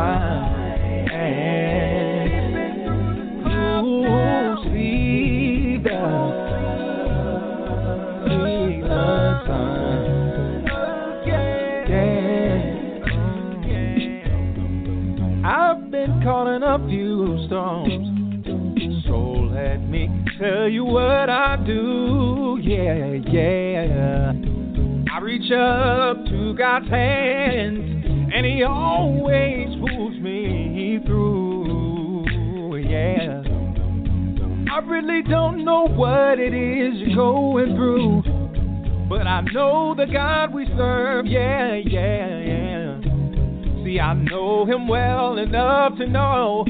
Let me tell you what I do, yeah, yeah. I reach up to God's hands, and He always pulls me through, yeah. I really don't know what it is you're going through, but I know the God we serve, yeah, yeah, yeah. See, I know Him well enough to know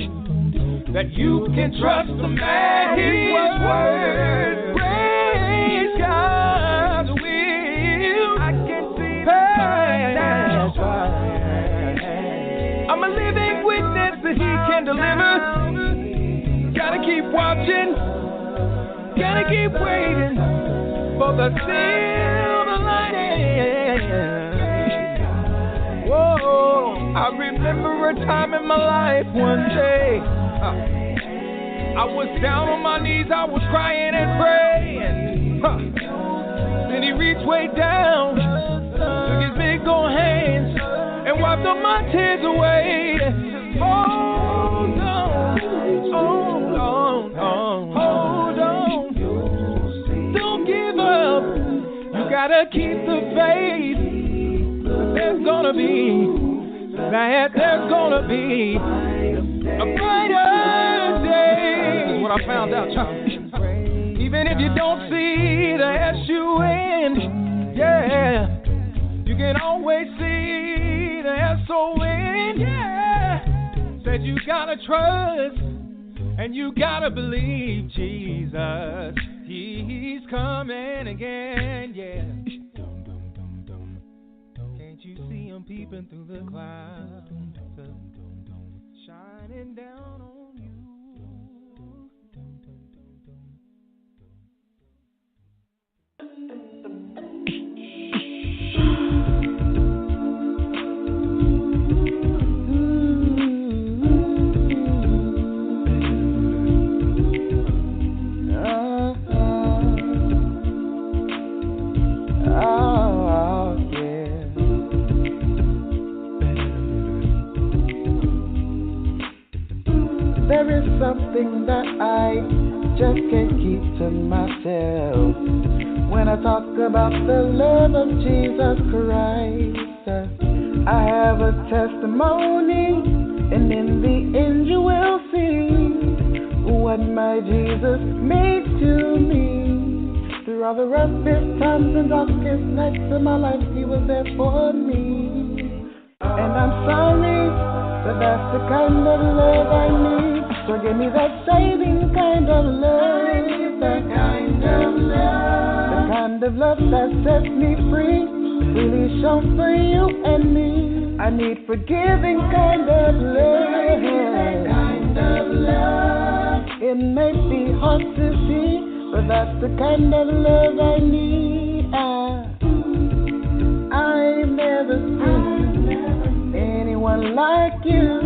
that you can trust Him at His word. Praise God's will. I can see that's right. I'm a living witness that He can deliver. Gotta keep watching, gotta keep waiting for the silver lining. Whoa, I remember a time in my life one day. I was down on my knees, I was crying and praying. Then He reached way down, took His big old hands and wiped up my tears away. Hold on, hold on, hold on. Don't give up. You gotta keep the faith. There's gonna be a brighter day. This is what I found out, child. Even if you don't see the S-U-N, yeah, you can always see the S-O-N, yeah. Said you gotta trust and you gotta believe Jesus. He's coming again, yeah. Can't you see Him peeping through the clouds, shining down on you? There is something that I just can't keep to myself. When I talk about the love of Jesus Christ, I have a testimony, and in the end you will see what my Jesus made to me. Through all the roughest times and darkest nights of my life, He was there for me. And I'm sorry, but that's the kind of love I need. So give me that saving kind of love. The kind of love that sets me free, freely shown for you and me. I need forgiving kind of love. It may be hard to see, but that's the kind of love I need. I've never seen anyone like you.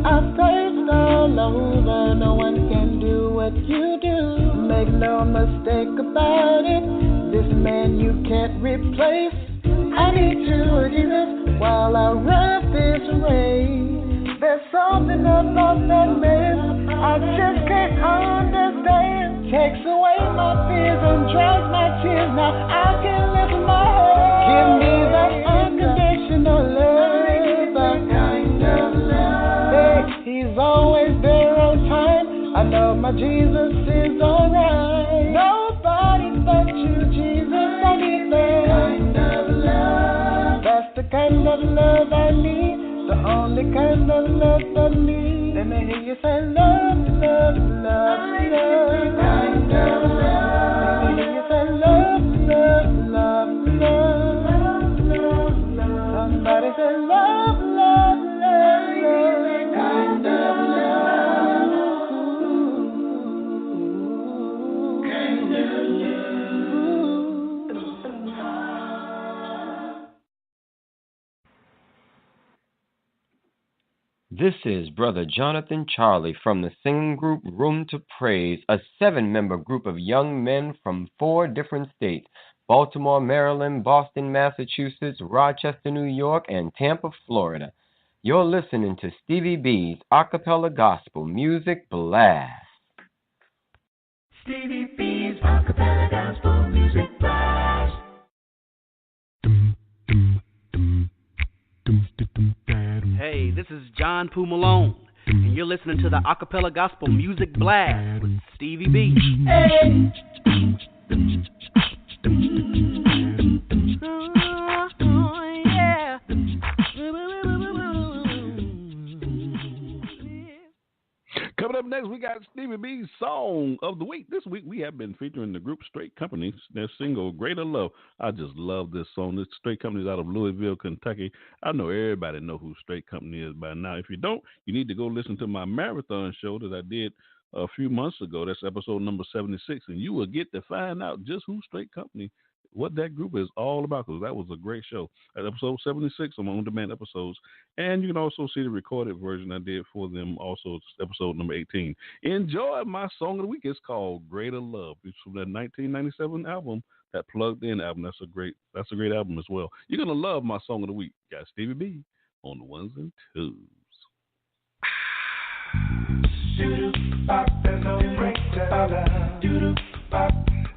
I've searched all over, no one can do what you do. Make no mistake about it, this man you can't replace. I need you, Jesus, while I run this race. There's something about that man I just can't understand. Takes away my fears and dries my tears. Now I can lift my head. Give me that unconditional love. He's always there on time. I know my Jesus is alright. Nobody but you, Jesus, I need that kind of love. That's the kind of love I need. The only kind of love I need. Let me hear you say love, love, love, love. Kind of love. Let me hear you say love, love, love, love, love, love. Somebody say love, love, love, love. Kind of This is Brother Jonathan Charlie from the singing group Room to Praise, a 7-member group of young men from 4 different states: Baltimore, Maryland, Boston, Massachusetts, Rochester, New York, and Tampa, Florida. You're listening to Stevie B's Acappella Gospel Music Blast. Stevie B's Acappella Gospel Music Blast. Hey, this is John Poo Malone, and you're listening to the Acappella Gospel Music Blast with Stevie B. Hey. Coming up next, we got Stevie B's Song of the Week. This week, we have been featuring the group Straight Company, their single, Greater Love. I just love this song. This Straight Company is out of Louisville, Kentucky. I know everybody know who Straight Company is by now. If you don't, you need to go listen to my marathon show that I did a few months ago. That's episode number 76, and you will get to find out just who Straight Company, what that group is all about, because that was a great show. At episode 76, I'm on-demand episodes, and you can also see the recorded version I did for them, also episode number 18. Enjoy my song of the week. It's called Greater Love. It's from that 1997 album, that Plugged In album. That's a great album as well. You're going to love my song of the week. Got Stevie B on the ones and twos. Bop, there's no break down. Doo-doo, bop,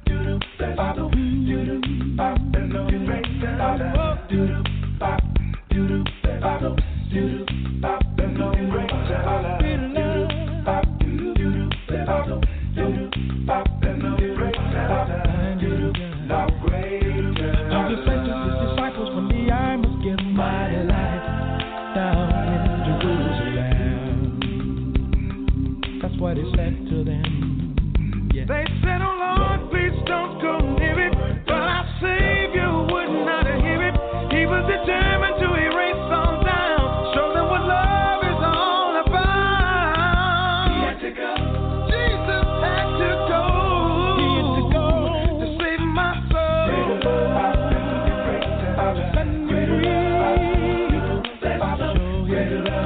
doo-doo, there's no doo-doo, bop, there's no break down. Doo-doo, bop, doo-doo, there's no doo-doo, bop, there's no break down. Doo-doo, bop, doo-doo, there's no doo-doo, bop, there's no break down. Doo-doo, no break down. Jesus said to his disciples, "From me I must give my life down in Jerusalem." That's what he said to them. Yeah. They said, "Oh Lord, please don't go near it." But our Savior would not hear it. He was determined to erase all down, show them what love is all about. He had to go. Jesus had to go. He had to go to save my soul. Set me free. Greater love. Greater love.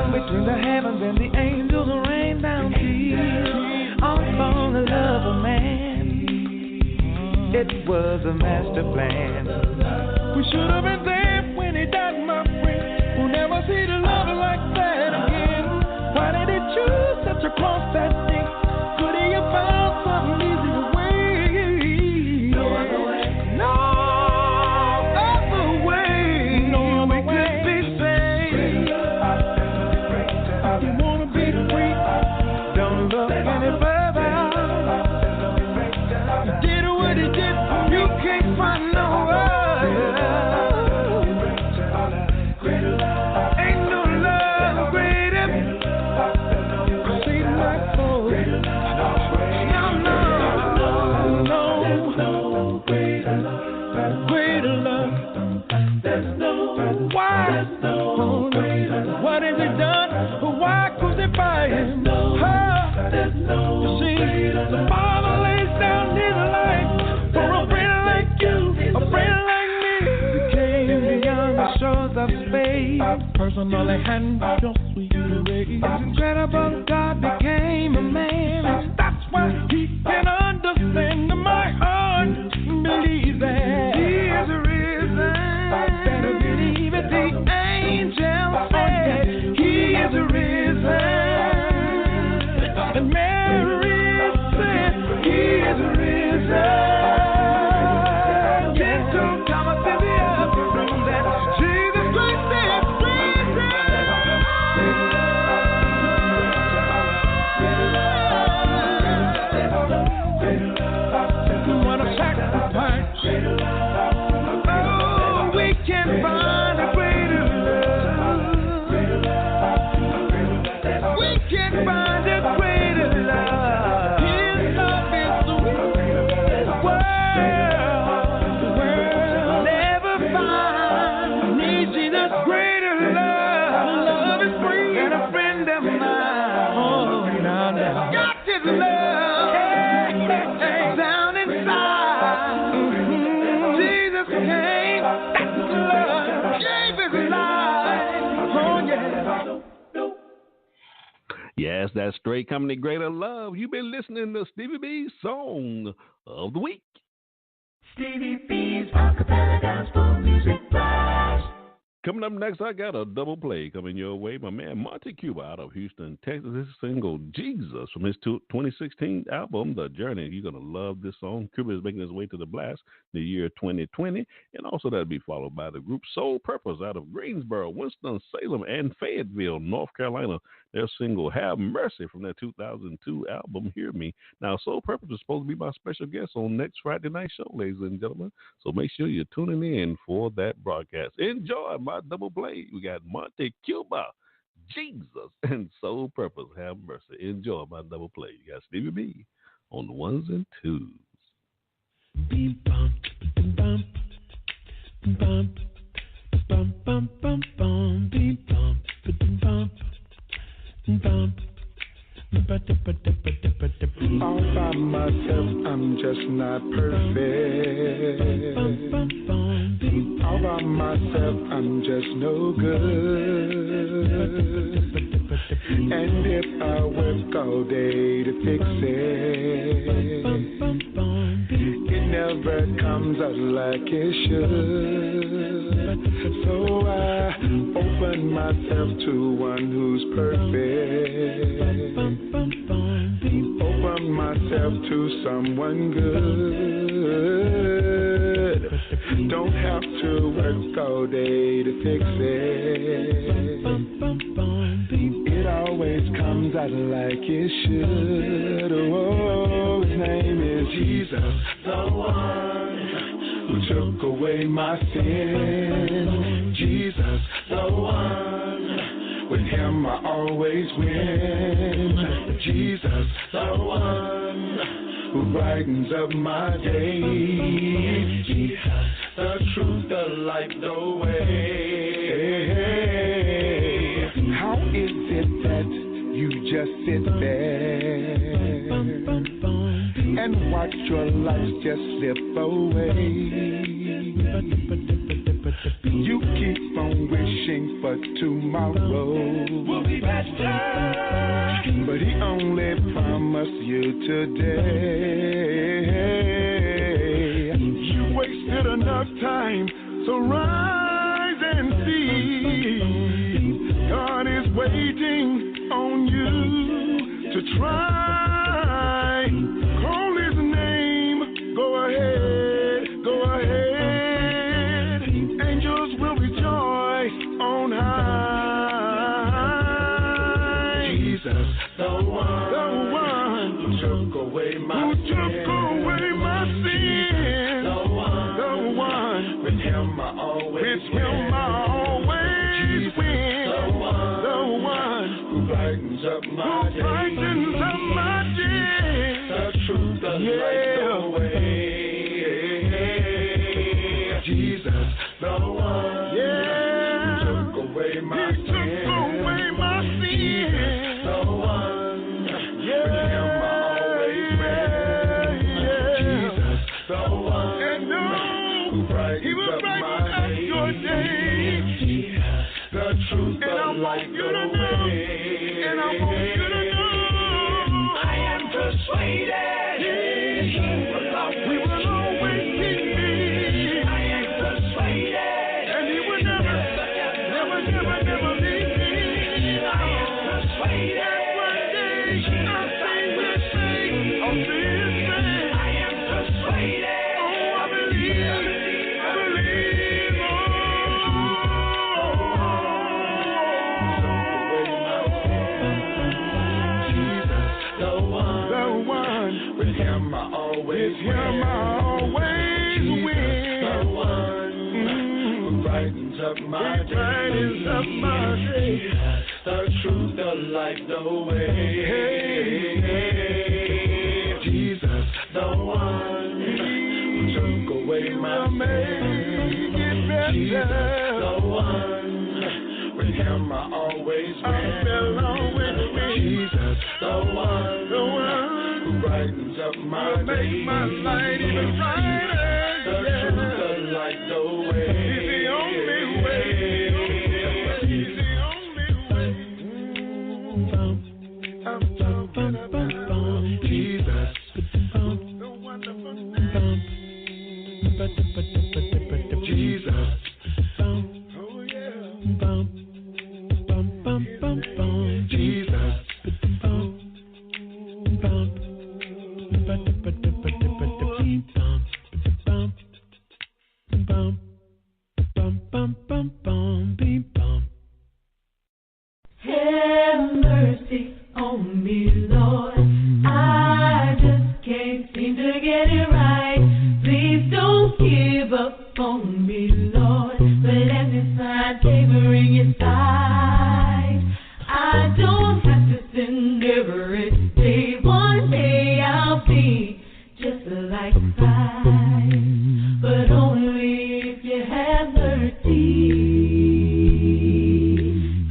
Between the heavens and the angels rain down tears upon the love of man. It was a master plan. We should have been there when he died, my friend. We'll never see the love like that again. Why did he choose such a cross that day? Could he have found something easier way? No other way. No other way. No other way. What has he done? Why crucify him? You see, the Father lays down his life for a friend like you, a friend like me. He came beyond the shores of space, personally handled your sweet grace. It's incredible God became a man. That's why he can understand my heart. Believe that he is risen. Better believe it. The angel said he is risen. And Mary said he is risen. Yes, so Thomas in the upper room that Jesus Christ is risen. Yes, that's Straight Company, Greater Love. You've been listening to Stevie B's Song of the Week. Stevie B's Acapella Gospel Music Blast. Coming up next, I got a double play coming your way. My man Monte Cuba out of Houston, Texas. This single, Jesus, from his 2016 album, The Journey. You're going to love this song. Cuba is making his way to the blast in the year 2020. And also that'll be followed by the group Soul Purpose out of Greensboro, Winston-Salem, and Fayetteville, North Carolina. Their single, Have Mercy, from their 2002 album, Hear Me. Now, Soul Purpose is supposed to be my special guest on next Friday night show, ladies and gentlemen. So make sure you're tuning in for that broadcast. Enjoy my double play. We got Monte Cuba, Jesus, and Soul Purpose, Have Mercy. Enjoy my double play. You got Stevie B on the ones and twos. Beep bump, bump, bump, bump, bump, bump, bump, beep bump, bump, bump. All by myself, I'm just not perfect. All by myself, I'm just no good. And if I work all day to fix it, it never comes out like it should. So I open myself to one who's perfect. Open myself to someone good. Don't have to work all day to fix it. It always comes out like it should. Oh, his name is Jesus, the one who took away my sin. Jesus, the one. With him I always win. Jesus, the one who brightens up my day. Jesus, the truth, the light, the way. How is it that you just sit there and watch your life just slip away? You keep on wishing for tomorrow will be better, but he only promised you today. You wasted enough time, so rise and see. God is waiting on you to try. Call his name, go ahead, go ahead. Angels will rejoice on high. Jesus, the one who took away my sin. The one, with him I always win. The one who brightens up my day. The truth, the light, the way. Jesus, the one who took away my sin. The one, with him I always win. Jesus, the one who brightens up my day. The truth, the light, the way. And I want you to know I am persuaded we will always keep me. I am persuaded, and he will never leave me. I am persuaded one day I'll see his face. I'll see his face. I am persuaded. Oh, I believe. With him I always win. The one who brightens up my day. The truth, the light, the way. Jesus, the one who took away my sin. Jesus, the one. With him I always win. Jesus, the one who brightens up my day. Make my light even brighter. The truth, the light, the way. He's the only way. He's the only way. Have mercy on me, Lord. I just can't seem to get it right. Please don't give up on me, Lord. But let me find favor in your sight. I don't have to sin every day. One day I'll be just like Christ. But only if you have mercy.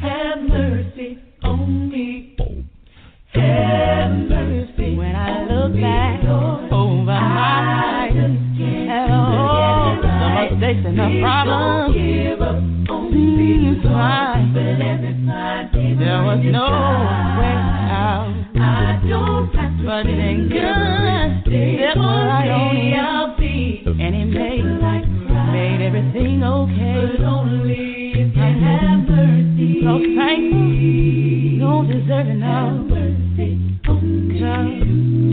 Have mercy on me. Have mercy. When I look back over my life and all the mistakes and the problems, seems like there was no way out. But then God stepped right on in, and He made everything okay. But only if you have mercy. So thankful, don't deserve it now.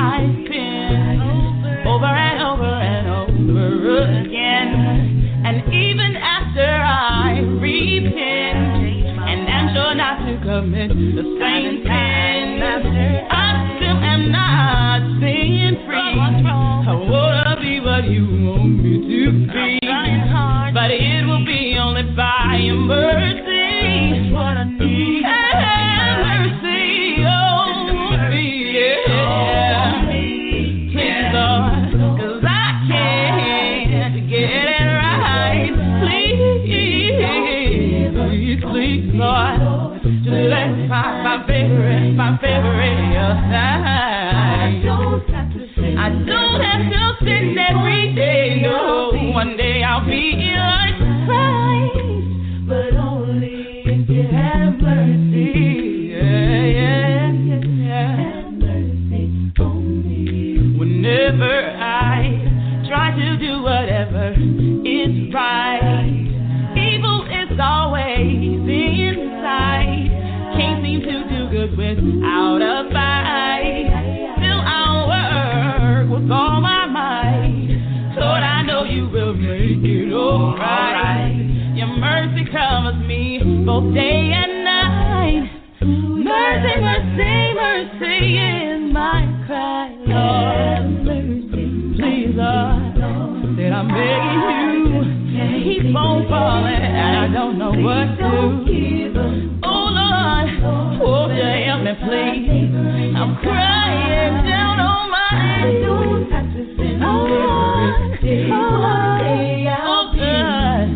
I've been over and over and over again, and even after I repent and am sure not to commit the same sin, I still am not staying free. I wanna be what you want me to be, but it will be only by your mercy. What I need, have mercy on me, yeah. Please, Lord, 'cause I can't get it right. Please, Lord, just let me find my favorite in your sight. I don't have to sin every day. No, one day I'll be like Christ, but only if you have mercy. Yeah. Have mercy on me. Whenever I try to do whatever is right, evil is always inside. Can't seem to do good without a fight. Still I'll work with all my might. Lord, I know you will make it alright. Your mercy covers me both day and night. Mercy, mercy, mercy is my cry, Lord. Please, Lord, that I'm begging you, keep on falling, and I don't know what to do. Oh Lord, won't you help me, please? I'm crying down on my knees. Oh God,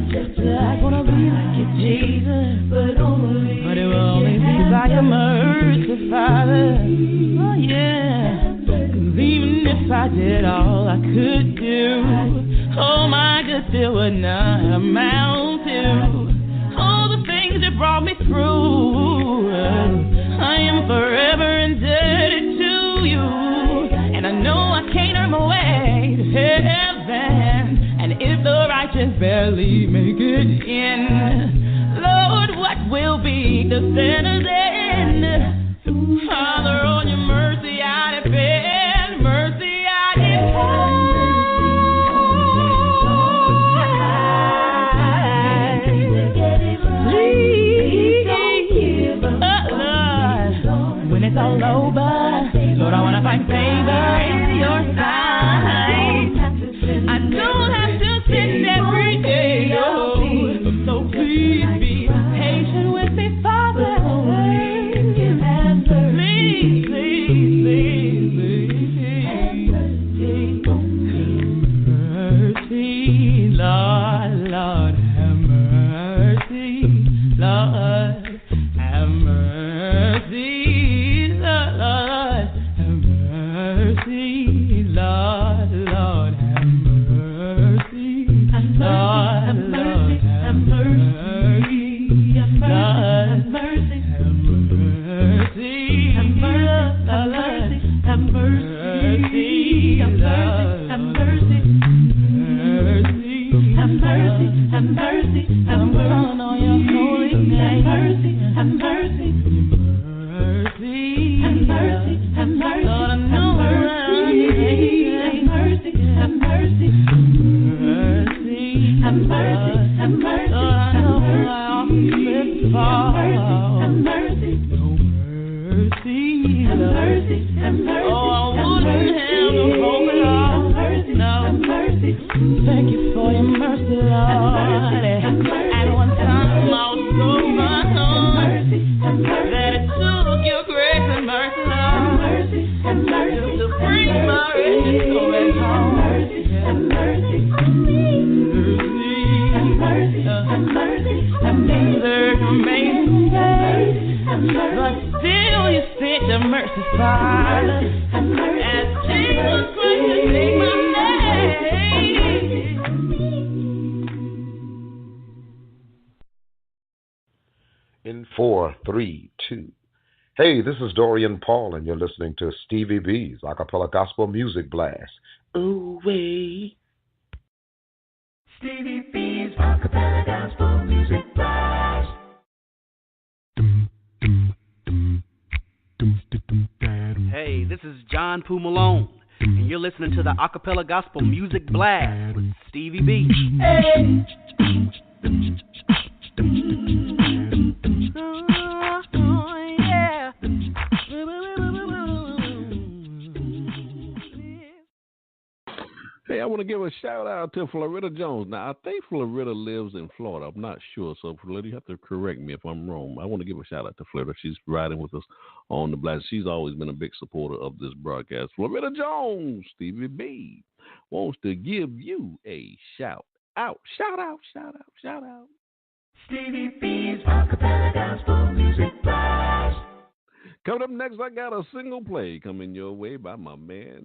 I wanna be like you, Jesus, but it will only be by your mercy, Father. Oh yeah, 'cause even if I did all I could do, oh my God, still would not amount to all the things that brought me through. I am forever indebted to you, and I know I can't earn my way to heaven. And if the righteous barely make it in, Lord, what will be the sinner's end? Father, on your mercy I depend, mercy I depend. When it's all over, Lord, I wanna find favor in your sight. I don't have to sin every day, oh, so please be patient with me, Father. Thank you for your mercy, Lord. At one time I was so unknown that it took your grace and mercy, Lord, just to bring my rescue back home. There's amazing days, but still you sent your mercy, Father, as Jesus Christ to take my name. In 4, 3, 2. Hey, this is Dorian Paul, and you're listening to Stevie B's Acappella Gospel Music Blast. Ooh, wee. Stevie B's Acappella Gospel Music Blast. Hey, this is John Poo Malone, and you're listening to the Acappella Gospel Music Blast with Stevie B. Hey. Hey, I want to give a shout out to Florida Jones. Now, I think Florida lives in Florida. I'm not sure. So, Florida, you have to correct me if I'm wrong. I want to give a shout out to Florida. She's riding with us on the blast. She's always been a big supporter of this broadcast. Florida Jones, Stevie B, wants to give you a shout out. Shout out, shout out, shout out. Stevie B's Acappella Gospel Music Blast. Coming up next, I got a single play coming your way by my man,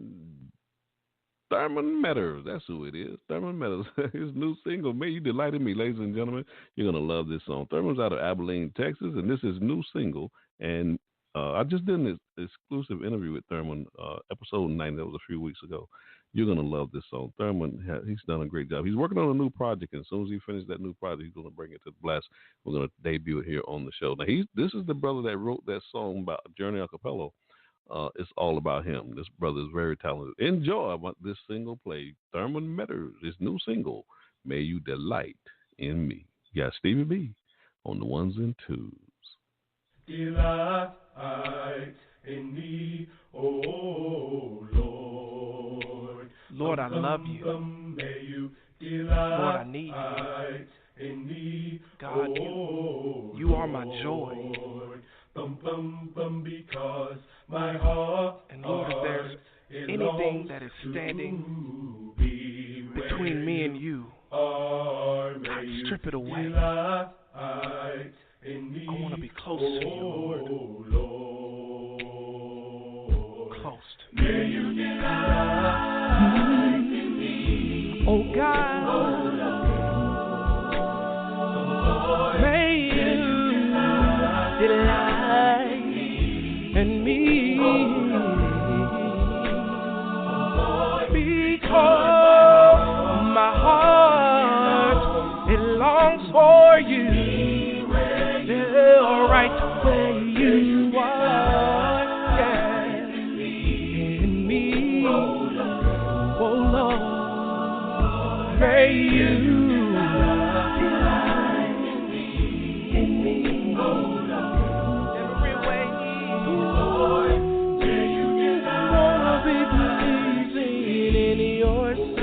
Thurman Meadows. That's who it is. Thurman Meadows. His new single, May You Delight in Me, ladies and gentlemen. You're going to love this song. Thurman's out of Abilene, Texas, and this is new single. And I just did an exclusive interview with Thurman, episode 9. That was a few weeks ago. You're going to love this song. Thurman, he's done a great job. He's working on a new project, and as soon as he finishes that new project, he's going to bring it to the blast. We're going to debut it here on the show. Now, this is the brother that wrote that song about Journey Acappella. It's all about him. This brother is very talented. Enjoy this single play. Thurman Meadows, his new single, May You Delight in Me. You got Stevie B on the ones and twos. Delight in me, oh Lord. Lord, I love you. May you Lord, I need you. In me, God, you are my joy. Because my heart, and Lord, if there's anything that is standing between me and you, God, strip it away. I want to be close to you, Lord. Close to me. May you delight in me. Oh God. May you delight in me. Because my heart, it longs for you. Right where you are, yeah, in me, oh Lord, may you delight in me, oh Lord, every way, Lord, may you delight, wanna be pleasing in your sight,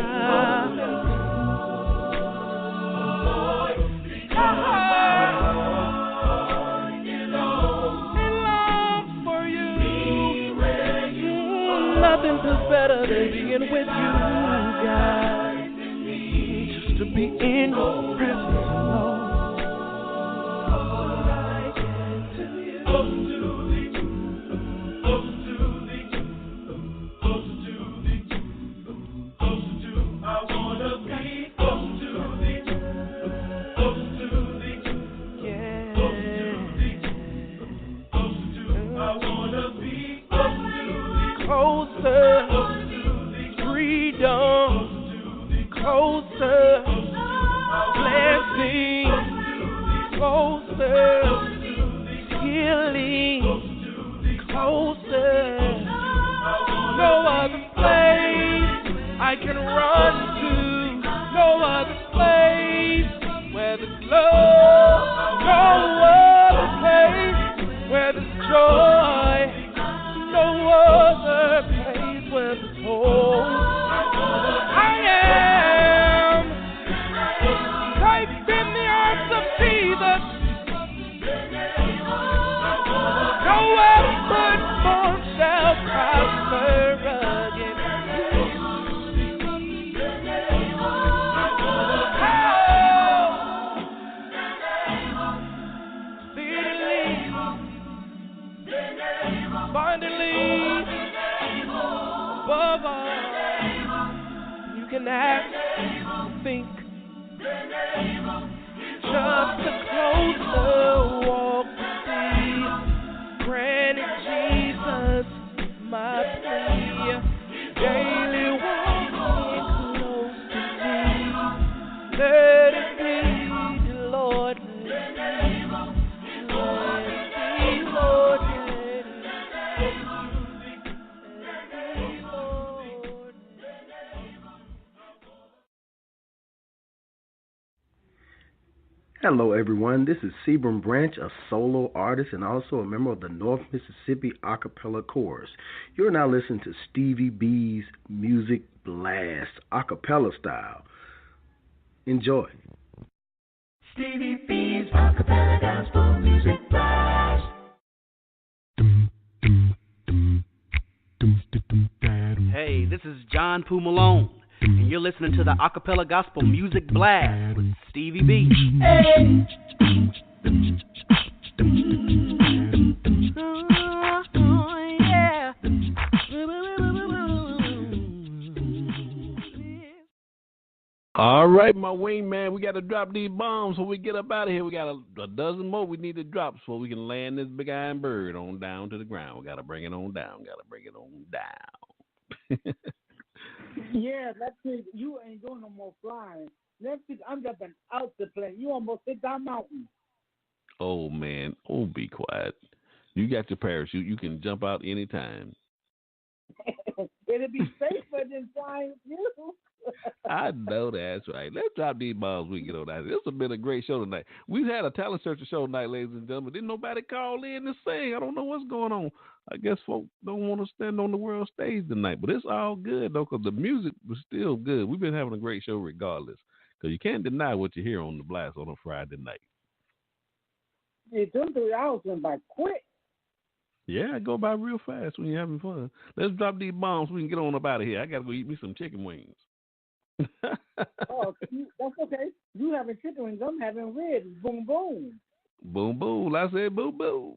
nothing's better than being with you, God. Just to be in your presence alone. Closer, freedom, closer, blessing, closer, healing, closer. No other place I can run to, no other place where there's love, no other place where there's joy. No other place where the hope I am. can act, think, just a closer walk with thee. Granted, Jesus, my plea, daily walking close to thee. Let it be, Lord, let it be, Lord, let it be, Lord. Hello, everyone. This is Sebrum Branch, a solo artist and also a member of the North Mississippi Acappella Chorus. You're now listening to Stevie B's Music Blast, Acappella style. Enjoy. Stevie B's Acappella Gospel Music Blast. Hey, this is John Poo Malone, and you're listening to the Acappella Gospel Music Blast with Stevie B. Hey. Yeah. All right, my wingman, we got to drop these bombs before we get up out of here. We got a dozen more we need to drop so we can land this big iron bird on down to the ground. We got to bring it on down. Yeah, that's it. You ain't doing no more flying. Next week, I'm jumping out the plane. You almost hit that mountain. Oh, man. Oh, be quiet. You got your parachute. You can jump out anytime. It'll be safer than flying with you. I know that's right. Let's drop these bombs. We can get on that. This has been a great show tonight. We've had a talent searcher show tonight, ladies and gentlemen. Didn't nobody call in to sing. I don't know what's going on. I guess folks don't want to stand on the world stage tonight, but it's all good though, because the music was still good. We've been having a great show regardless, because you can't deny what you hear on the blast on a Friday night. Yeah, 2-3 hours went by quick. Yeah, it go by real fast when you're having fun. Let's drop these bombs so we can get on up out of here. I got to go eat me some chicken wings. Oh, that's okay. You having chicken wings, I'm having ribs. Boom, boom. Boom, boom. I said boom, boom.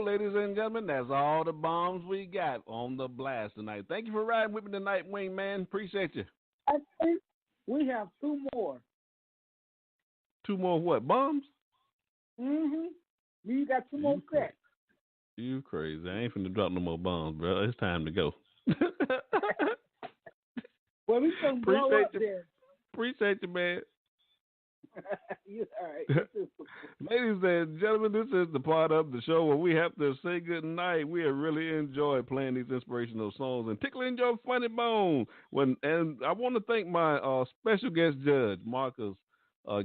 Ladies and gentlemen, that's all the bombs we got on the blast tonight. Thank you for riding with me tonight, wingman. Appreciate you. I think we have 2 more. 2 more what? Bombs? Mm-hmm. You got 2 more sets. You crazy. I ain't finna drop no more bombs, bro. It's time to go. Well, we can blow up there. Appreciate you, man. You all right. Ladies and gentlemen, this is the part of the show where we have to say good night. We have really enjoyed playing these inspirational songs and tickling your funny bone. And I want to thank my special guest judge, Marcus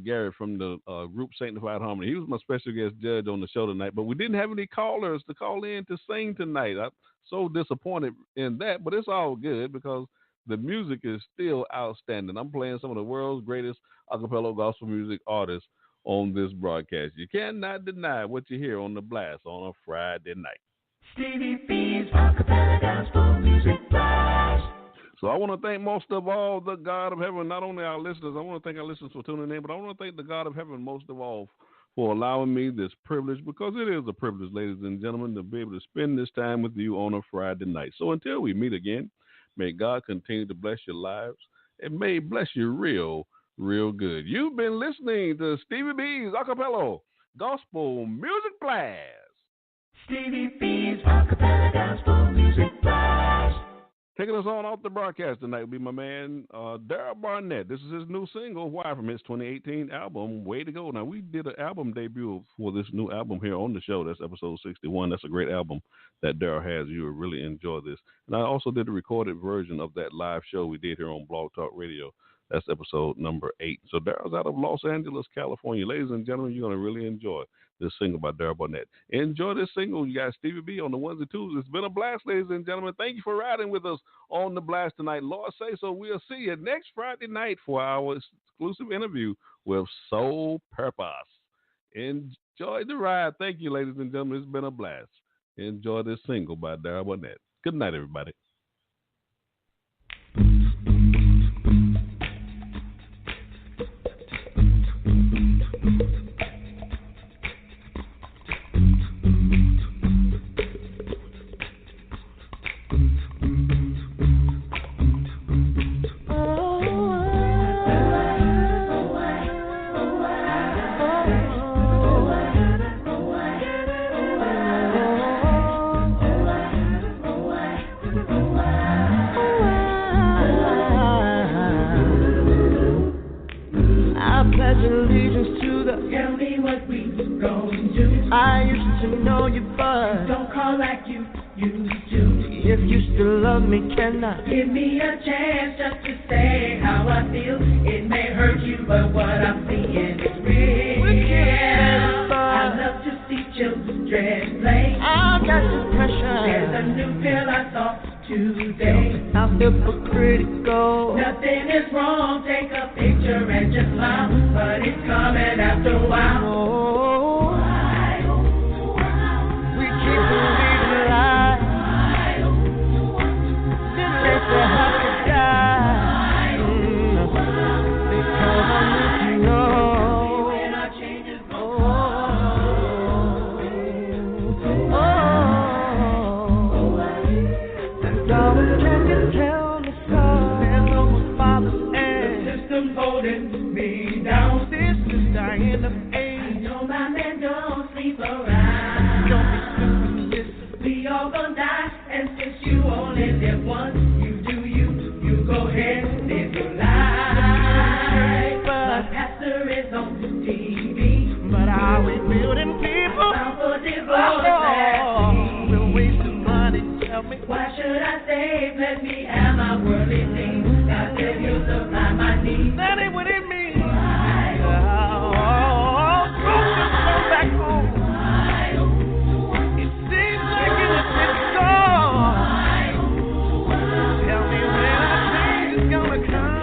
Garett from the group Sanctified Harmony. He was my special guest judge on the show tonight, but we didn't have any callers to call in to sing tonight. I'm so disappointed in that, but it's all good because the music is still outstanding. I'm playing some of the world's greatest acapella gospel music artists on this broadcast. You cannot deny what you hear on the blast on a Friday night. Stevie B's Acapella Gospel Music Blast. So I want to thank most of all the God of heaven, not only our listeners. I want to thank our listeners for tuning in, but I want to thank the God of heaven most of all for allowing me this privilege, because it is a privilege, ladies and gentlemen, to be able to spend this time with you on a Friday night. So until we meet again, may God continue to bless your lives and may bless you real good. You've been listening to Stevie B's Acapella Gospel Music Blast. Stevie B's Acapella Gospel Music Blast. Taking us on off the broadcast tonight will be my man, Daryl Barnett. This is his new single, Why, from his 2018 album, Way to Go. Now, we did an album debut for this new album here on the show. That's episode 61. That's a great album that Daryl has. You will really enjoy this. And I also did a recorded version of that live show we did here on Blog Talk Radio. That's episode number 8. So Daryl's out of Los Angeles, California. Ladies and gentlemen, you're going to really enjoy this single by Daryl Barnett. Enjoy this single. You got Stevie B on the ones and twos. It's been a blast, ladies and gentlemen. Thank you for riding with us on the blast tonight. Lord say so. We'll see you next Friday night for our exclusive interview with Soul Purpose. Enjoy the ride. Thank you, ladies and gentlemen. It's been a blast. Enjoy this single by Daryl Barnett. Good night, everybody. I used to know you, but don't call like you used to. If you still love me, can I give me a chance just to say how I feel? It may hurt you, but what I'm seeing is real. I love to see children play. I've got this pressure. There's a new pill I saw today. I'm hypocritical. Nothing is wrong. Take a picture and just smile, but it's coming after a while. Why should I save? Let me have my worldly things. God said He'll supply my needs. That ain't what it means. Go back home. It seems like it's gone. Tell me when our change is gonna come.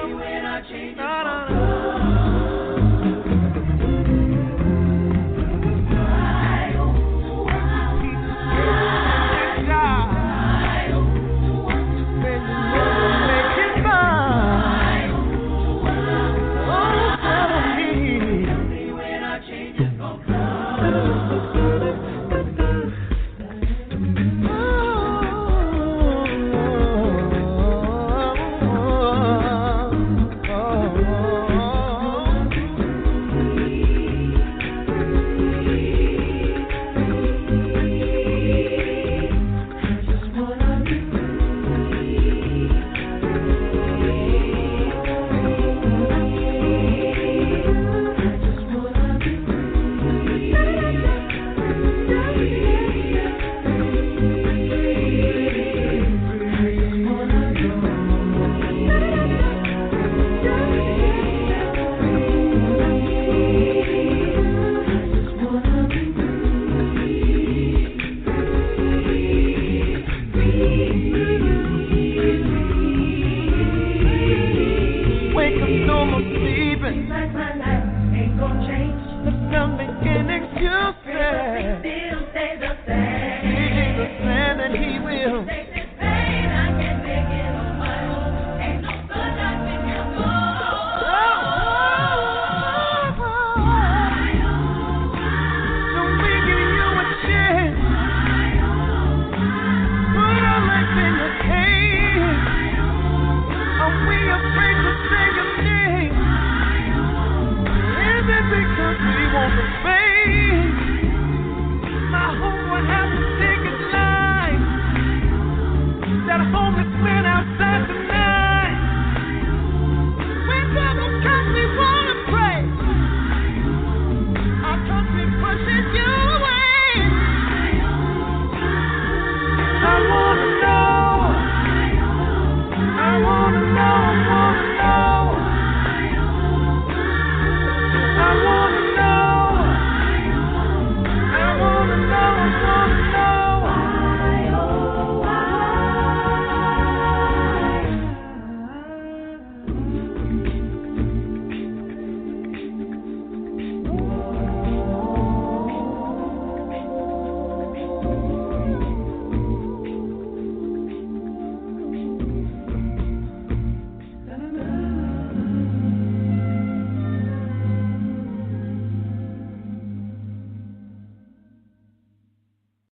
No more sleeping. Like my life ain't gonna change. Let's not make an excuse.